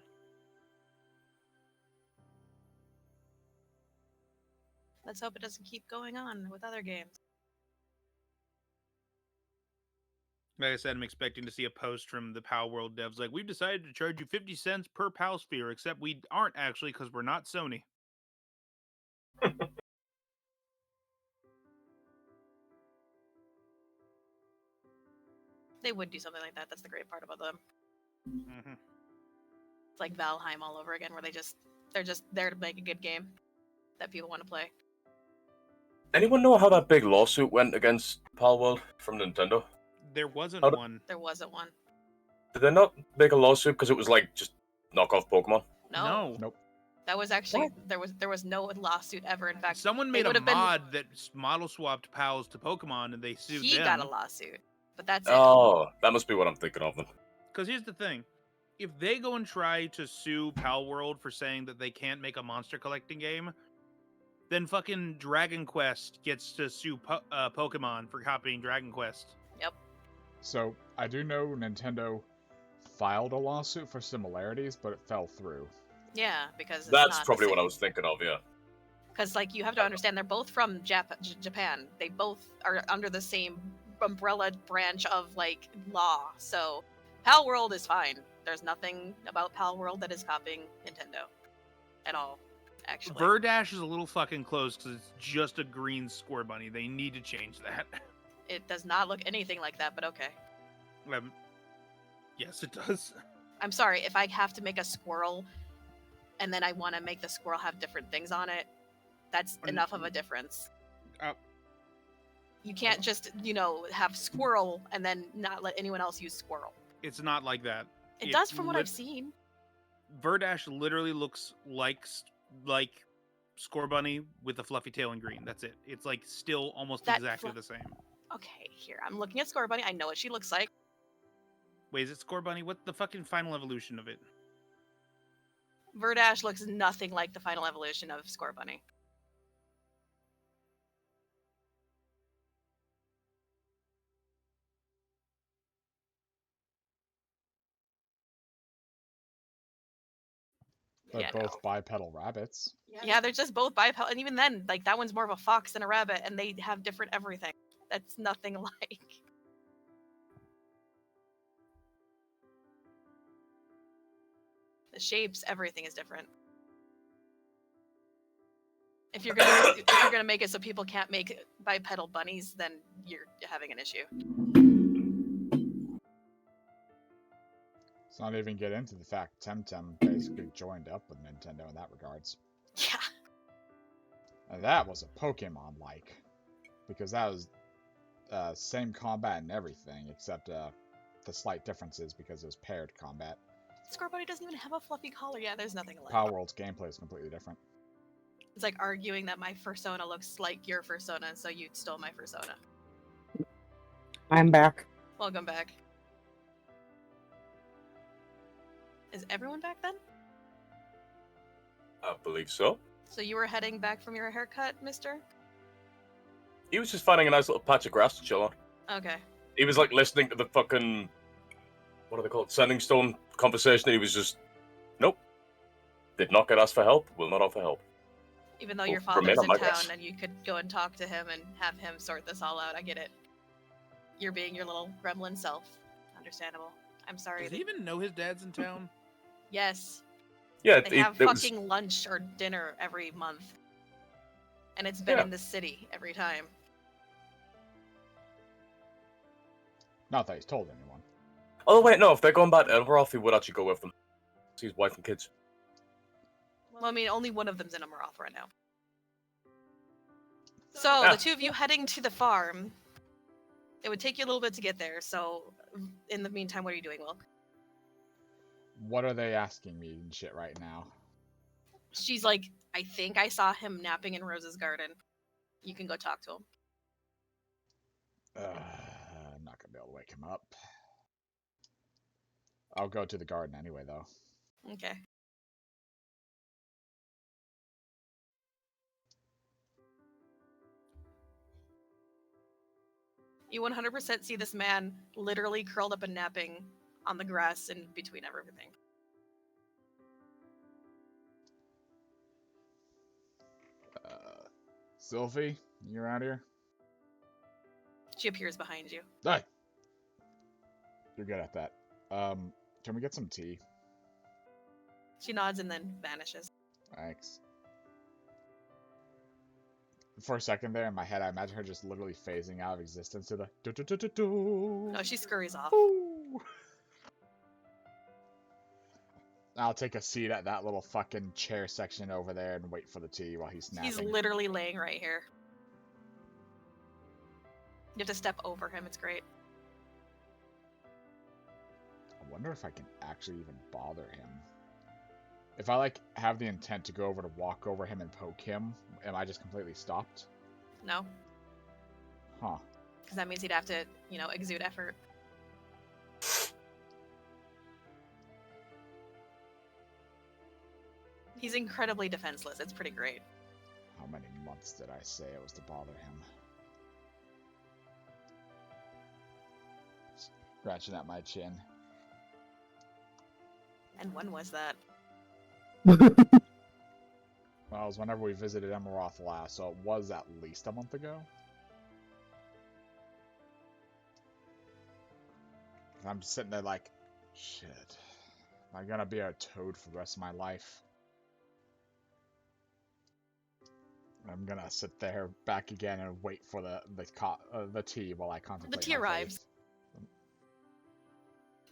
Let's hope it doesn't keep going on with other games. Like I said, I'm expecting to see a post from the PAL World devs like, we've decided to charge you 50 cents per PAL sphere, except we aren't actually because we're not Sony. They would do something like that. That's the great part about them. Mm-hmm. It's like Valheim all over again, where they're just there to make a good game that people want to play. Anyone know how that big lawsuit went against Palworld from Nintendo? There wasn't How do- one. There wasn't one. Did they not make a lawsuit because it was like just knockoff Pokemon? No. Nope. That was actually there was no lawsuit ever. In fact, Someone they made a would've been- mod that model swapped PALs to Pokemon, and they sued he them. got a lawsuit, but that's it. Oh, that must be what I'm thinking of then. Because here's the thing. If they go and try to sue PAL World for saying that they can't make a monster collecting game, then fucking Dragon Quest gets to sue Pokemon for copying Dragon Quest. So, I do know Nintendo filed a lawsuit for similarities, but it fell through. Yeah, because it's That's not probably the what I same. was thinking of, yeah. Because, like, you have to understand, they're both from Japan. They both are under the same umbrella branch of, like, law. So, Pal World is fine. There's nothing about Pal World that is copying Nintendo at all, actually. Verdash is a little fucking close because it's just a green score bunny. They need to change that. It does not look anything like that, but okay. Yes, it does. I'm sorry, if I have to make a squirrel and then I want to make the squirrel have different things on it, that's enough of a difference. You can't just, have squirrel and then not let anyone else use squirrel. It's not like that. It does from what I've seen. Verdash literally looks like Score Bunny with a fluffy tail in green. That's it. It's like still almost That exactly the same. Okay, here. I'm looking at Score Bunny. I know what she looks like. Wait, is it Score Bunny? What's the fucking final evolution of it? Verdash looks nothing like the final evolution of Score Bunny. They're Yeah, both bipedal rabbits. Yeah, they're just both bipedal, and even then, like, that one's more of a fox than a rabbit, and they have different everything. That's nothing like. The shapes, everything is different. If you're gonna make it so people can't make bipedal bunnies, then you're having an issue. Let's not even get into the fact Temtem basically joined up with Nintendo in that regards. Yeah. And that was a Pokemon-like. Because that was same combat and everything, except the slight differences because it was paired combat. Score Bunny doesn't even have a fluffy collar. Yeah, there's nothing like. Power World's gameplay is completely different. It's like arguing that my persona looks like your persona, so you stole my persona. I'm back. Welcome back. Is everyone back then? I believe so. So you were heading back from your haircut, mister? He was just finding a nice little patch of grass to chill on. Okay. He was like listening to the fucking, what do they call it, Sending Stone conversation. He was just, nope. Did not get asked for help, will not offer help. Even though your Well, father's Romana in might town guess. and you could go and talk to him and have him sort this all out, I get it. You're being your little gremlin self. Understandable. I'm sorry. Does he even know his dad's in town? Yes. Yeah, They have it was, fucking lunch or dinner every month. And it's been Yeah. in the city every time. Not that he's told anyone. oh wait, no, if they're going back to Elberoth, he would actually go with them. See his wife and kids. Well, I mean, only one of them's in Amaroth right now. So, the two of you heading to the farm. It would take you a little bit to get there, so in the meantime, what are you doing, Wilk? What are they asking me and shit right now? She's like, I think I saw him napping in Rose's garden. You can go talk to him. I'm not gonna be able to wake him up. I'll go to the garden anyway, though. Okay. You 100% see this man literally curled up and napping on the grass in between everything. Sylphie, you around here? She appears behind you. Hey! You're good at that. Can we get some tea? She nods and then vanishes. Thanks. For a second there, in my head, I imagine her just literally phasing out of existence to the do-do-do-do-do. No, she scurries off. Ooh. I'll take a seat at that little fucking chair section over there and wait for the tea while he's napping. He's literally laying right here. You have to step over him. It's great. I wonder if I can actually even bother him. If I, have the intent to go over to walk over him and poke him, am I just completely stopped? No, Huh. because that means he'd have to, exude effort. He's incredibly defenseless. It's pretty great. How many months did I say it was to bother him? Scratching at my chin. And when was that? Well, it was whenever we visited Emeroth last, so it was at least a month ago. I'm sitting there like, shit. Am I gonna be a toad for the rest of my life? I'm gonna sit there back again and wait for the tea while I contemplate. The tea my arrives. fate.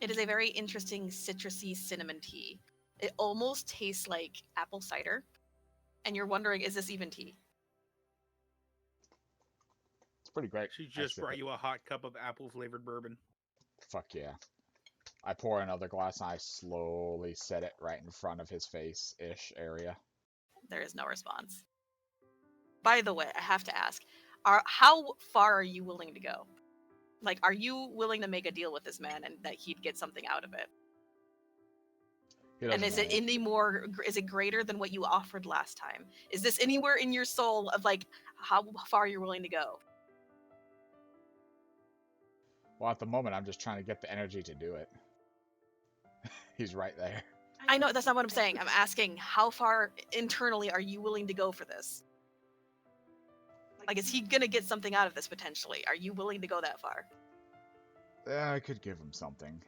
It is a very interesting citrusy cinnamon tea. It almost tastes like apple cider, and you're wondering, is this even tea? It's pretty great. She I just sip brought it. you a hot cup of apple flavored bourbon. Fuck yeah. I pour another glass and I slowly set it right in front of his face-ish area. There is no response. By the way, I have to ask, how far are you willing to go? Like, are you willing to make a deal with this man and that he'd get something out of it? He And doesn't is it is it greater than what you offered last time? Is this anywhere in your soul of like how far you're willing to go? Well, at the moment, I'm just trying to get the energy to do it. He's right there. I know that's not what I'm saying. I'm asking how far internally are you willing to go for this? Like, is he gonna get something out of this potentially? Are you willing to go that far? I could give him something.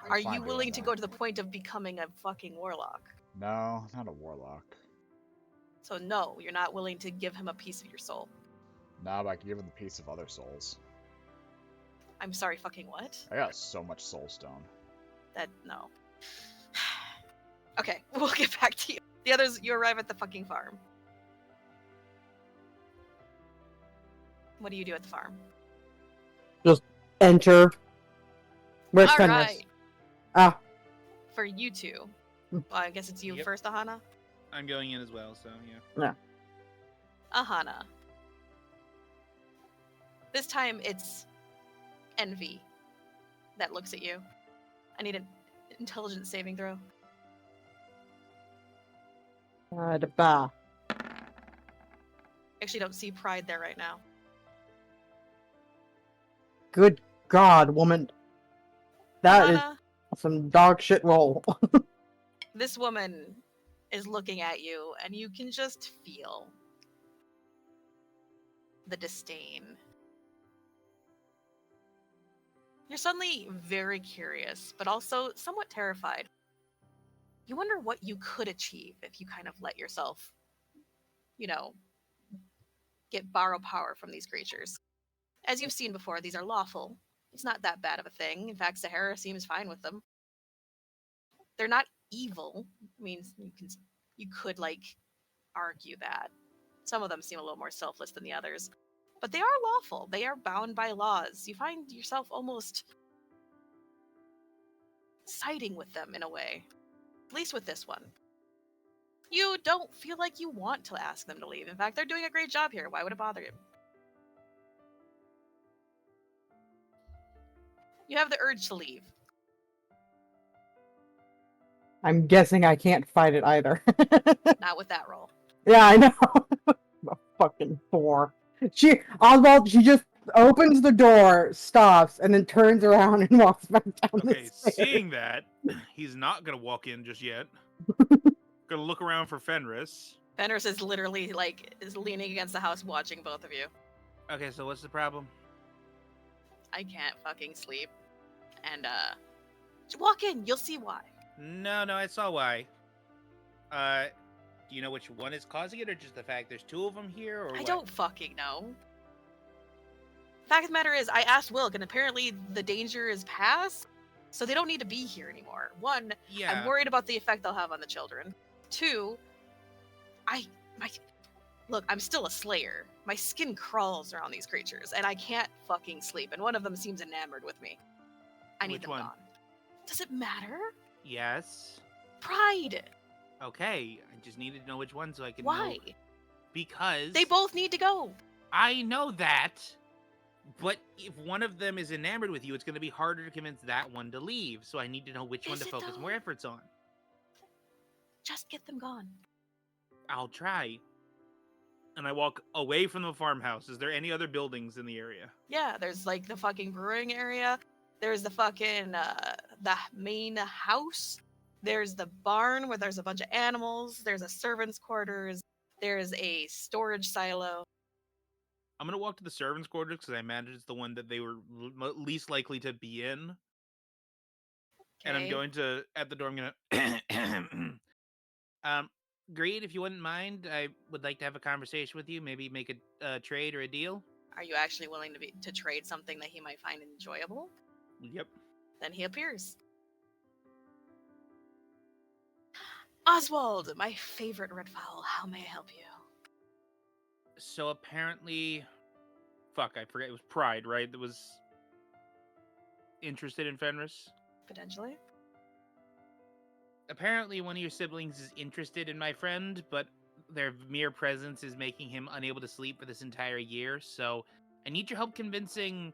I'm Are fine you doing willing to that. go to the point of becoming a fucking warlock? No, not a warlock. So no, you're not willing to give him a piece of your soul. No, but I can give him the piece of other souls. I'm sorry, fucking what? I got so much soul stone. No. Okay, we'll get back to you. The others, you arrive at the fucking farm. What do you do at the farm? Enter. Where's All Fenris? right. Ah, For you two. Well, I guess it's you Yep. first, Aahana. I'm going in as well, so yeah. Aahana. This time it's Envy that looks at you. I need an intelligence saving throw. bah. Actually, don't see Pride there right now. Good God, woman. That is Aahana, some dog shit roll. this woman is looking at you, and you can just feel the disdain. You're suddenly very curious, but also somewhat terrified. You wonder what you could achieve if you kind of let yourself, borrow power from these creatures. As you've seen before, these are lawful. It's not that bad of a thing. In fact, Sahara seems fine with them. They're not evil. I mean, you could argue that. Some of them seem a little more selfless than the others. But they are lawful. They are bound by laws. You find yourself almost siding with them in a way. At least with this one. You don't feel like you want to ask them to leave. In fact, they're doing a great job here. Why would it bother you? You have the urge to leave. I'm guessing I can't fight it either. Not with that roll. Yeah, I know. The fucking whore. Oswald, she just opens the door, stops, and then turns around and walks back down Okay, the stairs. seeing that, he's not gonna walk in just yet. Gonna look around for Fenris. Fenris is literally is leaning against the house watching both of you. Okay, so what's the problem? I can't fucking sleep. And walk in, you'll see why. No, I saw why. Do you know which one is causing it, or just the fact there's two of them here, or I what? don't fucking know. Fact of the matter is, I asked Wilk, and apparently the danger is past, so they don't need to be here anymore. One, Yeah. I'm worried about the effect they'll have on the children. Two, look, I'm still a slayer. My skin crawls around these creatures, and I can't fucking sleep, and one of them seems enamored with me. I need Which them one? gone. Does it matter? Yes. Pride! Okay, I just needed to know which one so I can Why? know. Because They both need to go. I know that, but if one of them is enamored with you, it's going to be harder to convince that one to leave. So I need to know which one Is to it, focus though? more efforts on. Just get them gone. I'll try. And I walk away from the farmhouse. Is there any other buildings in the area? Yeah, there's the fucking brewing area. There's the fucking the main house. There's the barn where there's a bunch of animals. There's a servant's quarters. There's a storage silo. I'm gonna walk to the servants' quarters because I imagine it's the one that they were least likely to be in. And I'm Okay. going to at the door. I'm gonna. Great. If you wouldn't mind, I would like to have a conversation with you. Maybe make a trade or a deal. Are you actually willing to trade something that he might find enjoyable? Yep. Then he appears. Oswald, my favorite red fowl. How may I help you? So apparently, fuck, I forget. It was Pride, right? That was interested in Fenris. Potentially. Apparently, one of your siblings is interested in my friend, but their mere presence is making him unable to sleep for this entire year. So I need your help convincing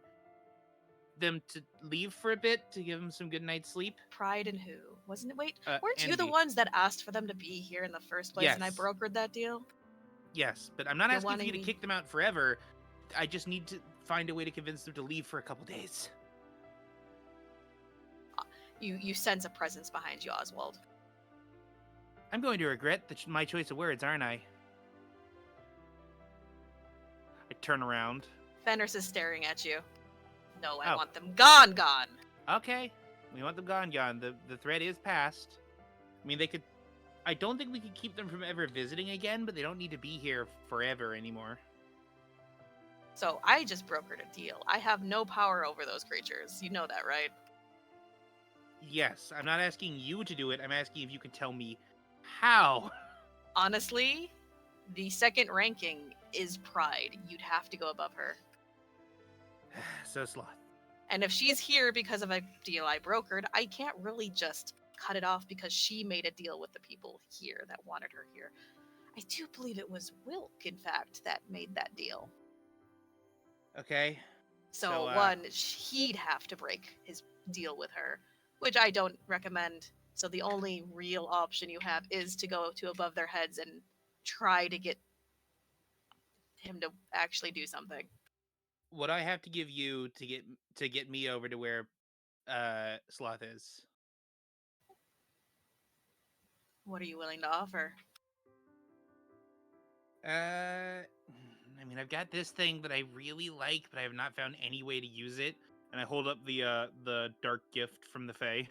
them to leave for a bit to give him some good night's sleep. Pride and who? Wasn't it? Wait, weren't you Envy. the ones that asked for them to be here in the first place and I Yes. brokered that deal? Yes, but I'm not You're asking for you wanting to me- kick them out forever. I just need to find a way to convince them to leave for a couple days. You sense a presence behind you, Oswald. I'm going to regret my choice of words, aren't I? I turn around. Fenris is staring at you. No, I Oh. want them gone. Okay, we want them gone. The threat is past. I mean, they could. I don't think we could keep them from ever visiting again, but they don't need to be here forever anymore. So I just brokered a deal. I have no power over those creatures. You know that, right? Yes, I'm not asking you to do it. I'm asking if you can tell me how. Honestly, the second ranking is Pride. You'd have to go above her. So Sloth. And if she's here because of a deal I brokered, I can't really just cut it off because she made a deal with the people here that wanted her here. I do believe it was Wilk, in fact, that made that deal. Okay. So, one, he'd have to break his deal with her, which I don't recommend. So the only real option you have is to go to above their heads and try to get him to actually do something. What I have to give you to get me over to where Sloth is? What are you willing to offer? I mean, I've got this thing that I really like, but I have not found any way to use it. And I hold up the dark gift from the Fae.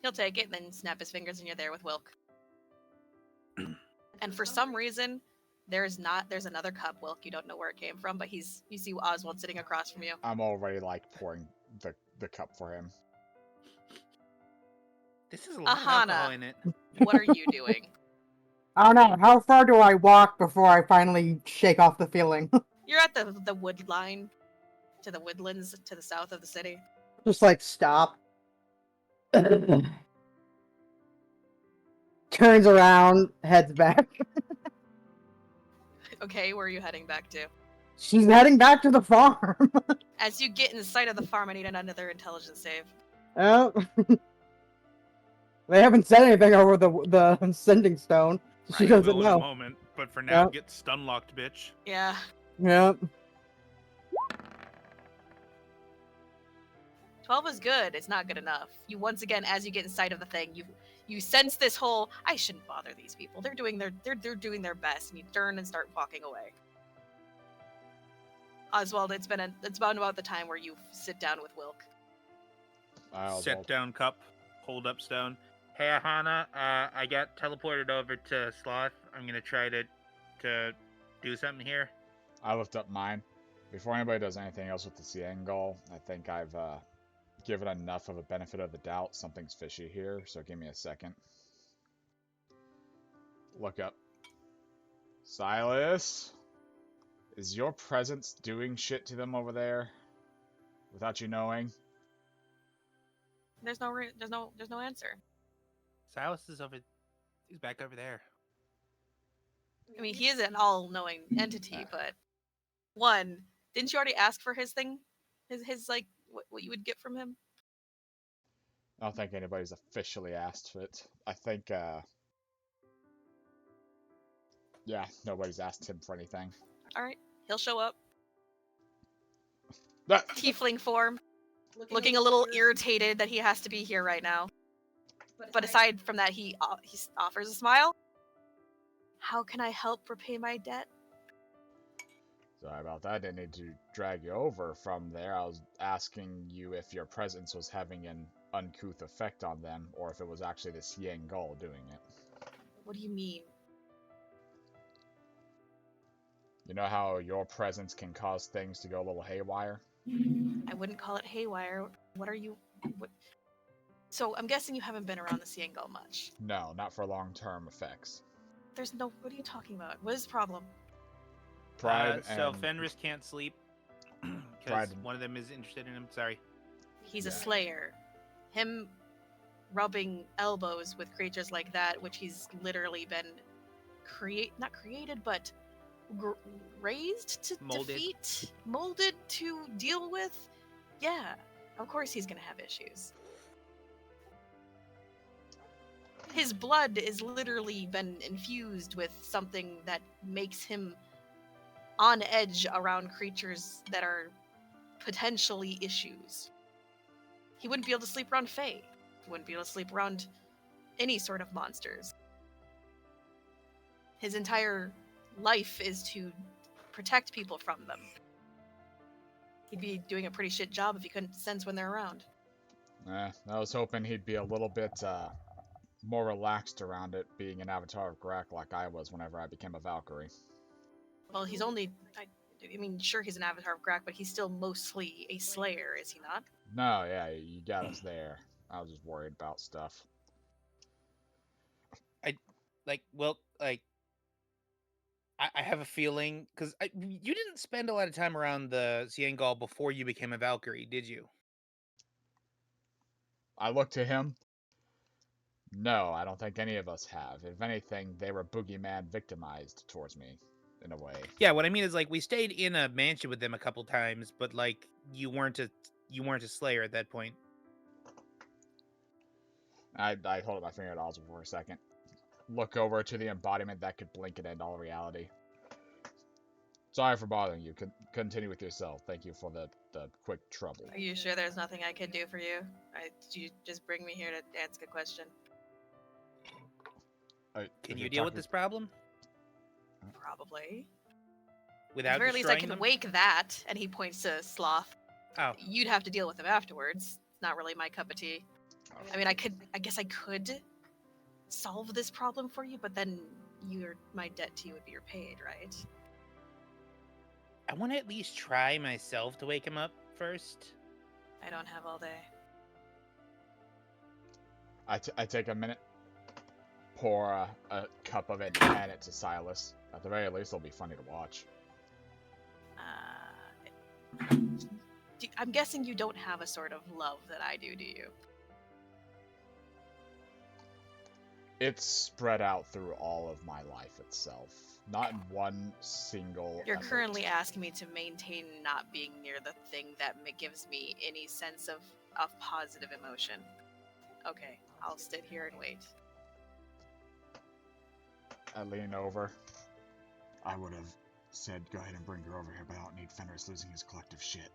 He'll take it and then snap his fingers and you're there with Wilk. And for some reason, there's another cup, Wilk. You don't know where it came from, but you see Oswald sitting across from you. I'm already like pouring the cup for him. This is a lot of Aahana. alcohol in it. What are you doing? I don't know. How far do I walk before I finally shake off the feeling? You're at the wood line, to the woodlands to the south of the city. Just like stop. Turns around, heads back. Okay, where are you heading back to? She's heading back to the farm. As you get in sight of the farm, I need another intelligence save. Oh. They haven't said anything over the sending stone. So she Right, doesn't will in a know. moment, but for now, Yep. get stun locked, bitch. Yeah. Yep. 12 is good. It's not good enough. You once again, as you get in sight of the thing, you sense this whole I shouldn't bother these people. They're doing they're doing their best, and you turn and start walking away. Oswald, it's been about the time where you sit down with Wilk. Set down cup, hold up stone. Hey, Aahana, I got teleported over to Sloth. I'm gonna try to do something here. I lift up mine. Before anybody does anything else with the Seeing Goal, I think I've given enough of a benefit of the doubt. Something's fishy here, so give me a second. Look up. Silas? Is your presence doing shit to them over there? Without you knowing? There's no answer. Silas is over. He's back over there. I mean, he is an all-knowing entity, but one, didn't you already ask for his thing? His like what you would get from him? I don't think anybody's officially asked for it. I think, yeah, nobody's asked him for anything. All right, he'll show up. Ah! Tiefling form, looking a little irritated that he has to be here right now. But aside from that, he offers a smile. How can I help repay my debt? Sorry about that. I didn't need to drag you over from there. I was asking you if your presence was having an uncouth effect on them, or if it was actually the Siengol doing it. What do you mean? You know how your presence can cause things to go a little haywire? I wouldn't call it haywire. What are you... What? So, I'm guessing you haven't been around the Siengol much. No, not for long-term effects. There's no... What are you talking about? What is the problem? Pride So and... Fenris can't sleep because Pride. one of them is interested in him. Sorry. He's Yeah. a slayer. Him rubbing elbows with creatures like that, which he's literally been not created, but raised to Molded. defeat, molded to deal with. Yeah, of course he's gonna have issues. His blood is literally been infused with something that makes him on edge around creatures that are potentially issues. He wouldn't be able to sleep around Fae. He wouldn't be able to sleep around any sort of monsters. His entire life is to protect people from them. He'd be doing a pretty shit job if he couldn't sense when they're around. I was hoping he'd be a little bit more relaxed around it, being an avatar of Grak like I was whenever I became a Valkyrie. Well, he's only... I mean, sure, he's an avatar of Grak, but he's still mostly a slayer, is he not? No, yeah, you got us there. I was just worried about stuff. I have a feeling because you didn't spend a lot of time around the Siengol before you became a Valkyrie, did you? I looked to him. No, I don't think any of us have. If anything, they were boogeyman victimized towards me, in a way. Yeah, what I mean is like we stayed in a mansion with them a couple times, but like you weren't a slayer at that point. I hold up my finger at Oswald for a second. Look over to the embodiment that could blink and end all reality. Sorry for bothering you. Continue with yourself. Thank you for the quick trouble. Are you sure there's nothing I can do for you? Did you just bring me here to ask a question? Can you deal with this problem Probably. without At the very least, I destroying can them? wake that, and he points to Sloth. Oh, You'd have to deal with him afterwards. It's not really my cup of tea. I mean, I guess I could solve this problem for you, but then my debt to you would be repaid, right? I want to at least try myself to wake him up first. I don't have all day. I take a minute, pour a cup of it, and hand it to Silas. At the very least, it'll be funny to watch. I'm guessing you don't have a sort of love that I do you? It's spread out through all of my life itself. Not in one single... You're effort. currently asking me to maintain not being near the thing that gives me any sense of positive emotion. Okay, I'll sit here and wait. I lean over. I would have said, go ahead and bring her over here, but I don't need Fenris losing his collective shit.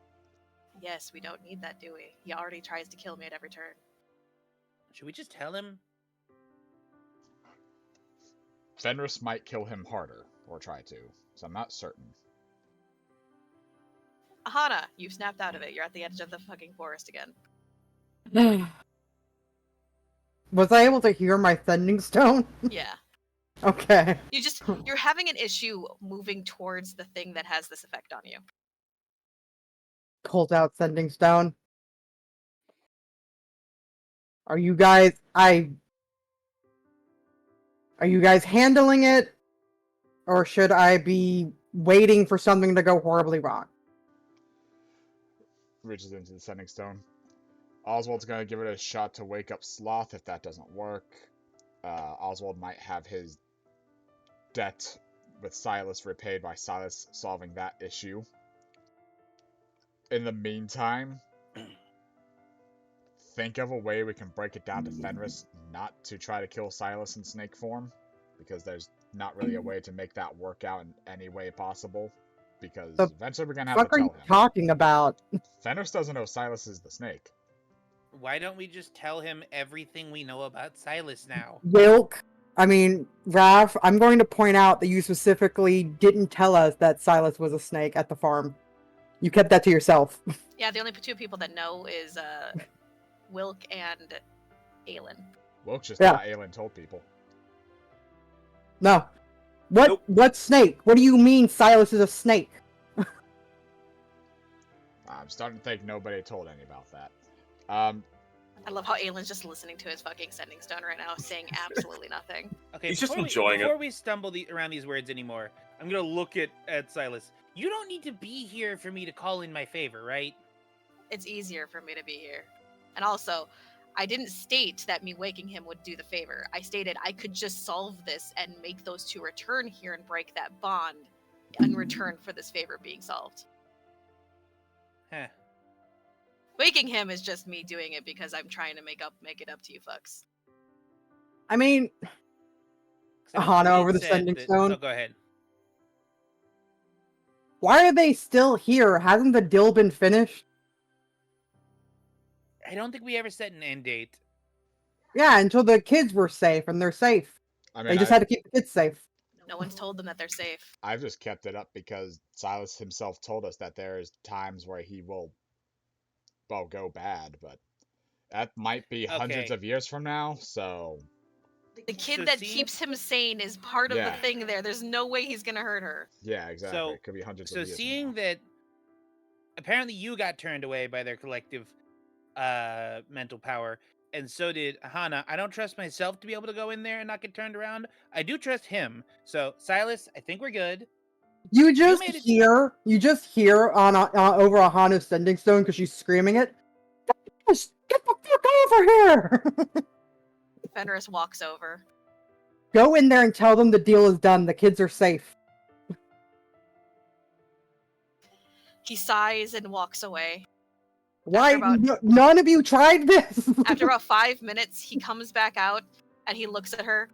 Yes, we don't need that, do we? He already tries to kill me at every turn. Should we just tell him? Fenris might kill him harder, or try to, so I'm not certain. Aahana, you've snapped out of it. You're at the edge of the fucking forest again. Was I able to hear my sending stone? Yeah. Okay. You're having an issue moving towards the thing that has this effect on you. Pulls out sending stone. Are you guys handling it? Or should I be waiting for something to go horribly wrong? Reaches into the sending stone. Oswald's gonna give it a shot to wake up Sloth if that doesn't work. Oswald might have his debt with Silas repaid by Silas solving that issue. In the meantime, think of a way we can break it down to Fenris not to try to kill Silas in snake form, because there's not really a way to make that work out in any way possible, because eventually we're gonna have to What are tell you him. talking about? Fenris doesn't know Silas is the snake. Why don't we just tell him everything we know about Silas now? Wilk, Raph, I'm going to point out that you specifically didn't tell us that Silas was a snake at the farm. You kept that to yourself. Yeah, the only two people that know is Wilk and Aelin. Wilk just Yeah. thought Aelin told people. No. What? Nope. What snake? What do you mean Silas is a snake? I'm starting to think nobody told any about that. I love how Aelin's just listening to his fucking sending stone right now, saying absolutely nothing. Okay, He's just before enjoying it. Before we stumble around these words anymore, I'm gonna look at Silas. You don't need to be here for me to call in my favor, right? It's easier for me to be here. And also, I didn't state that me waking him would do the favor. I stated I could just solve this and make those two return here and break that bond in return for this favor being solved. Huh. Waking him is just me doing it because I'm trying to make it up to you fucks. I mean, 'Cause Aahana we over the said sending that- stone. Oh, go ahead. why are they still here? Hasn't the deal been finished? I don't think we ever set an end date. Yeah, until the kids were safe, and they're safe. I They mean, just had to keep the kids safe. No one's told them that they're safe. I've just kept it up because Silas himself told us that there's times where he will, well, go bad, but that might be hundreds Okay. of years from now, so... The kid So that seeing- keeps him sane is part of Yeah. the thing there. There's no way he's gonna hurt her. Yeah, exactly. So- It could be hundreds So of years seeing from now. that apparently you got turned away by their collective mental power, and so did Aahana, I don't trust myself to be able to go in there and not get turned around. I do trust him. So Silas, I think we're good. You just made it- hear on over Ahana's sending stone because she's screaming it. Just get the fuck over here! Fenris walks over. Go in there and tell them the deal is done. The kids are safe. He sighs and walks away. Why? about- None of you tried this? After about 5 minutes, he comes back out and he looks at her.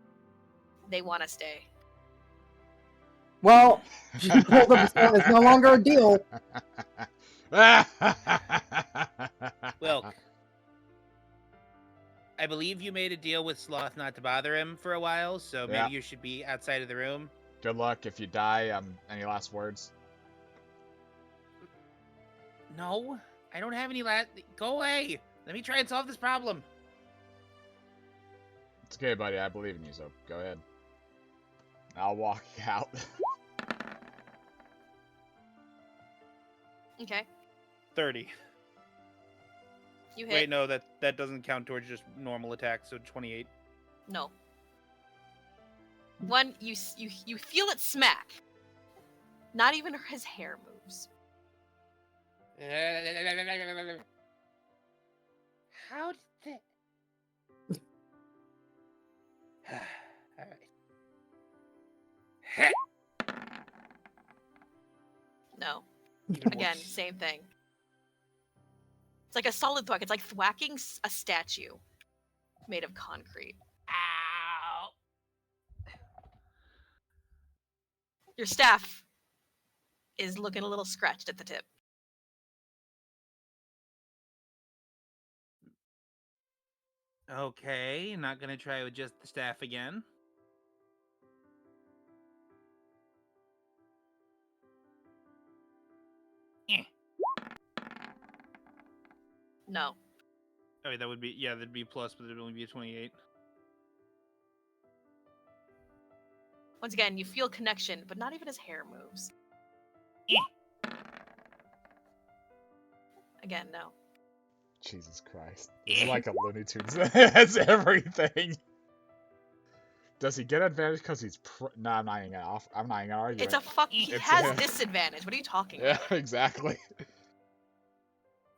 They want to stay. Well, she told them it's no longer a deal. Wilk, I believe you made a deal with Sloth not to bother him for a while, so maybe Yeah. you should be outside of the room. Good luck if you die. Any last words? No, I don't have any last. Go away. Let me try and solve this problem. It's okay, buddy. I believe in you, so go ahead. I'll walk out. Okay. 30. You hit. Wait, no, that doesn't count towards just normal attacks, so 28. No. One, you feel it smack. Not even his hair moves. How did that? All right. No. Again, same thing. It's like a solid thwack. It's like thwacking a statue made of concrete. Ow! Your staff is looking a little scratched at the tip. Okay, not gonna try with just the staff again. No. Oh, wait, that would be, yeah, that'd be plus, but it'd only be a 28. Once again, you feel connection, but not even his hair moves. Again, no. Jesus Christ. This is like a Looney Tunes. That's everything. Does he get advantage because he's No, I'm not even gonna argue. It's a it. fuck. He It's has him. disadvantage. What are you talking Yeah, about? exactly.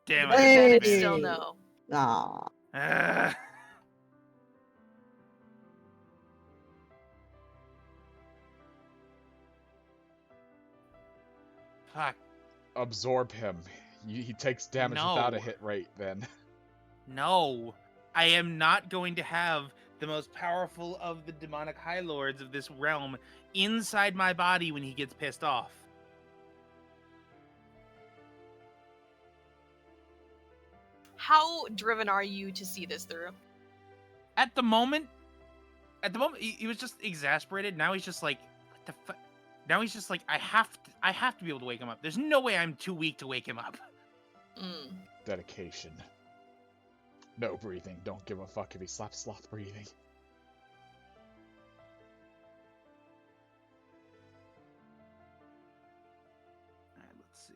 Damn With it. Hey. advantage, still no. Aw. Ah. Fuck. Absorb him. He takes damage without a No. hit rate then. No, I am not going to have the most powerful of the demonic high lords of this realm inside my body when he gets pissed off. How driven are you to see this through? At the moment, he was just exasperated. Now he's just like, what the fuck? Now he's just like, I have to be able to wake him up. There's no way I'm too weak to wake him up. Mm. Dedication. No breathing. Don't give a fuck if he slaps Sloth breathing. Alright, let's see.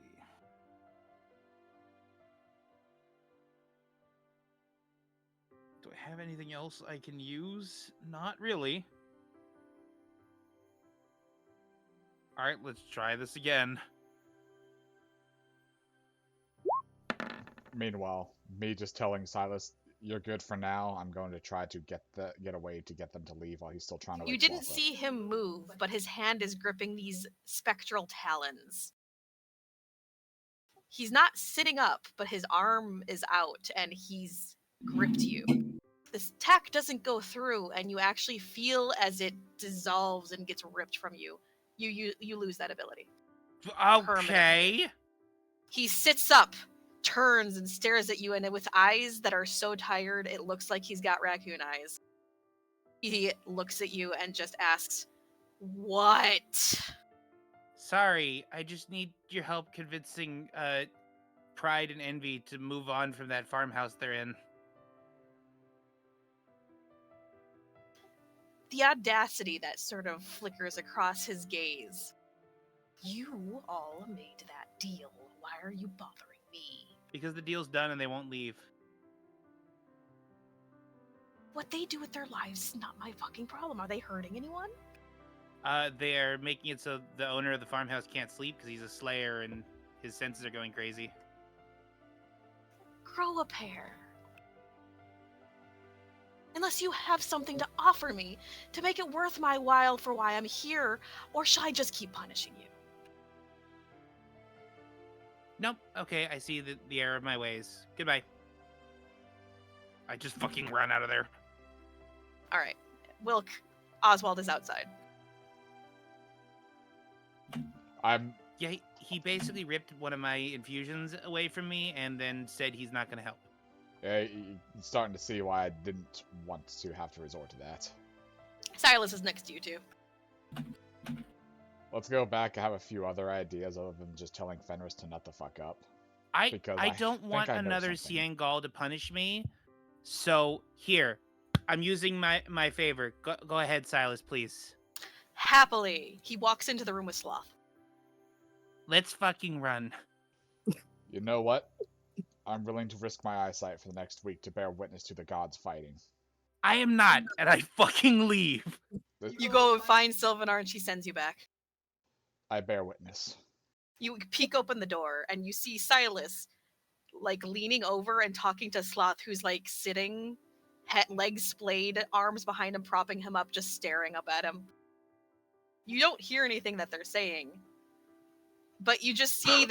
Do I have anything else I can use? Not really. Alright, let's try this again. Meanwhile, me just telling Silas, "You're good for now. I'm going to try to get a way to get them to leave while he's still trying to You wake didn't Sloth up." see him move, but his hand is gripping these spectral talons. He's not sitting up, but his arm is out and he's gripped you. This attack doesn't go through, and you actually feel as it dissolves and gets ripped from you. You lose that ability. Okay. He sits up, turns, and stares at you, and with eyes that are so tired, it looks like he's got raccoon eyes. He looks at you and just asks, "What?" Sorry, I just need your help convincing Pride and Envy to move on from that farmhouse they're in. The audacity that sort of flickers across his gaze. You all made that deal. Why are you bothering me? Because the deal's done and they won't leave. What they do with their lives is not my fucking problem. Are they hurting anyone? They're making it so the owner of the farmhouse can't sleep because he's a slayer and his senses are going crazy. Grow a pair. Unless you have something to offer me to make it worth my while for why I'm here, or shall I just keep punishing you? Nope. Okay, I see the error of my ways. Goodbye. I just fucking ran out of there. All right. Wilk, Oswald is outside. Yeah, he basically ripped one of my infusions away from me and then said he's not going to help. Yeah, you're starting to see why I didn't want to have to resort to that. Silas is next to you, too. Let's go back. I have a few other ideas other than just telling Fenris to nut the fuck up. I Because don't think want I know another something. Siengal to punish me. So, here. I'm using my favor. Go ahead, Silas, please. Happily, he walks into the room with Sloth. Let's fucking run. You know what? I'm willing to risk my eyesight for the next week to bear witness to the gods fighting. I am not, and I fucking leave. You go find Sylvanar and she sends you back. I bear witness. You peek open the door and you see Silas, like, leaning over and talking to Sloth, who's, like, sitting, legs splayed, arms behind him, propping him up, just staring up at him. You don't hear anything that they're saying, but you just see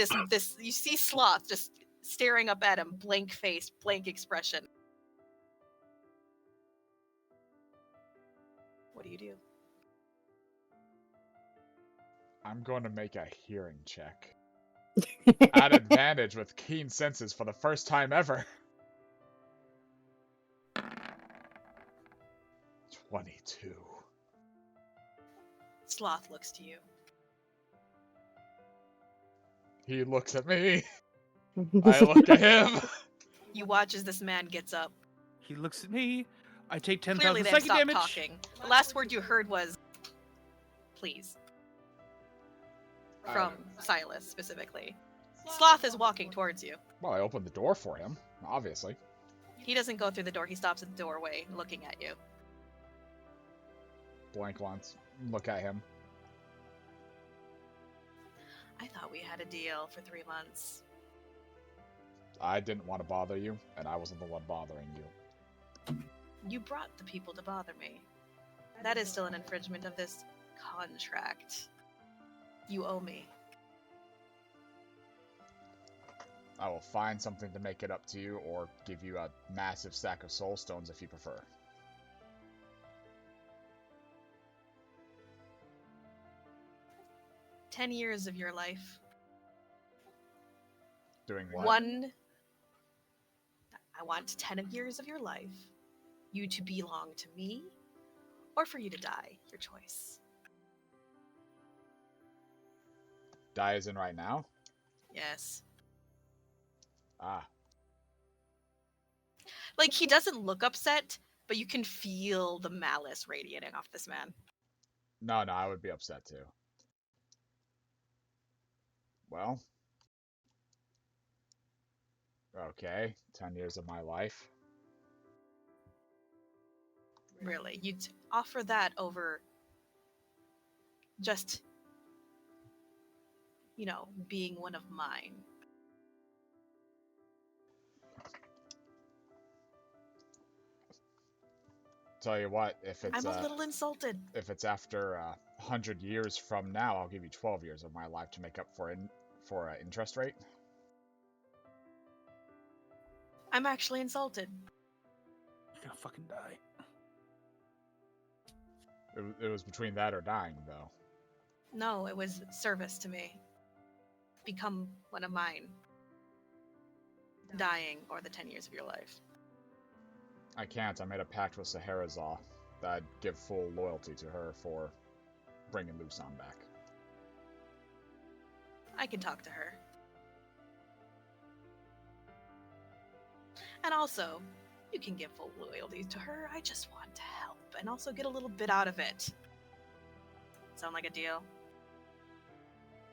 you see Sloth just staring up at him, blank face, blank expression. What do you do? I'm going to make a hearing check. At advantage with keen senses for the first time ever. 22. Sloth looks to you. He looks at me. I look at him. You watch as this man gets up. He looks at me. I take Clearly 10,000 they have psychic stopped damage. talking. The last word you heard was, "Please." From Silas, specifically. Sloth is walking towards you. Well, I opened the door for him, obviously. He doesn't go through the door. He stops at the doorway, looking at you. Blank once. Look at him. I thought we had a deal for 3 months. I didn't want to bother you, and I wasn't the one bothering you. You brought the people to bother me. That is still an infringement of this contract. You owe me. I will find something to make it up to you, or give you a massive stack of soul stones if you prefer. "10 years of your life. Doing what? One... I want 10 years of your life, you to belong to me, or for you to die. Your choice. Die as in right now? Yes. Ah. Like, he doesn't look upset, but you can feel the malice radiating off this man. No, I would be upset too. Well. Okay, 10 years of my life. Really, you'd offer that over just, being one of mine. Tell you what, if it's I'm a little insulted. if it's after 100 years from now, I'll give you 12 years of my life to make up for interest rate. I'm actually insulted. You're gonna fucking die. It was between that or dying, though. No, it was service to me. Become one of mine. Dying or the 10 years of your life. I can't. I made a pact with Scheherazade that I'd give full loyalty to her for bringing Luson back. I can talk to her. And also, you can give full loyalty to her. I just want to help and also get a little bit out of it. Sound like a deal?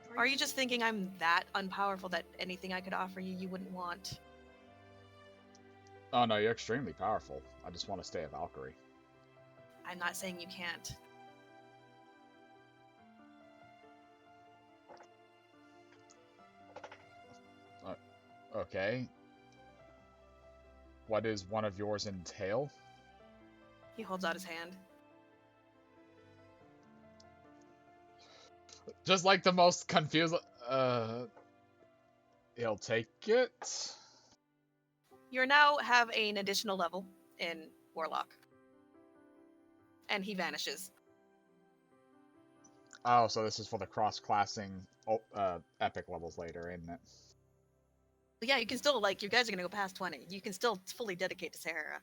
Or are you just thinking I'm that unpowerful that anything I could offer you, you wouldn't want? Oh no, you're extremely powerful. I just want to stay a Valkyrie. I'm not saying you can't. Okay. What does one of yours entail? He holds out his hand. Just like the most confused. He'll take it. You now have an additional level in Warlock. And he vanishes. Oh, so this is for the cross-classing epic levels later, isn't it? But yeah, you can still, you guys are going to go past 20. You can still fully dedicate to Sahara.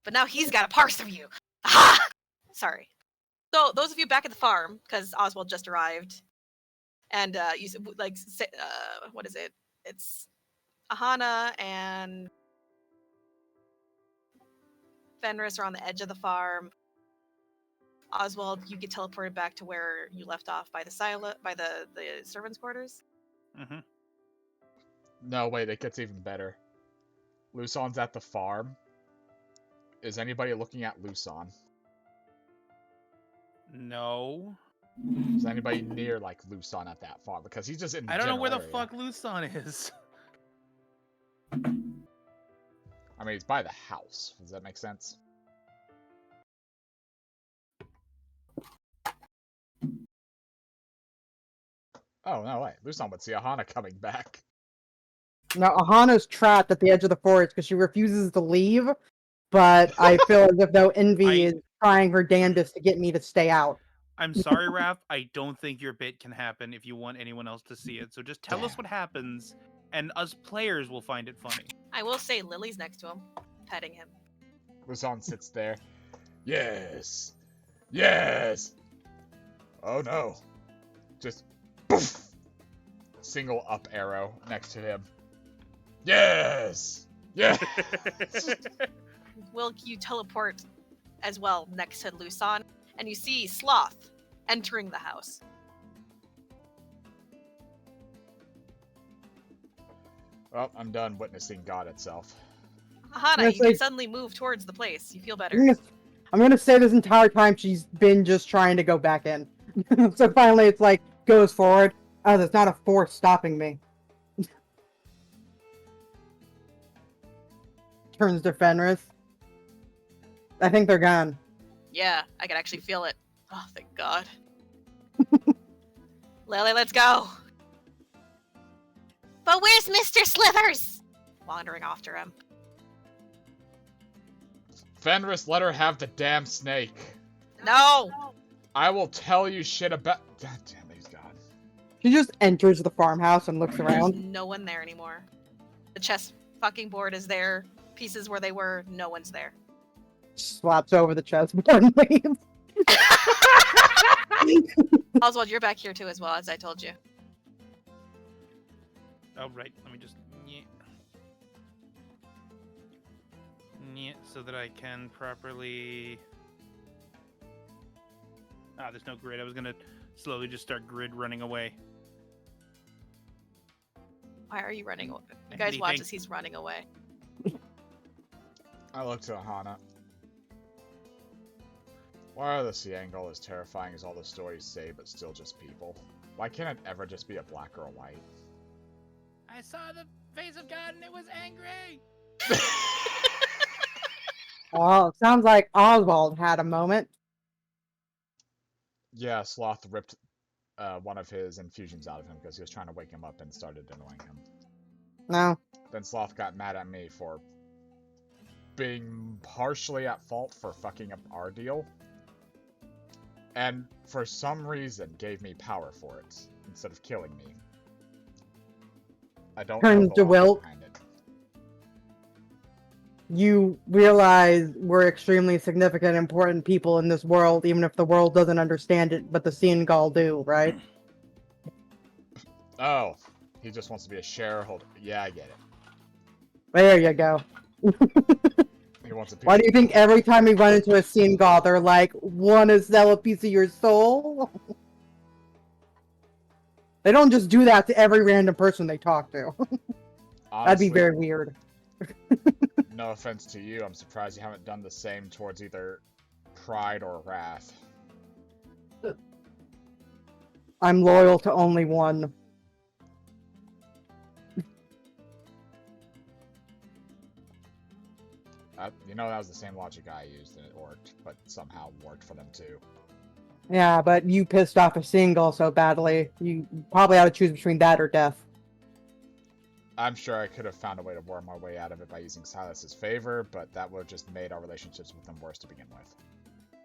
But now he's got a parse of you. Aha! Sorry. So, those of you back at the farm, because Oswald just arrived, and, what is it? It's Aahana and Fenris are on the edge of the farm. Oswald, you get teleported back to where you left off by the servants' quarters. Mm-hmm. No, wait, it gets even better. Luson's at the farm. Is anybody looking at Luson? No. Is anybody near, Luson at that farm? Because he's just in the I don't know where the area. fuck Luson is. I mean, he's by the house. Does that make sense? Oh, no way. Luson would see Aahana coming back. Now, Ahana's trapped at the edge of the forest because she refuses to leave, but I feel as if though Envy is trying her damnedest to get me to stay out. I'm sorry, Raph. I don't think your bit can happen if you want anyone else to see it. So just tell us what happens, and us players will find it funny. I will say Lily's next to him, petting him. Luson sits there. Yes! Yes! Oh no. Just poof! Single up arrow next to him. Yes! Yes! Wilk, you teleport as well next to Luson, and you see Sloth entering the house. Well, I'm done witnessing God itself. Aahana, you can suddenly move towards the place. You feel better. I'm gonna say this entire time she's been just trying to go back in. So finally it's goes forward. Oh, there's not a force stopping me. Turns to Fenris. I think they're gone. Yeah, I can actually feel it. Oh, thank God. Lily, let's go. But where's Mr. Slithers? Wandering after him. Fenris, let her have the damn snake. No! I will tell you shit about... God damn it, he's gone. She just enters the farmhouse and looks There's around. no one there anymore. chess fucking board is there. Pieces where they were. No one's there. Slaps over the chessboard and leaves. Oswald, you're back here too as well, as I told you. Oh, right. Let me just... so that I can properly... there's no grid. I was going to slowly just start grid running away. Why are you running away? You guys watch as he's running away. I look to Aahana. Why are the Seangal as terrifying as all the stories say, but still just people? Why can't it ever just be a black or a white? I saw the face of God and it was angry! Oh, sounds like Oswald had a moment. Yeah, Sloth ripped one of his infusions out of him because he was trying to wake him up and started annoying him. No. Then Sloth got mad at me for being partially at fault for fucking up our deal. And for some reason gave me power for it instead of killing me. I don't know Turns the to logic Wilk. behind it. You realize we're extremely significant, important people in this world, even if the world doesn't understand it, but the Seangal do, right? Oh, he just wants to be a shareholder. Yeah, I get it. There you go. He wants a piece Why do you of- think every time we run into a Seangal, they're like, wanna sell a piece of your soul? They don't just do that to every random person they talk to. That'd Honestly, be very weird. no offense to you, I'm surprised you haven't done the same towards either Pride or Wrath. I'm loyal to only one. You know, that was the same logic I used and it worked, but somehow worked for them too. Yeah, but you pissed off a Seangal so badly, you probably ought to choose between that or death. I'm sure I could have found a way to worm my way out of it by using Silas's favor, but that would have just made our relationships with them worse to begin with.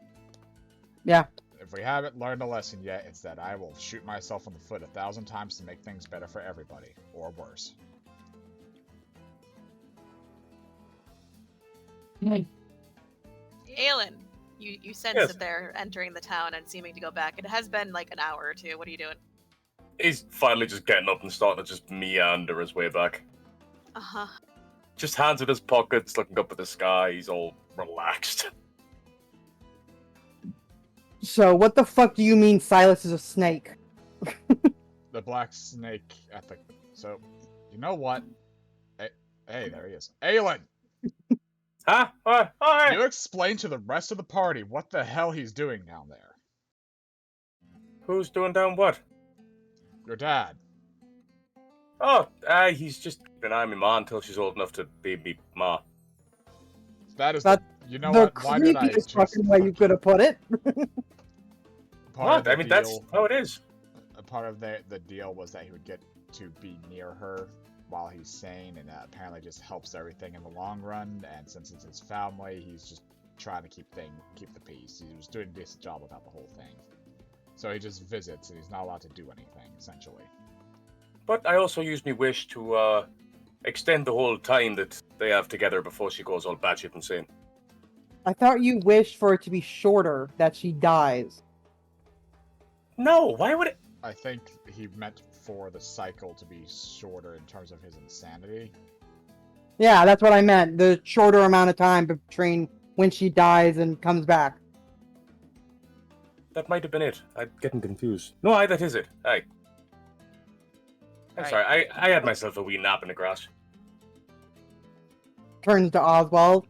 Yeah. If we haven't learned a lesson yet, it's that I will shoot myself in the foot 1,000 times to make things better for everybody, or worse. Aelin, you sense Yes. that they're entering the town and seeming to go back. It has been like an hour or two. What are you doing? He's finally just getting up and starting to just meander his way back. Uh-huh. Just hands in his pockets, looking up at the sky. He's all relaxed. So, what the fuck do you mean Silas is a snake? The black snake at the... So, you know what? Hey, there he is. Aelin! Huh? What? Alright. You explain to the rest of the party what the hell he's doing down there. Who's doing down what? Your dad. Oh, he's just keeping an eye on me ma until she's old enough to be me ma. That is That's you know the what? Why did I creepiest just... fucking way you could have put it. Part of What? the I mean, that's deal- how it is. a part of the deal was that he would get to be near her while he's sane, and that apparently just helps everything in the long run. And since it's his family, he's just trying to keep the peace. He was doing a decent job without the whole thing. So he just visits, and he's not allowed to do anything, essentially. But I also used my wish to extend the whole time that they have together before she goes all batshit insane. I thought you wished for it to be shorter, that she dies. No, why would it? I think he meant for the cycle to be shorter in terms of his insanity. Yeah, that's what I meant. The shorter amount of time between when she dies and comes back. That might have been it. I'm getting confused. No, that is it. Aye. I'm Aye. sorry, I had myself a wee nap in the grass. Turns to Oswald.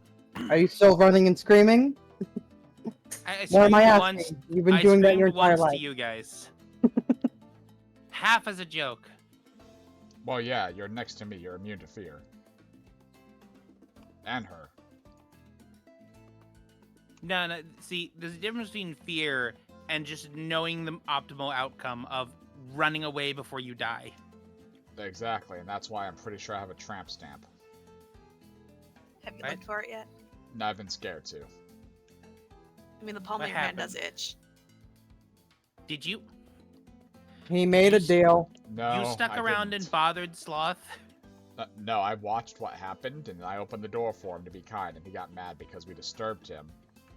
Are you still running and screaming? I What am I screamed asking? once. You've been I doing that screamed your entire once life. to you guys. Half as a joke. Well, yeah, you're next to me. You're immune to fear. And her. No. See, there's a difference between fear and just knowing the optimal outcome of running away before you die. Exactly, and that's why I'm pretty sure I have a tramp stamp. Have you Right. looked for it yet? And I've been scared to. I mean, the palm What of your hand happened? does itch. Did you? He made a deal. No, you stuck I around didn't. and bothered Sloth? No, I watched what happened, and I opened the door for him to be kind, and he got mad because we disturbed him,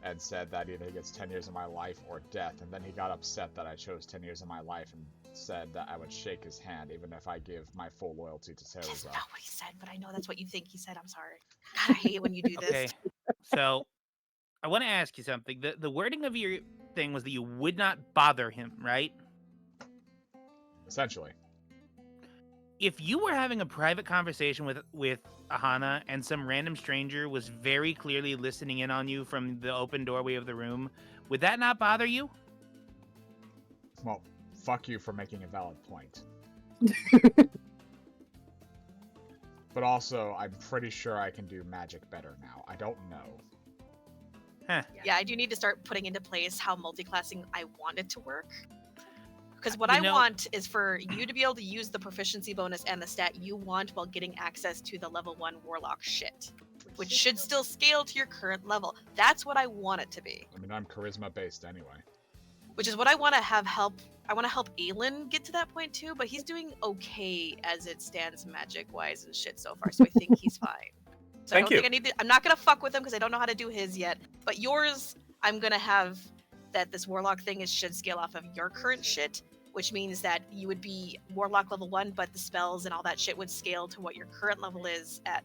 and said that either he gets 10 years of my life or death, and then he got upset that I chose 10 years of my life and said that I would shake his hand even if I give my full loyalty to That's Narthuza. not what he said, but I know that's what you think he said. I'm sorry. God, I hate it when you do this. Okay, so I want to ask you something. The wording of your thing was that you would not bother him, right? Essentially. If you were having a private conversation with Aahana and some random stranger was very clearly listening in on you from the open doorway of the room, would that not bother you? Well, fuck you for making a valid point. But also, I'm pretty sure I can do magic better now. I don't know. Huh. Yeah, I do need to start putting into place how multi-classing I want it to work. Because what You I know- want is for you to be able to use the proficiency bonus and the stat you want while getting access to the level 1 warlock shit, which should still scale to your current level. That's what I want it to be. I mean, I'm charisma based anyway. Which is what I want to have help. I want to help Aelin get to that point too, but he's doing okay as it stands magic-wise and shit so far, so I think he's fine. So Thank I don't you. think I need to, I'm not gonna fuck with him because I don't know how to do his yet. But yours, I'm gonna have that this warlock thing should scale off of your current shit, which means that you would be warlock level 1, but the spells and all that shit would scale to what your current level is at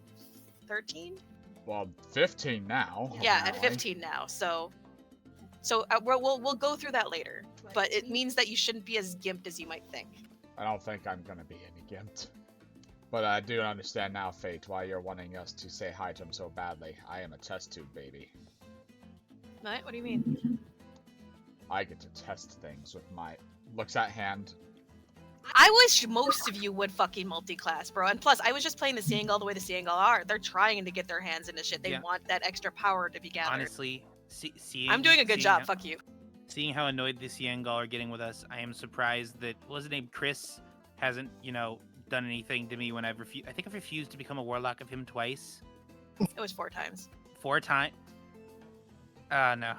13. Well, 15 now. Yeah, at apparently. 15 now. So we'll go through that later. But it means that you shouldn't be as gimped as you might think. I don't think I'm gonna be any gimped. But I do understand now, Fate, why you're wanting us to say hi to him so badly. I am a test tube baby. What? What do you mean? I get to test things with my... Looks at hand. I wish most of you would fucking multi-class, bro. And plus, I was just playing the Seangal the way the Seangal are. They're trying to get their hands into shit. They Yeah. want that extra power to be gathered. Honestly, seeing I'm doing a good seeing job. how- Fuck you. Seeing how annoyed the Siengal are getting with us, I am surprised that what was his name, Chris, hasn't done anything to me when I've refused. I think I've refused to become a warlock of him twice, It was 4 times. 4 times. No.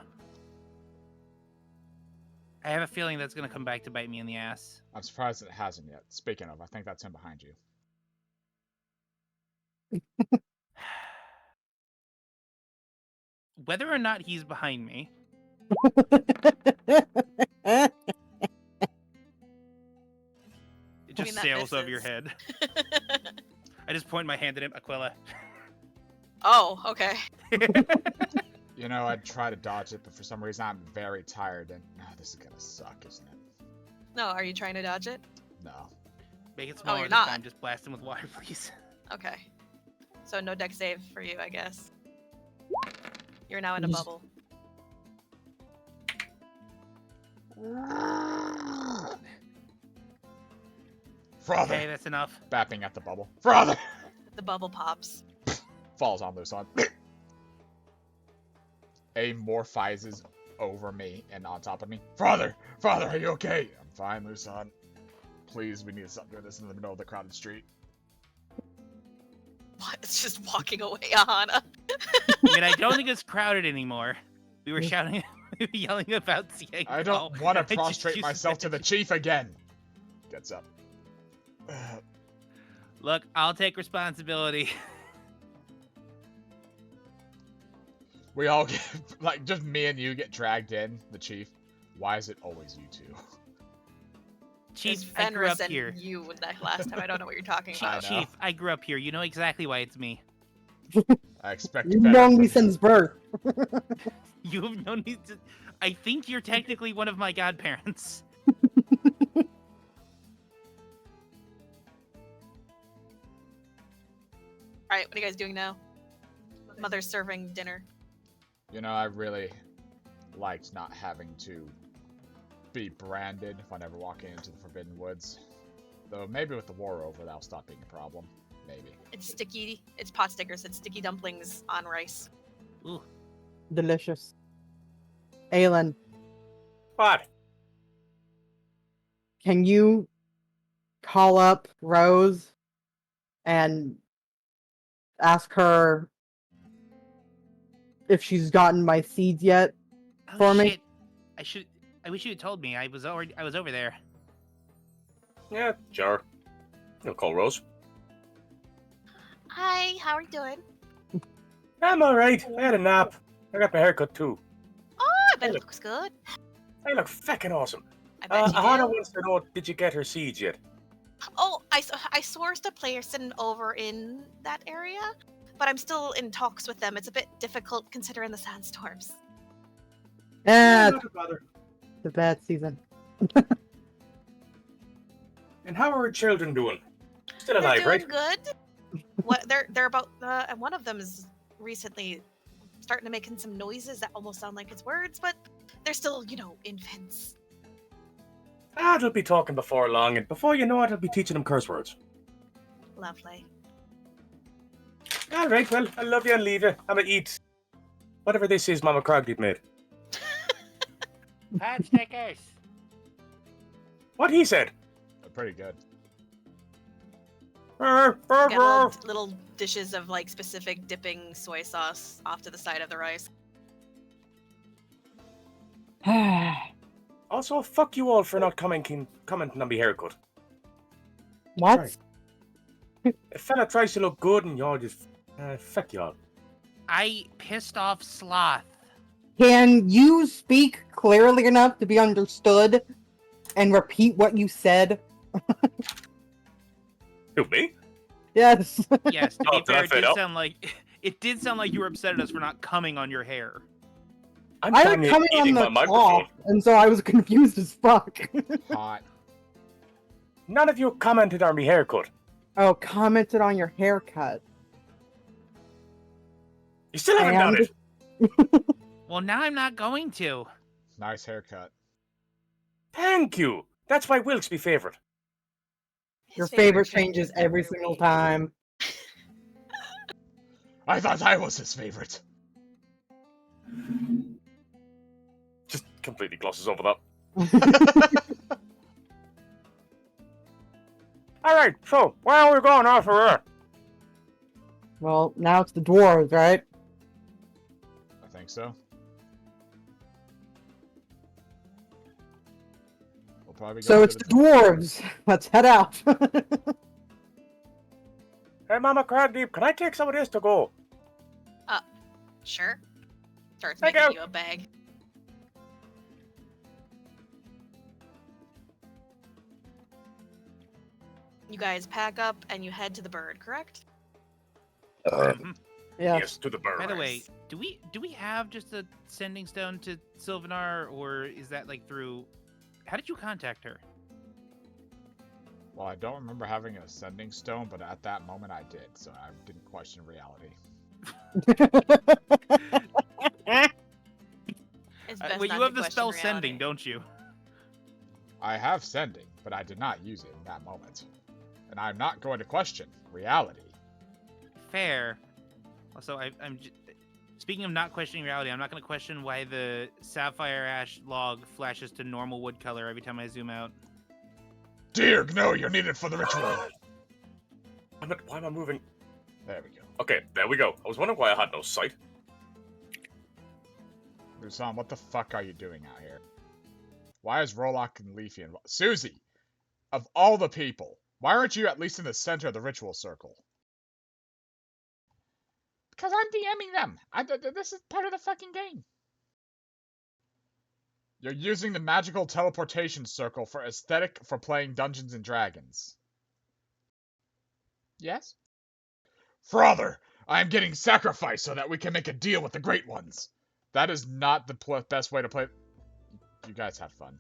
I have a feeling that's gonna come back to bite me in the ass. I'm surprised it hasn't yet. Speaking of, I think that's him behind you. Whether or not he's behind me, it just mean, that sails over your misses. head. I just point my hand at him, Aquila. Oh, okay. You know, I'd try to dodge it, but for some reason I'm very tired and... this is gonna suck, isn't it? No, are you trying to dodge it? No. Make it smaller you're this not. time. Just blast him with water, please. Okay. So no deck save for you, I guess. You're now in a Yes. bubble. Frother! Okay, that's enough. Bapping at the bubble. Frother! The bubble pops. Falls on Luson. A morphizes over me and on top of me. Frother! Frother, are you okay? I'm fine, Luson. Please, we need to stop doing this in the middle of the crowded street. What? It's just walking away, Aahana. I mean, I don't think it's crowded anymore. We were shouting, we were yelling about Siengal. I don't want I to just prostrate used myself to the chief again. Gets up. Look, I'll take responsibility. We all get, like, just me and you get dragged in, the chief. Why is it always you two? Chief, It's I grew up Fenris and here. you that last time. I don't know what you're talking Chief, I about. know. Chief, I grew up here. You know exactly why it's me. I expect You've better known from me you. since birth. You have known me. I think you're technically one of my godparents. Alright, what are you guys doing now? Mother's serving dinner. You know, I really liked not having to be branded whenever walking into the Forbidden Woods. Though maybe with the war over, that'll stop being a problem. Maybe. It's sticky. It's pot stickers. It's sticky dumplings on rice. Ooh, Delicious. Aelin, What? can you call up Rose and ask her if she's gotten my seeds yet? oh, For me? shit. I wish you had told me. I was over there. Yeah, sure. You'll call Rose. Hi, how are you doing? I'm alright. I had a nap. I got my haircut too. Oh, I bet Hey, it looks good. I look fucking awesome. I bet you Aahana do. wants to know, did you get her seeds yet? Oh, I sourced a person over in that area, but I'm still in talks with them. It's a bit difficult considering the sandstorms. Eh, Not a bother. it's a bad season. And how are her children doing? Still They're alive, doing right? good. What they're about. And one of them is recently starting to making some noises that almost sound like its words, but they're still, infants. They'll be talking before long, and before you know it, I'll be teaching them curse words. Lovely. Alright, well, I love you and leave you. I'm gonna eat whatever this is Mama Kraigdeep made. Pot stickers. What he said? They're pretty good. Got little dishes of like specific dipping soy sauce off to the side of the rice. Also, fuck you all for not commenting on my haircut. What? Right. A fella tries to look good and y'all just... fuck y'all. I pissed off Sloth. Can you speak clearly enough to be understood and repeat what you said? Who, me? Yes. Yes, to Oh, be did I fair, it fade did up? sound like you were upset at us for not coming on your hair. I'm I damn was near coming on eating the my cloth, microphone. and so I was confused as fuck. Hot. None of you commented on my haircut. Oh, commented on your haircut. You still haven't done And? it. Well, now I'm not going to. Nice haircut. Thank you. That's why Wilk's my favorite. Your His favorite changes every single week. time. I thought I was his favorite. Just completely glosses over that. Alright, so, where are we going after her? Well, now it's the dwarves, right? I think so. We'll probably go So to it's the dwarves. Let's head out. Hey, Mama Kraigdeep, can I take some of this to go? Sure. Starts Thank making you. you a bag. You guys pack up and you head to the bird, correct? Mhm. Yeah. Yes, to the bird. By the way, do we have just a sending stone to Sylvanar, or is that like through? How did you contact her? Well, I don't remember having a sending stone, but at that moment I did, so I didn't question reality. It's Well, best you not have to the question spell reality. sending, don't you? I have sending, but I did not use it in that moment. And I'm not going to question reality. Fair. Also, speaking of not questioning reality, I'm not going to question why the sapphire ash log flashes to normal wood color every time I zoom out. Dear, no, you're needed for the ritual. Why am I moving? There we go. Okay, there we go. I was wondering why I had no sight. Lusan, what the fuck are you doing out here? Why is Rollock and Leafy involved? Susie! Of all the people, why aren't you at least in the center of the ritual circle? Because I'm DMing them. This is part of the fucking game. You're using the magical teleportation circle for aesthetic for playing Dungeons and Dragons. Yes? Father, I am getting sacrificed so that we can make a deal with the Great Ones. That is not the best way to play. You guys have fun.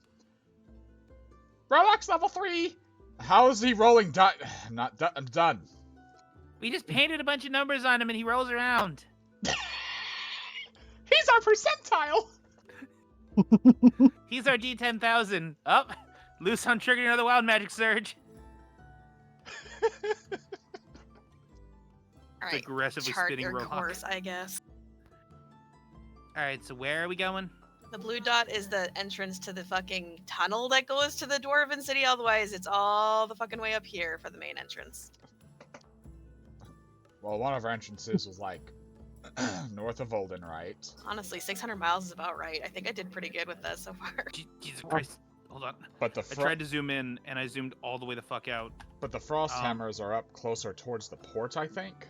Rollock's level 3! How is he rolling? I'm done. We just painted a bunch of numbers on him and he rolls around. He's our percentile! He's our D10,000. Up. Loose on trigger another wild magic surge. All right. Aggressively Chart spinning your Rollock. course, I guess. Alright, so where are we going? The blue dot is the entrance to the fucking tunnel that goes to the Dwarven City. Otherwise, it's all the fucking way up here for the main entrance. Well, one of our entrances was like north of Olden, right? Honestly, 600 miles is about right. I think I did pretty good with that so far. Jesus Christ. Hold on. But the I tried to zoom in and I zoomed all the way the fuck out. But the frost hammers are up closer towards the port, I think.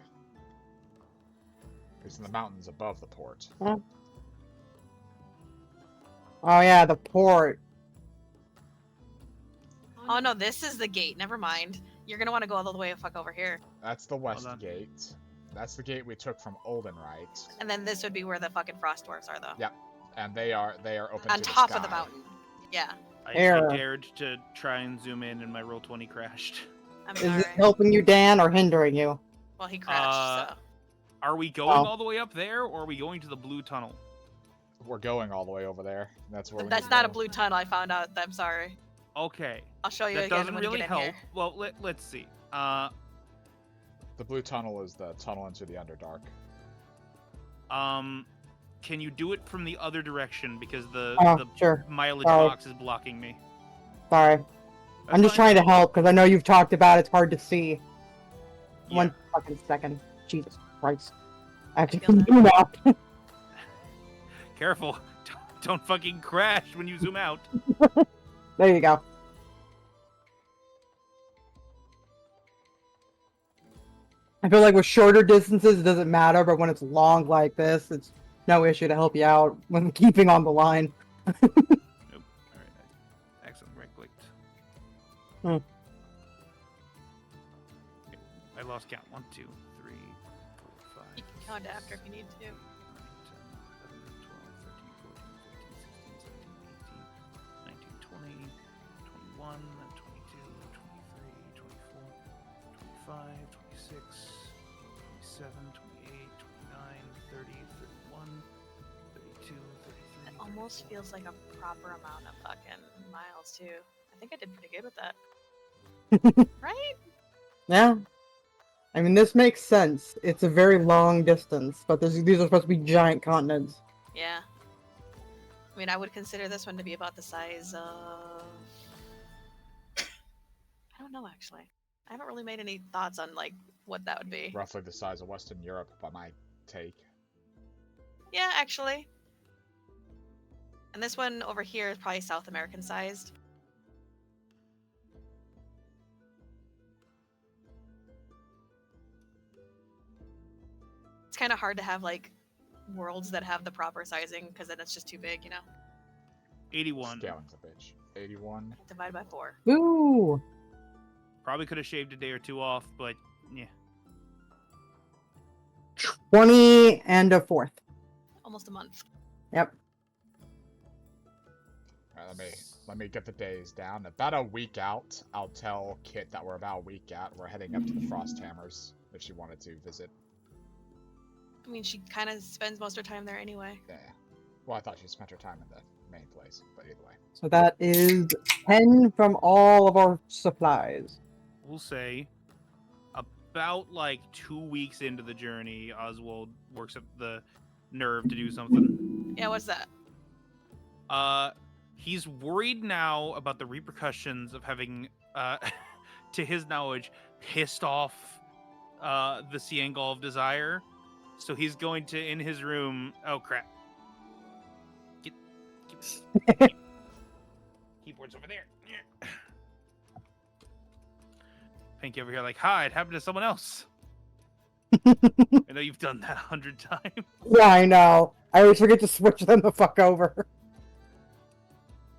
It's in the mountains above the port. Huh? Oh yeah, the port. Oh no, this is the gate. Never mind. You're gonna want to go all the way fuck over here. That's the west on. gate. That's the gate we took from Oldenright. And then this would be where the fucking frost dwarfs are, though. Yep. And they are open On to top the of the sky. mountain. Yeah. I Error. dared to try and zoom in, and my roll 20 crashed. I'm Is sorry. it helping you, Dan, or hindering you? Well, he crashed, so. Are we going Oh. all the way up there, or are we going to the blue tunnel? We're going all the way over there. That's where. But we that's need to not a go. blue tunnel. I found out. I'm sorry. Okay, I'll show you that again doesn't when really we get help. in here. Well, let's see. The blue tunnel is the tunnel into the Underdark. Can you do it from the other direction because the Sure. mileage Sorry. box is blocking me? Sorry. I'm just trying to help because I know you've talked about it's hard to see. Yeah. One fucking second. Jesus Christ. I have to feel that. zoom out. Careful! Don't fucking crash when you zoom out. There you go. I feel like with shorter distances, it doesn't matter, but when it's long like this, it's no issue to help you out when keeping on the line. Nope. All right. I accidentally right-clicked. Hmm. Okay, I lost count. 1, 2, 3, 4, 5. You can count after if you need to. 9, 10, 11, 12, 13, 14, 15, 16, 17, 18, 19, 20, 21, 22, 23, 24, 25, 26, 27, 28, 29, 30, 31, 32, 33. It almost feels like a proper amount of fucking miles, too. I think I did pretty good with that. Right? Yeah. I mean, this makes sense. It's a very long distance, but these are supposed to be giant continents. Yeah. I mean, I would consider this one to be about the size of... I don't know, actually. I haven't really made any thoughts on, like, what that would be. Roughly the size of Western Europe, by my take. Yeah, actually. And this one over here is probably South American sized. It's kind of hard to have, like, worlds that have the proper sizing, because then it's just too big, you know? 81. Scaling's a bitch. 81. Divided by 4. Ooh. Probably could have shaved a day or two off, but yeah. 20 and a fourth. Almost a month. Yep. Alright, let me get the days down. About a week out, I'll tell Kit that we're about a week out. We're heading up to the Frosthammers if she wanted to visit. I mean, she kind of spends most of her time there anyway. Yeah. Well, I thought she spent her time in the main place, but either way. So that is 10 from all of our supplies. We'll say about like 2 weeks into the journey, Oswald works up the nerve to do something. Yeah, what's that? He's worried now about the repercussions of having, to his knowledge, pissed off the Ciangol of Desire. So he's going to, in his room... Oh, crap. Keyboard's over there. Pinky over here like, hi, it happened to someone else. I know you've done that 100 times. Yeah, I know. I always forget to switch them the fuck over.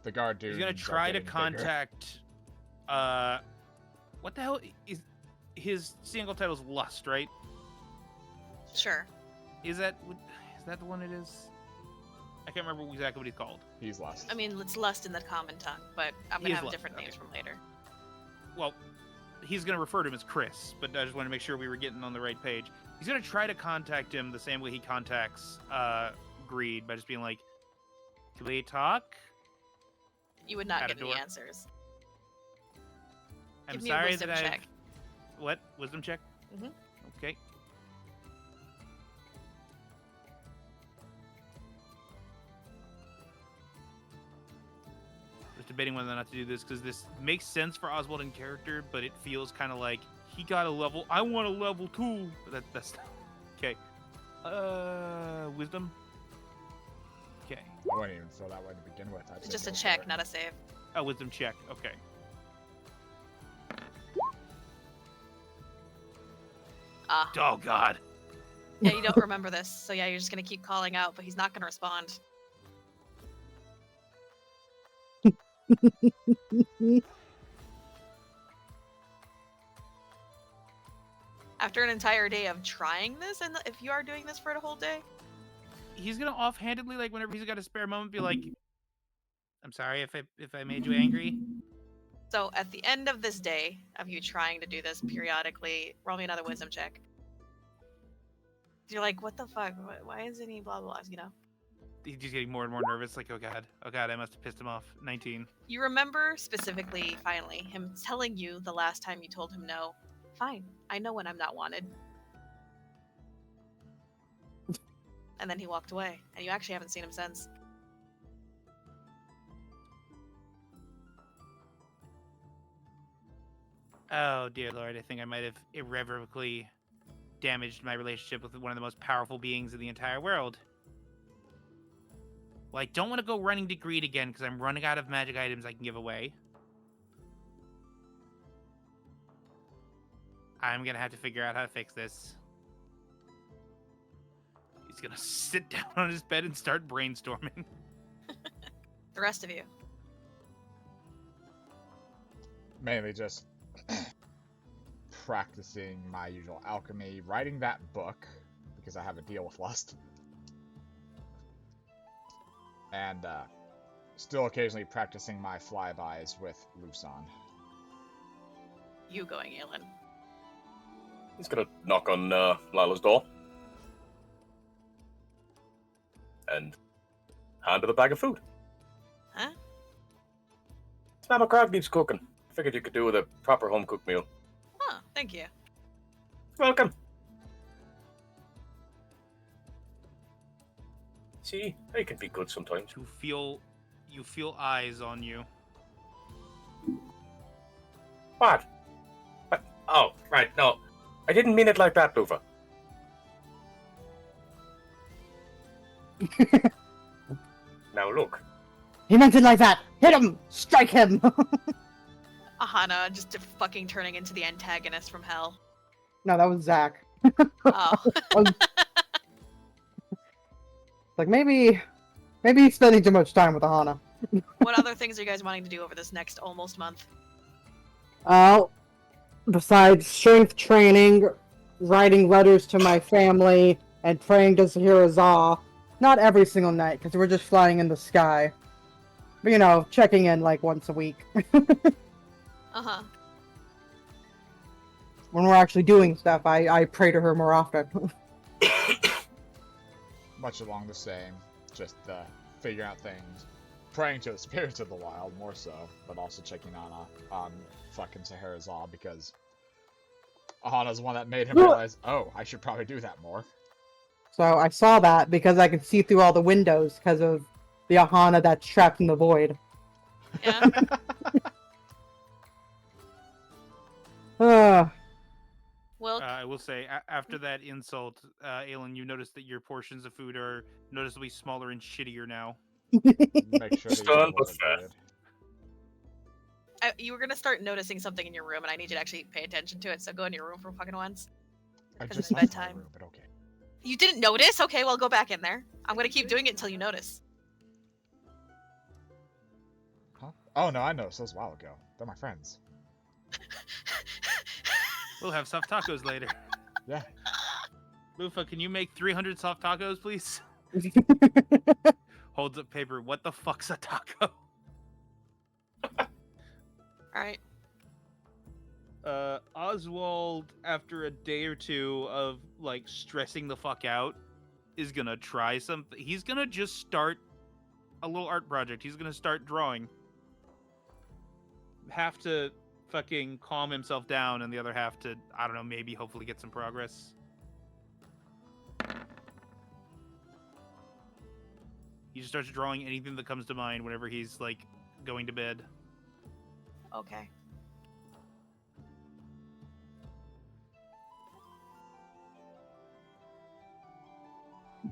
The guard dude. He's gonna try to contact... what the hell is... His single title's Lust, right? Sure. Is that the one it is? I can't remember exactly what he's called. He's lost. I mean, it's Lust in the common tongue, but I'm He gonna is have Lust, different okay. names from later. Well, he's gonna refer to him as Chris, but I just want to make sure we were getting on the right page. He's gonna try to contact him the same way he contacts Greed, by just being like, "Can we talk? You would not At a get any door. answers. I'm Give me a sorry wisdom that check. What? Wisdom check? Mhm. Okay. Just debating whether or not to do this because this makes sense for Oswald in character, but it feels kind of like he got a level. I want a level 2. But that's okay. Wisdom. Okay. I wouldn't even feel that way to begin with. I'd It's say just a go for check, it. not a save. Oh, wisdom check. Okay. Ah, Oh God. Yeah, you don't remember this, so yeah, you're just gonna keep calling out, but he's not gonna respond. After an entire day of trying this, and if you are doing this for a whole day, He's gonna offhandedly, like, whenever he's got a spare moment, be like, "I'm sorry if I made you angry." so at the end of this day of you trying to do this periodically, roll me another wisdom check. You're like, what the fuck? Why isn't he blah blah? You know. He's just getting more and more nervous. Like, oh god, I must have pissed him off. 19. You remember specifically, finally, him telling you the last time you told him no. Fine, I know when I'm not wanted. And then he walked away, and you actually haven't seen him since. Oh dear lord, I think I might have irrevocably damaged my relationship with one of the most powerful beings in the entire world. Well, I don't want to go running to greed again because I'm running out of magic items I can give away. I'm gonna have to figure out how to fix this. He's gonna sit down on his bed and start brainstorming. The rest of you. Mainly just practicing my usual alchemy, writing that book, because I have a deal with Lust. And still occasionally practicing my flybys with Luson. You going, Aelin. He's gonna knock on Lila's door. And hand her the bag of food. Huh? It's Mama Kraigdeep's cooking. Figured you could do with a proper home-cooked meal. Huh, thank you. Welcome. See, I can be good sometimes. You feel eyes on you. What? Oh, right, no. I didn't mean it like that, Luva. Now look. He meant it like that. Hit him. Strike him. Aahana just fucking turning into the antagonist from hell. No, that was Zach. Oh. Like maybe he's spending too much time with Aahana. What other things are you guys wanting to do over this next almost month? Besides strength training, writing letters to my family, and praying to Scheherazade, not every single night, because we're just flying in the sky. But, you know, checking in like once a week. Uh-huh. When we're actually doing stuff, I pray to her more often. Much along the same, just figuring out things, praying to the spirits of the wild more so, but also checking on fucking Scheherazade because Ahana's the one that made him realize, oh, I should probably do that more. So I saw that because I can see through all the windows because of the Aahana that's trapped in the void. Yeah. Wilk? I will say, after that insult, Aelin, you notice that your portions of food are noticeably smaller and shittier now. Make sure that Stun, you but wasn't fair. good. You were gonna start noticing something in your room, and I need you to actually pay attention to it, so go in your room for fucking once. I 'Cause just it's left my bedtime. room, but okay. You didn't notice? Okay, well, go back in there. I'm gonna keep doing it until you notice. Huh? Oh no, I noticed those a while ago. They're my friends. We'll have soft tacos later. Yeah. Lufa, can you make 300 soft tacos, please? Holds up paper. What the fuck's a taco? Alright. Oswald, after a day or two of, like, stressing the fuck out, is gonna try something. He's gonna just start a little art project. He's gonna start drawing. Have to fucking calm himself down, and the other half to, I don't know, maybe hopefully get some progress. He just starts drawing anything that comes to mind whenever he's, like, going to bed. Okay.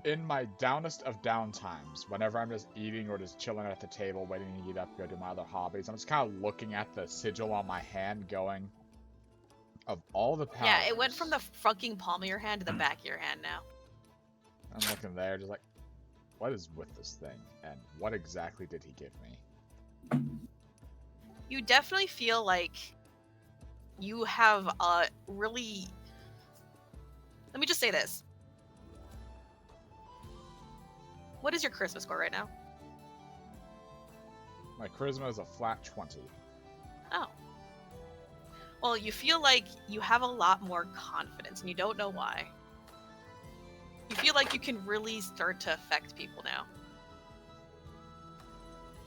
In my downest of down times, whenever I'm just eating or just chilling at the table, waiting to eat up, go do my other hobbies, I'm just kind of looking at the sigil on my hand going, of all the powers... Yeah, it went from the fucking palm of your hand to the back of your hand now. I'm looking there, just like, what is with this thing, and what exactly did he give me? You definitely feel like you have a really... Let me just say this. What is your charisma score right now? My charisma is a flat 20. Oh. Well, you feel like you have a lot more confidence, and you don't know why. You feel like you can really start to affect people now.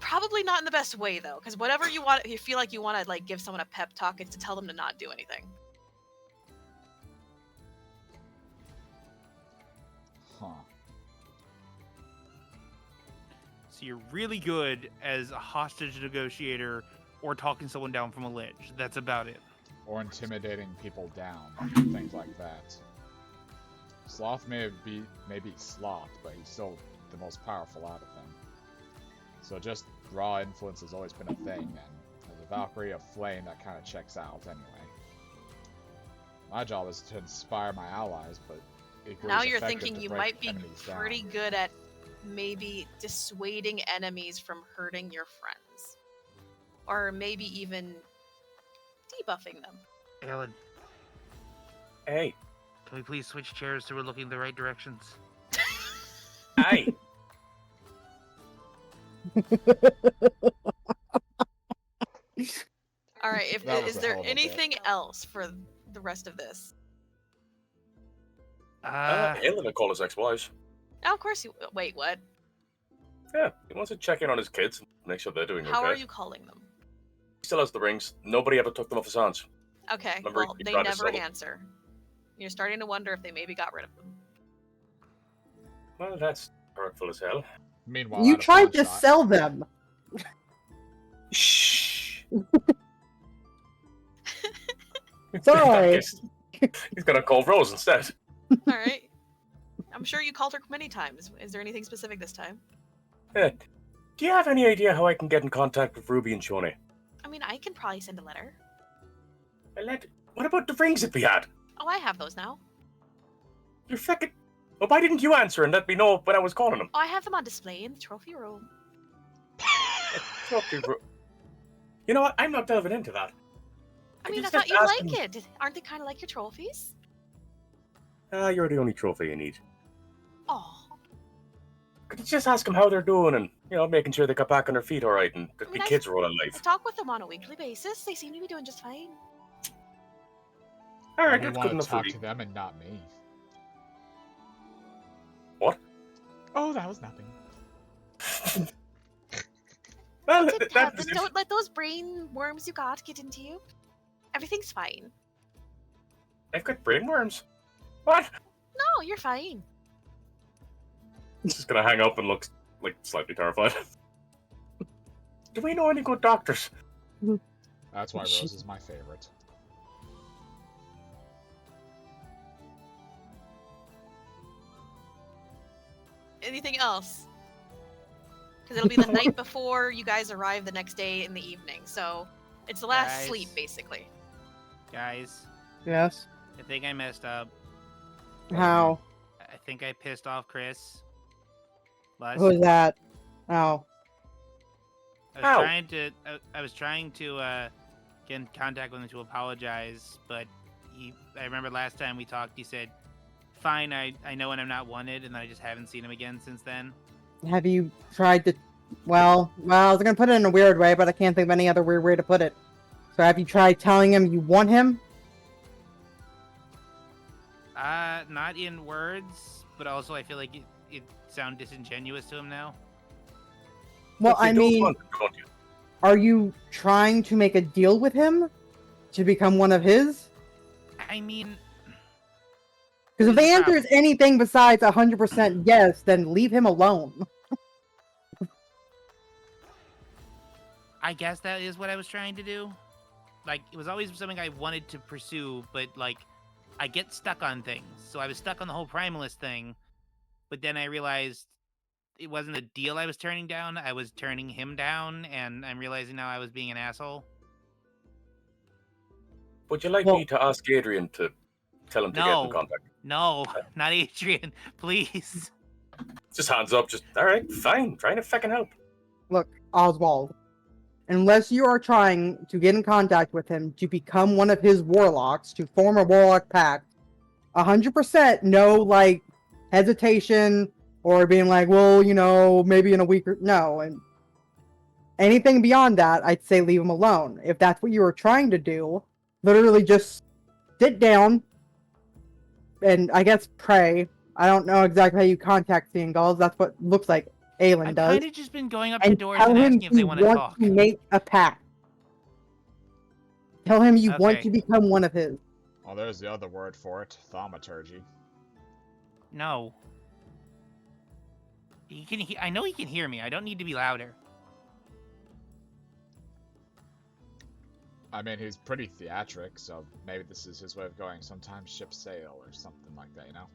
Probably not in the best way, though, because whatever you want, you feel like you want to like give someone a pep talk, it's to tell them to not do anything. Huh. So you're really good as a hostage negotiator or talking someone down from a ledge. That's about it. Or intimidating people down, things like that. Sloth may be Sloth, but he's still the most powerful out of them. So just raw influence has always been a thing, and as a Valkyrie of Flame, that kind of checks out anyway. My job is to inspire my allies, but equally Now as you're effective thinking to you break might be enemies down. pretty good at maybe dissuading enemies from hurting your friends. Or maybe even debuffing them. Aelin, Hey, can we please switch chairs so we're looking in the right directions? hey. Alright, That was is a there hell of a bit. anything else for the rest of this? Aelin will call his ex-wives. Oh, of course you... Wait, what? Yeah, he wants to check in on his kids and make sure they're doing okay. How are you calling them? He still has the rings. Nobody ever took them off his hands. Okay, Remember, well, he they tried to never sell them. answer. You're starting to wonder if they maybe got rid of them. Well, that's hurtful as hell. Meanwhile, You at a tried pawn to shop- sell them. Shh. Sorry. He's gonna call Rose instead. Alright. I'm sure you called her many times. Is there anything specific this time? Do you have any idea how I can get in contact with Ruby and Shoni? I mean, I can probably send a letter. What about the rings that we had? Oh, I have those now. You're fucking... Well, why didn't you answer and let me know when I was calling them? Oh, I have them on display in the trophy room. You know what? I'm not delving into that. I mean, I just thought you'd ask like him- it. Aren't they kind of like your trophies? You're the only trophy you need. Oh, Could you just ask them how they're doing and, making sure they got back on their feet all right and that I mean, the I- kids are all I alive? talk with them on a weekly basis. They seem to be doing just fine. All right, You that's want good to enough for talk me. to them and not me. What? Oh, that was nothing. Well, Don't let those brain worms you got get into you. Everything's fine. I've got brainworms. What? No, you're fine. He's just gonna hang up and look like slightly terrified. Do we know any good doctors? That's why Rose is my favorite. Anything else? Because it'll be the night before you guys arrive the next day in the evening. So it's the last Guys. sleep, basically. Guys, Yes. I think I messed up. How? I think I pissed off Chris. Last, Who's that? Oh. How? I was trying to get in contact with him to apologize, but I remember last time we talked, he said, "Fine, I know when I'm not wanted," and I just haven't seen him again since then. Have you tried to... Well, I was gonna put it in a weird way, but I can't think of any other weird way to put it. So have you tried telling him you want him? Not in words, but also I feel like it sounds disingenuous to him now. Well, If you I don't mean, want it, don't you? are you trying to make a deal with him? To become one of his? I mean, Because if Here's the the answer problem. is anything besides 100% yes, then leave him alone. I guess that is what I was trying to do. Like, it was always something I wanted to pursue, but, like, I get stuck on things. So I was stuck on the whole Primalist thing, but then I realized it wasn't a deal I was turning down. I was turning him down, and I'm realizing now I was being an asshole. Would you like Well- me to ask Adrian to tell him to get in No. contact? No, not Adrian. Please. Just hands up, just, alright, fine, trying to fucking help. Look, Oswald, unless you are trying to get in contact with him to become one of his warlocks, to form a warlock pact, 100% no, like, hesitation or being like, well, you know, maybe in a week or... No, and anything beyond that, I'd say leave him alone. If that's what you were trying to do, literally just sit down and, I guess, pray. I don't know exactly how you contact Seagulls. That's what looks like Aelin I've does. kind of just been going up to And doors tell and him asking if they you want to talk. to make a pact. Tell him you want Okay. to become one of his. Well, there's the other word for it, thaumaturgy. No. He can. I know he can hear me. I don't need to be louder. I mean, he's pretty theatric, so maybe this is his way of going, sometimes ship sail or something like that, you know?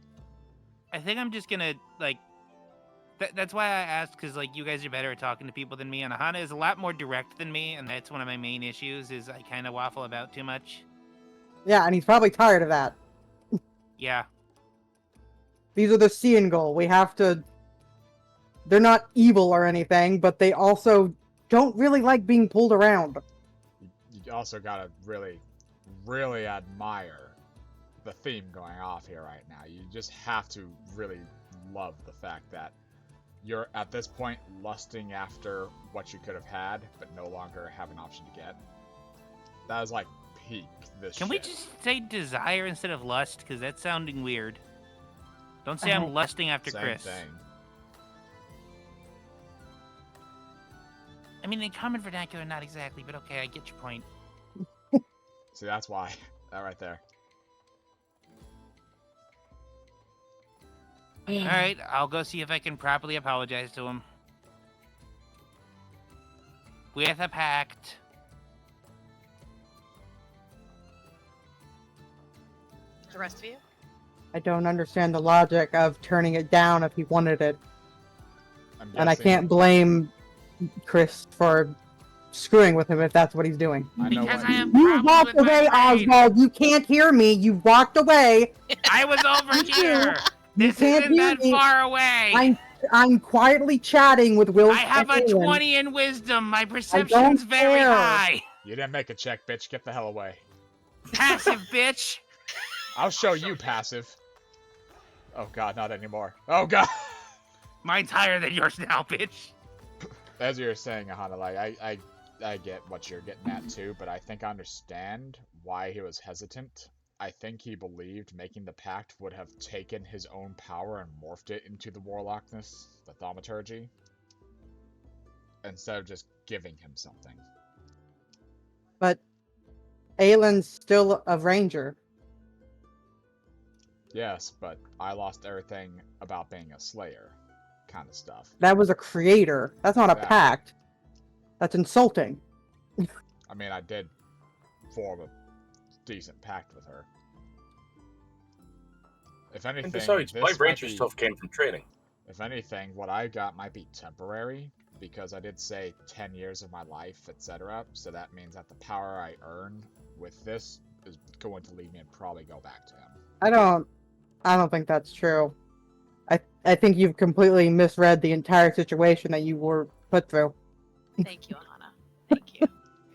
I think I'm just gonna like. That's why I asked, because like you guys are better at talking to people than me, and Aahana is a lot more direct than me, and that's one of my main issues. Is I kind of waffle about too much. Yeah, and he's probably tired of that. Yeah. These are the Seagull. We have to... They're not evil or anything, but they also don't really like being pulled around. You also gotta really, really admire the theme going off here right now. You just have to really love the fact that you're, at this point, lusting after what you could have had, but no longer have an option to get. That is like peak this Can we shit. just say desire instead of lust? Because that's sounding weird. Don't say I'm lusting after Same Chris. thing. I mean, in common vernacular, not exactly, but okay, I get your point. See, that's why. That right there. All right, I'll go see if I can properly apologize to him. With a pact. The rest of you? I don't understand the logic of turning it down if he wanted it. And I can't blame Chris for screwing with him if that's what he's doing. I know Because what- I have You problems walked with my away, brain. Oswald! You can't hear me! You walked away! I was over here. You This can't isn't hear that me. far away. I'm quietly chatting with Wilk I have a and Aelin. 20 in wisdom. My perception's very care. high. You didn't make a check, bitch. Get the hell away. Passive bitch. I'll show you passive. Oh god, not anymore. Oh god! Mine's higher than yours now, bitch. As you were saying, Aahana, like, I get what you're getting at too, but I think I understand why he was hesitant. I think he believed making the pact would have taken his own power and morphed it into the warlockness, the thaumaturgy, instead of just giving him something. But Aelin's still a ranger. Yes, but I lost everything about being a slayer, kind of stuff. That was a creator. That's not a Yeah. pact. That's insulting. I mean, I did form a decent pact with her. If anything, And besides, this my might ranger be- stuff came from training. If anything, what I got might be temporary, because I did say 10 years of my life, etc. So that means that the power I earn with this is going to lead me and probably go back to him. I don't think that's true. I think you've completely misread the entire situation that you were put through. Thank you, Aahana. Thank you.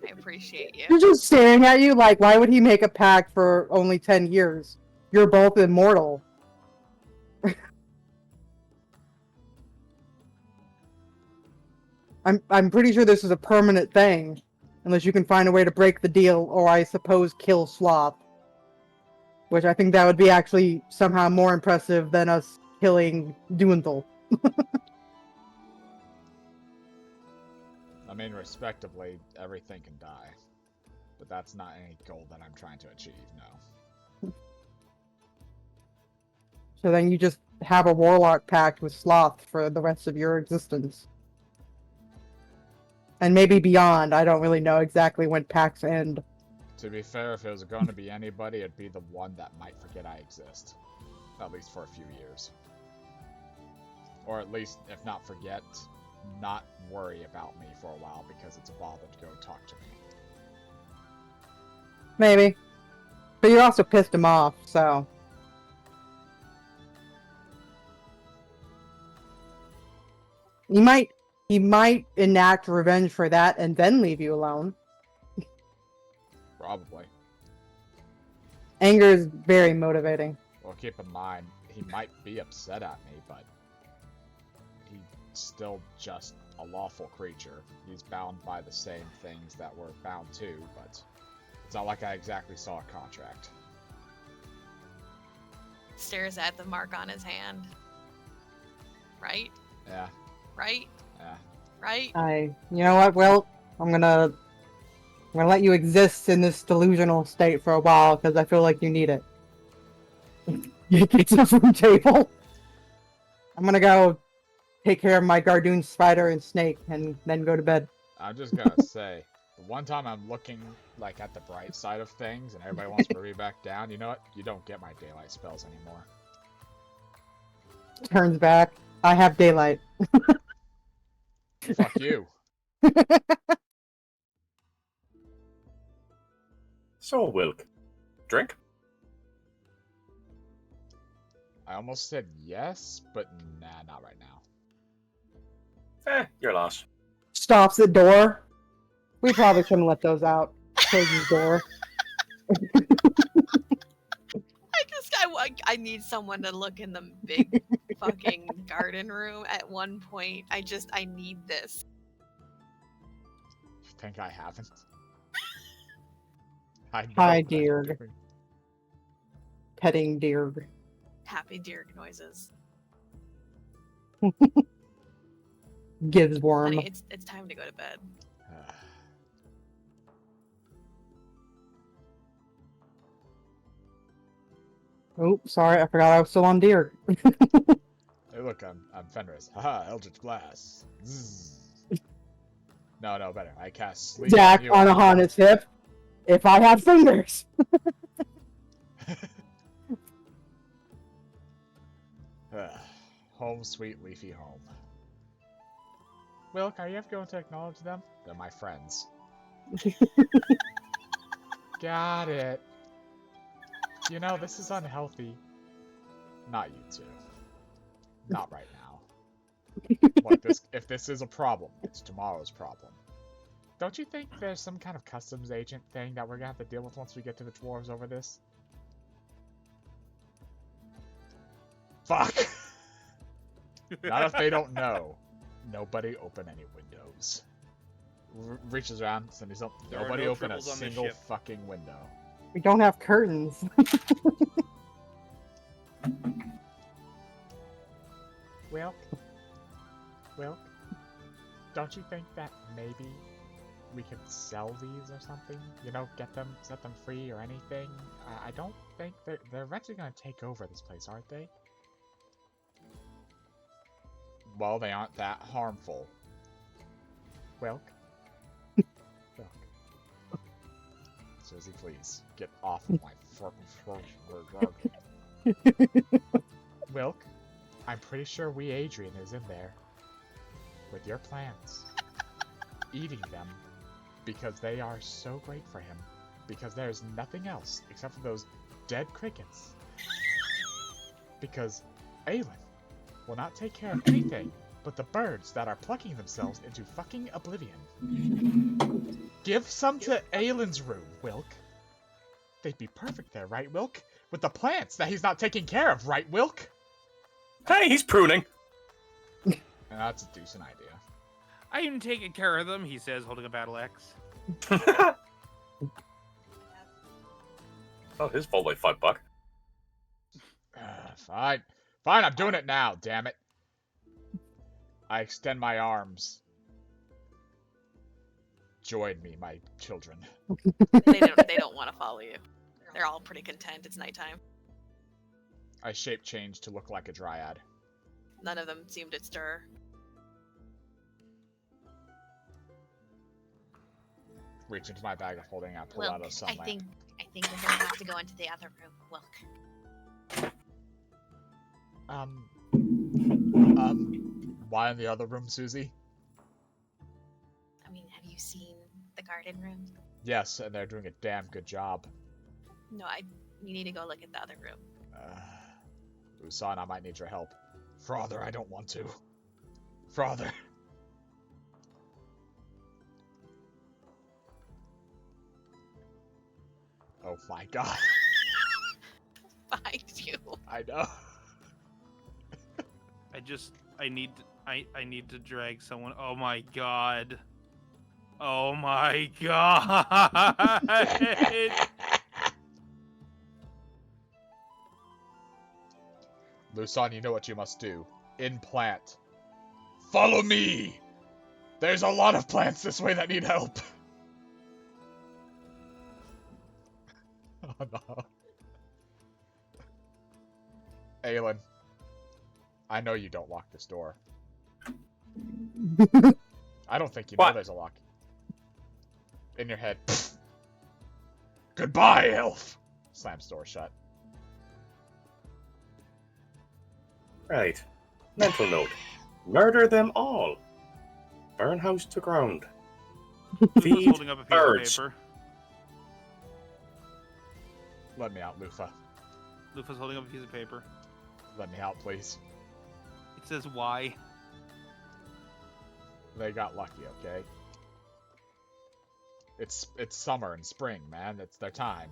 I appreciate you. He's just staring at you like, why would he make a pact for only 10 years? You're both immortal. I'm pretty sure this is a permanent thing. Unless you can find a way to break the deal, or I suppose kill Sloth. Which I think that would be actually somehow more impressive than us killing Duenthal. I mean, respectively, everything can die. But that's not any goal that I'm trying to achieve, no. So then you just have a warlock pact with Sloth for the rest of your existence. And maybe beyond. I don't really know exactly when pacts end. To be fair, if it was going to be anybody, it'd be the one that might forget I exist. At least for a few years. Or at least, if not forget, not worry about me for a while because it's a bother to go talk to me. Maybe. But you also pissed him off, so... He might enact revenge for that and then leave you alone. Probably. Anger is very motivating. Well, keep in mind, he might be upset at me, but he's still just a lawful creature. He's bound by the same things that we're bound to, but it's not like I exactly saw a contract. Stares at the mark on his hand. Right? Yeah, Right? yeah. Right? You know what, Will? I'm gonna let you exist in this delusional state for a while because I feel like you need it. You get to the food table. I'm gonna go take care of my Gardoon spider and snake and then go to bed. I'm just gonna say, the one time I'm looking like at the bright side of things and everybody wants to bring me back down, you know what? You don't get my daylight spells anymore. Turns back. I have daylight. Fuck you. So, Wilk, drink? I almost said yes, but nah, not right now. Your loss. Stops at door. We probably shouldn't let those out. Closes door. I need someone to look in the big fucking garden room at one point. I need this. You think I haven't? I know Hi, that. dear. Petting deer. Happy deer noises. Gives worm. Honey, it's time to go to bed. Oh, sorry, I forgot I was still on deer. Hey, look, I'm Fenris. Haha, Eldritch Blast. Zzz. No, better. I cast Sleep Jack you. on Aahana's hip. If I had fingers. Home sweet leafy home. Wilk, are you ever going to acknowledge them? They're my friends. Got it. You know, this is unhealthy. Not you two. Not right now. Look, if this is a problem, it's tomorrow's problem. Don't you think there's some kind of customs agent thing that we're gonna have to deal with once we get to the dwarves over this? Fuck! Not if they don't know. Nobody open any windows. Reaches around, sends up. There are Nobody no open a triples on this single ship. fucking window. We don't have curtains. Wilk, don't you think that maybe we could sell these or something? You know, set them free or anything? I don't think they're eventually gonna take over this place, aren't they? Well, they aren't that harmful. Wilk? Wilk. Susie, please, get off of my Wilk, I'm pretty sure Adrian is in there. With your plans. Eating them. Because they are so great for him. Because there's nothing else except for those dead crickets. Because Aelin will not take care of anything but the birds that are plucking themselves into fucking oblivion. Give some to Aelin's room, Wilk. They'd be perfect there, right, Wilk? With the plants that he's not taking care of, right, Wilk? Hey, he's pruning. That's a decent idea. I am taking care of them, he says, holding a battle axe. Oh, his fault, like $5. Fine. Fine, I'm doing it now, damn it. I extend my arms. Join me, my children. They don't want to follow you. They're all pretty content. It's nighttime. I shape change to look like a dryad. None of them seem to stir. Reach into my bag of holding, I pull Wilk, out a sunlamp. I think we're gonna have to go into the other room. Wilk. Why in the other room, Susie? I mean, have you seen the garden room? Yes, and they're doing a damn good job. No, you need to go look at the other room. Usan, I might need your help. Father, I don't want to. Father. Oh my god. Behind you. I know. I need to drag someone. Oh my god. Oh my god. Luson, you know what you must do. Implant. Follow me! There's a lot of plants this way that need help. Oh no. Aelin, I know you don't lock this door. I don't think you know What? there's a lock. In your head. Goodbye, elf! Slams door shut. Right. Mental note. Murder them all. Burn house to ground. Lufa's Feed holding up a piece birds. of paper. Let me out, Lufa. Lufa's holding up a piece of paper. Let me out, please. It says why. They got lucky, okay? It's summer and spring, man. It's their time.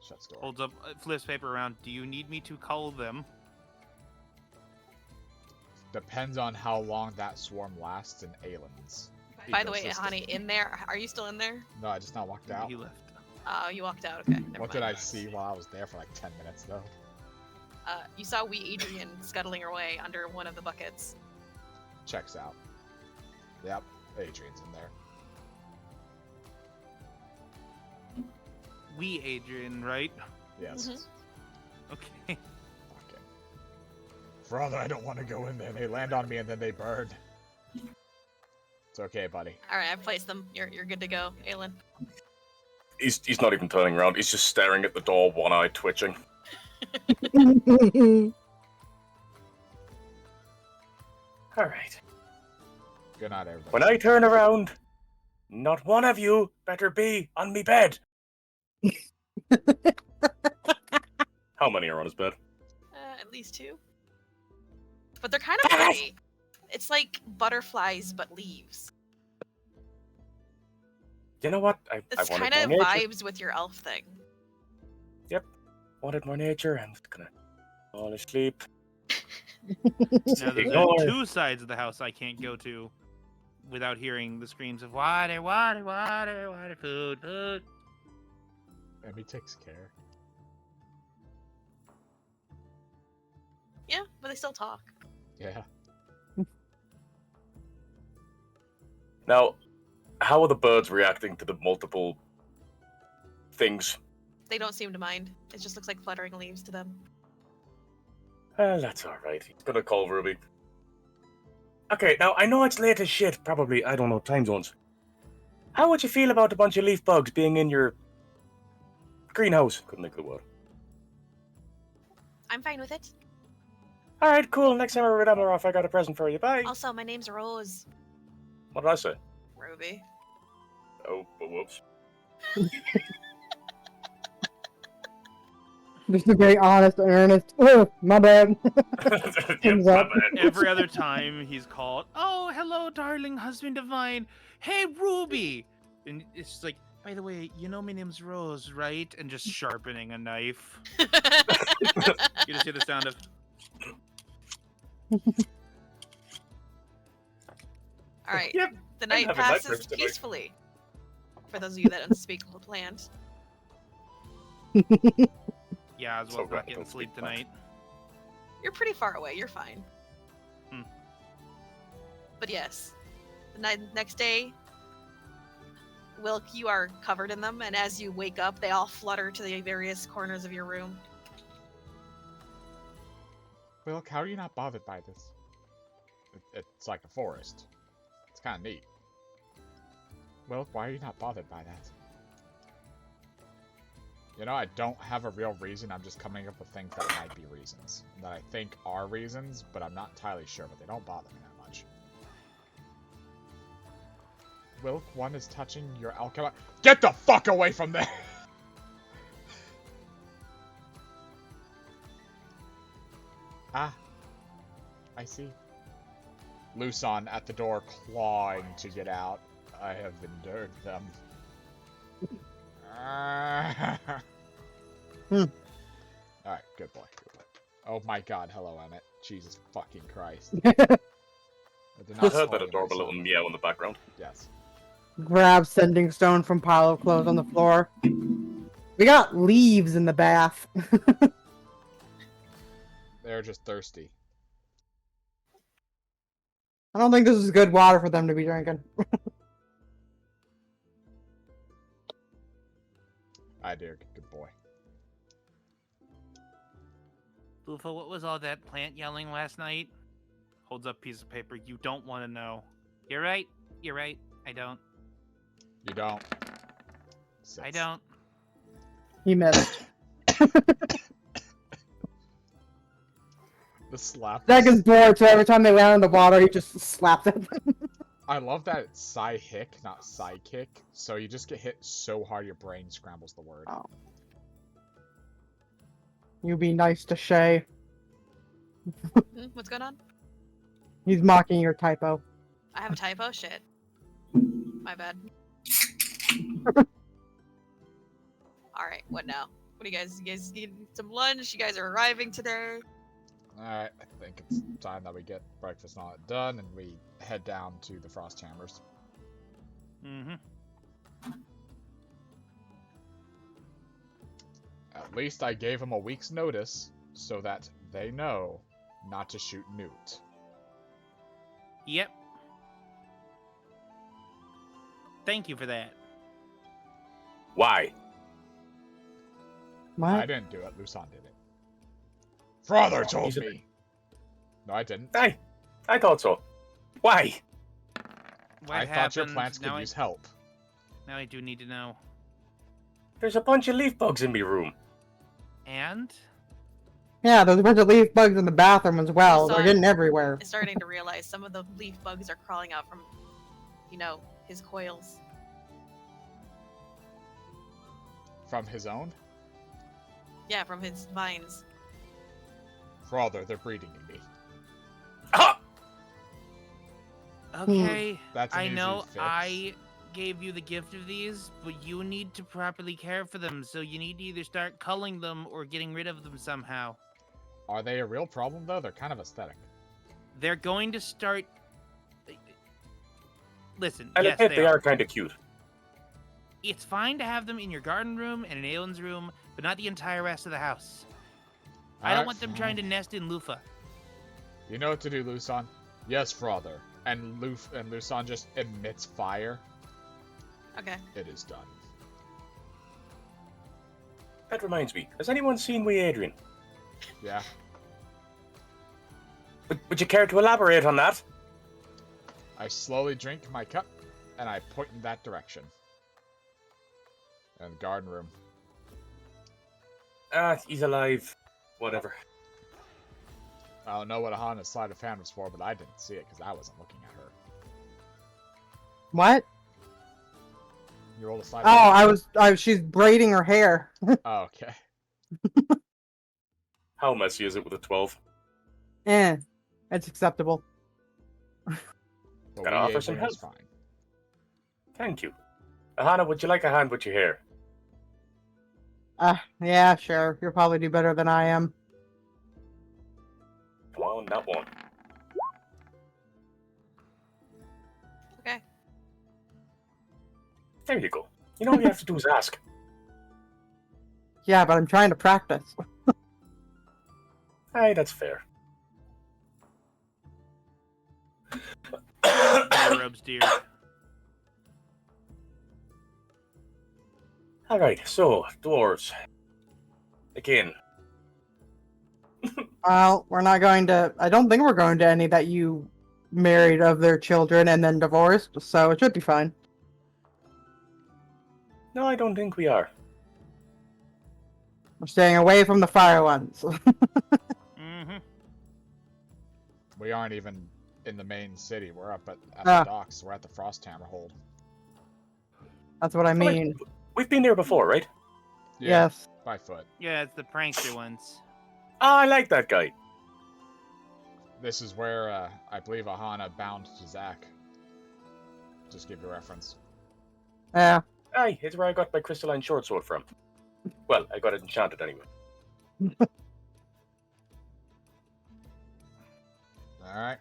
Shuts door. Holds up, flips paper around. Do you need me to cull them? Depends on how long that swarm lasts in Aelin's. By the way, ecosystem. honey, in there, are you still in there? No, I just now walked out. He left. Oh, you walked out. Okay. Never What did mind. I see while I was there for like 10 minutes, though? You saw wee Adrian scuttling her way under one of the buckets. Checks out. Yep, Adrian's in there. We Adrian, right? Yes. Mhm. Okay. Fucking. Father, I don't want to go in there. They land on me and then they burn. It's okay, buddy. All right, I've placed them. You're good to go, Aelin. He's not even turning around. He's just staring at the door, one eye twitching. All right. Good night, everybody. When I turn around, not one of you better be on me bed. How many are on his bed? At least 2. But they're kind of pretty. It's like butterflies, but leaves. You know what? I It's wanted kind of more nature. vibes with your elf thing. Wanted more nature. I'm just gonna fall asleep. Now, there Ignore. are 2 sides of the house I can't go to without hearing the screams of water, water, water, water, food, food. Emmy takes care. Yeah, but they still talk. Yeah. Now, how are the birds reacting to the multiple things? They don't seem to mind. It just looks like fluttering leaves to them. Well, that's alright. He's gonna call Ruby. Okay, now I know it's late as shit, probably, I don't know, time zones. How would you feel about a bunch of leaf bugs being in your greenhouse? Couldn't think of the word. I'm fine with it. Alright, cool. Next time we're off, I got a present for you. Bye. Also, my name's Rose. What did I say? Ruby. Oh, whoops. Just a very honest, earnest. Oh, my bad. Yep, Thumbs my up. bad. Every other time he's called, oh, hello, darling husband of mine. Hey, Ruby. And it's just like, by the way, you know my name's Rose, right? And just sharpening a knife. You just hear the sound of, All right. Yep, The I'm night having my passes trips tonight. peacefully. For those of you that unspeakable planned. yeah, Oswald's So not glad I getting don't sleep speak much. tonight. You're pretty far away. You're fine. Hmm. But yes, the next day, Wilk, you are covered in them, and as you wake up, they all flutter to the various corners of your room. Wilk, how are you not bothered by this? It's like a forest. It's kind of neat. Wilk, why are you not bothered by that? You know, I don't have a real reason. I'm just coming up with things that might be reasons. That I think are reasons, but I'm not entirely sure, but they don't bother me that much. Wilk, one is touching your alchemy. Get the fuck away from there! Ah. I see. Luson at the door, clawing to get out. I have endured them. Alright, good boy. Oh my god, hello, Emmett. Jesus fucking Christ. I I heard that adorable little meow in the background. Yes. Grab sending stone from pile of clothes on the floor. We got leaves in the bath. They're just thirsty. I don't think this is good water for them to be drinking. I do. Good boy. Lufa, what was all that plant yelling last night? Holds up piece of paper. You don't want to know. You're right. You're right. I don't. You don't. I don't. He missed. The slap. Dragon's bored, so every time they land in the water, he just slaps it. I love that it's psy-hick, not psychic. So you just get hit so hard your brain scrambles the word. Oh. You be nice to Shay. What's going on? He's mocking your typo. I have a typo? Shit. My bad. Alright, what now? What do you guys need some lunch? You guys are arriving today? Alright, I think it's time that we get breakfast and all that done, and we head down to the Frost Chambers. Mm-hmm. At least I gave them a week's notice, so that they know not to shoot Newt. Yep. Thank you for that. Why? What? I didn't do it, Luson did it. Father told He's a- me! No, I didn't. I thought so. Why? What I thought your happened? plants could Now use help. Now I do need to know. There's a bunch of leaf bugs in my room. And? Yeah, there's a bunch of leaf bugs in the bathroom as well. They're Son getting everywhere. is starting to realize some of the leaf bugs are crawling out from, you know, his coils. From his own? Yeah, from his vines. Father, they're breeding in me. Ah! Okay, That's an I easy know fix. I gave you the gift of these, but you need to properly care for them, so you need to either start culling them or getting rid of them somehow. Are they a real problem, though? They're kind of aesthetic. They're going to start... Listen, And yes, admit they are kind of cute. It's fine to have them in your garden room and in Aelin's room, but not the entire rest of the house. I don't Alright, want them fine. trying to nest in Lufa. You know what to do, Luson? Yes, father. And Luson just emits fire. Okay. It is done. That reminds me. Has anyone seen Wee Adrian? Yeah. Would you care to elaborate on that? I slowly drink my cup, and I point in that direction. In the garden room. He's alive. Whatever. I don't know what Aahana's sleight of hand was for, but I didn't see it because I wasn't looking at her. What? You rolled a sleight Oh, of hand? she's braiding her hair. Oh, okay. How messy is it with a 12? It's acceptable. But Gotta we offer some Adrian is help. fine. Thank you. Aahana, would you like a hand with your hair? Yeah, sure. You'll probably do better than I am. Come on, that one. Okay. There you go. You know all you have to do is ask. Yeah, but I'm trying to practice. Aye, that's fair. Hair rubs, dear. Alright, so, dwarves. Again. Well, we're not going to... I don't think we're going to any that you married of their children and then divorced, so it should be fine. No, I don't think we are. We're staying away from the fire ones. Mm-hmm. We aren't even in the main city. We're up at Ah. the docks. We're at the Frost Hammer Hold. That's what I mean. We've been there before, right? Yeah, Yes. by foot. Yeah, it's the prankster ones. Ah, I like that guy. This is where I believe Aahana bound to Zack. Just give you a reference. Yeah. Aye, it's where I got my crystalline short sword from. Well, I got it enchanted anyway. Alright.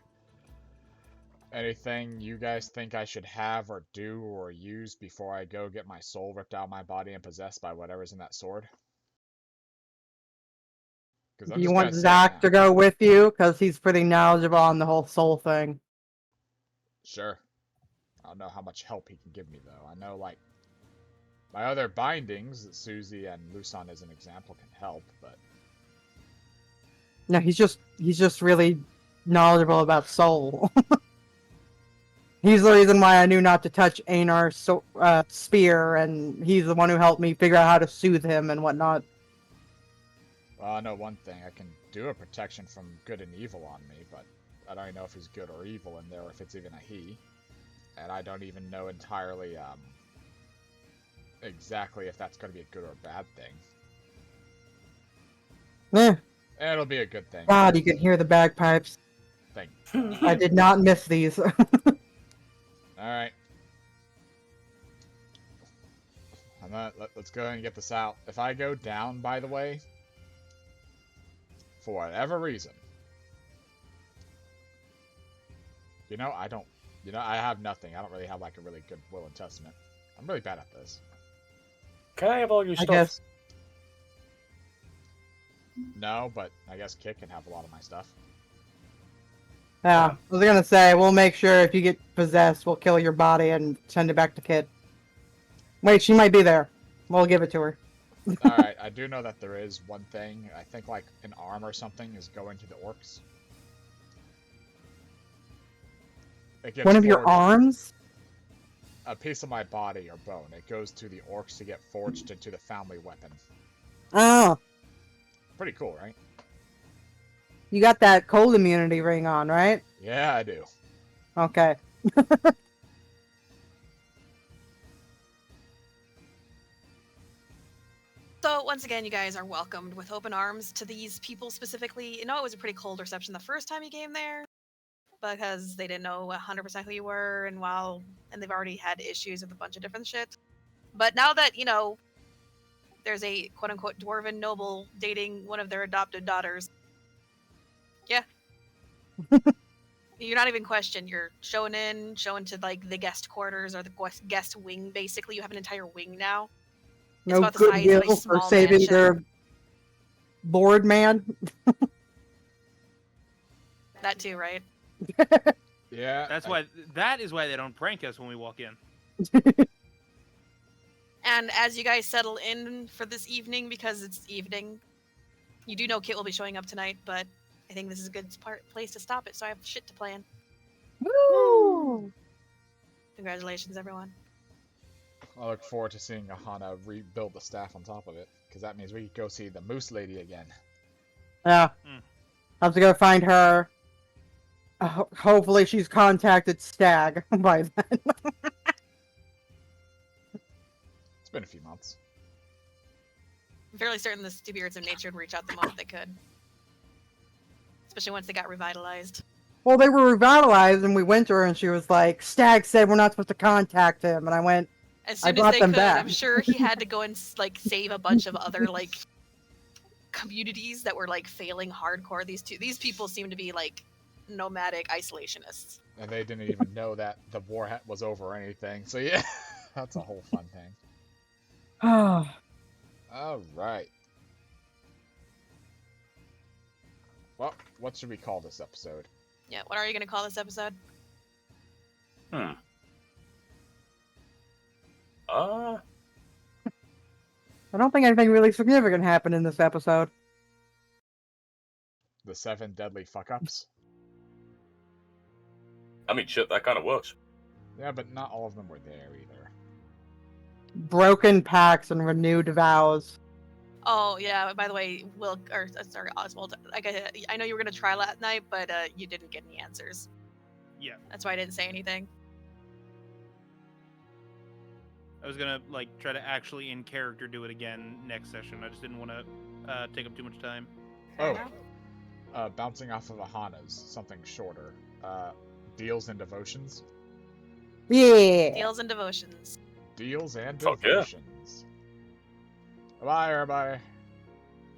Anything you guys think I should have or do or use before I go get my soul ripped out of my body and possessed by whatever's in that sword? Do you want Zach to go with you? Because he's pretty knowledgeable on the whole soul thing. Sure. I don't know how much help he can give me, though. I know, like, my other bindings, that Susie and Luson as an example, can help, but... No, he's just really knowledgeable about soul. He's the reason why I knew not to touch Einar's spear, and he's the one who helped me figure out how to soothe him and whatnot. Well, I know one thing. I can do a protection from good and evil on me, but I don't even know if he's good or evil in there, or if it's even a he. And I don't even know entirely, exactly if that's going to be a good or a bad thing. It'll be a good thing. God, you can hear the bagpipes. Thank I did not miss these. Alright. Let's go ahead and get this out. If I go down, by the way, for whatever reason, I have nothing. I don't really have, like, a really good will and testament. I'm really bad at this. Can I have all your stuff? Guess. No, but I guess Kit can have a lot of my stuff. Yeah, I was gonna say, we'll make sure if you get possessed, we'll kill your body and send it back to Kit. Wait, she might be there. We'll give it to her. Alright, I do know that there is one thing. I think, like, an arm or something is going to the orcs. One of your arms? A piece of my body or bone. It goes to the orcs to get forged into the family weapon. Oh. Pretty cool, right? You got that cold immunity ring on, right? Yeah, I do. Okay. So once again, you guys are welcomed with open arms to these people specifically. You know, it was a pretty cold reception the first time you came there because they didn't know 100% who you were, and they've already had issues with a bunch of different shit. But now that, there's a quote-unquote dwarven noble dating one of their adopted daughters, yeah. You're not even questioned. You're shown to, like, the guest quarters or the guest wing, basically. You have an entire wing now. It's No about the size of a goodwill for small saving mansion. their bored man. That too, right? Yeah. That is why they don't prank us when we walk in. And as you guys settle in for this evening, because it's evening, you do know Kit will be showing up tonight, but I think this is a good place to stop it, so I have shit to plan. Woo! Congratulations, everyone. I look forward to seeing Aahana rebuild the staff on top of it, because that means we can go see the Moose Lady again. Yeah. I have to go find her. Hopefully she's contacted Stag by then. It's been a few months. I'm fairly certain the spirits of nature would reach out the moment they could. Especially once they got revitalized. Well, they were revitalized, and we went to her, and she was like, Stag said we're not supposed to contact him. And I went, as soon as they could, I'm sure he had to go and, like, save a bunch of other, like, communities that were, like, failing hardcore. These people seem to be, like, nomadic isolationists. And they didn't even know that the war was over or anything. So yeah, that's a whole fun thing. Alright. Well, what should we call this episode? Yeah, what are you going to call this episode? I don't think anything really significant happened in this episode. The 7 Deadly Fuck-Ups? I mean, shit, that kind of works. Yeah, but not all of them were there either. Broken pacts and renewed vows. Oh, yeah, by the way, Oswald, I know you were going to try last night, but you didn't get any answers. Yeah. That's why I didn't say anything. I was gonna, like, try to actually in character do it again next session. I just didn't want to take up too much time. Fair Oh, enough. bouncing off of Aahana's, something shorter. Deals and devotions. Yeah. Deals and devotions. Deals and Fuck yeah. devotions. Bye, everybody.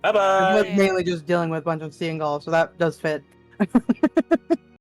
Bye I was bye. Bye. mainly just dealing with a bunch of seeing so that does fit.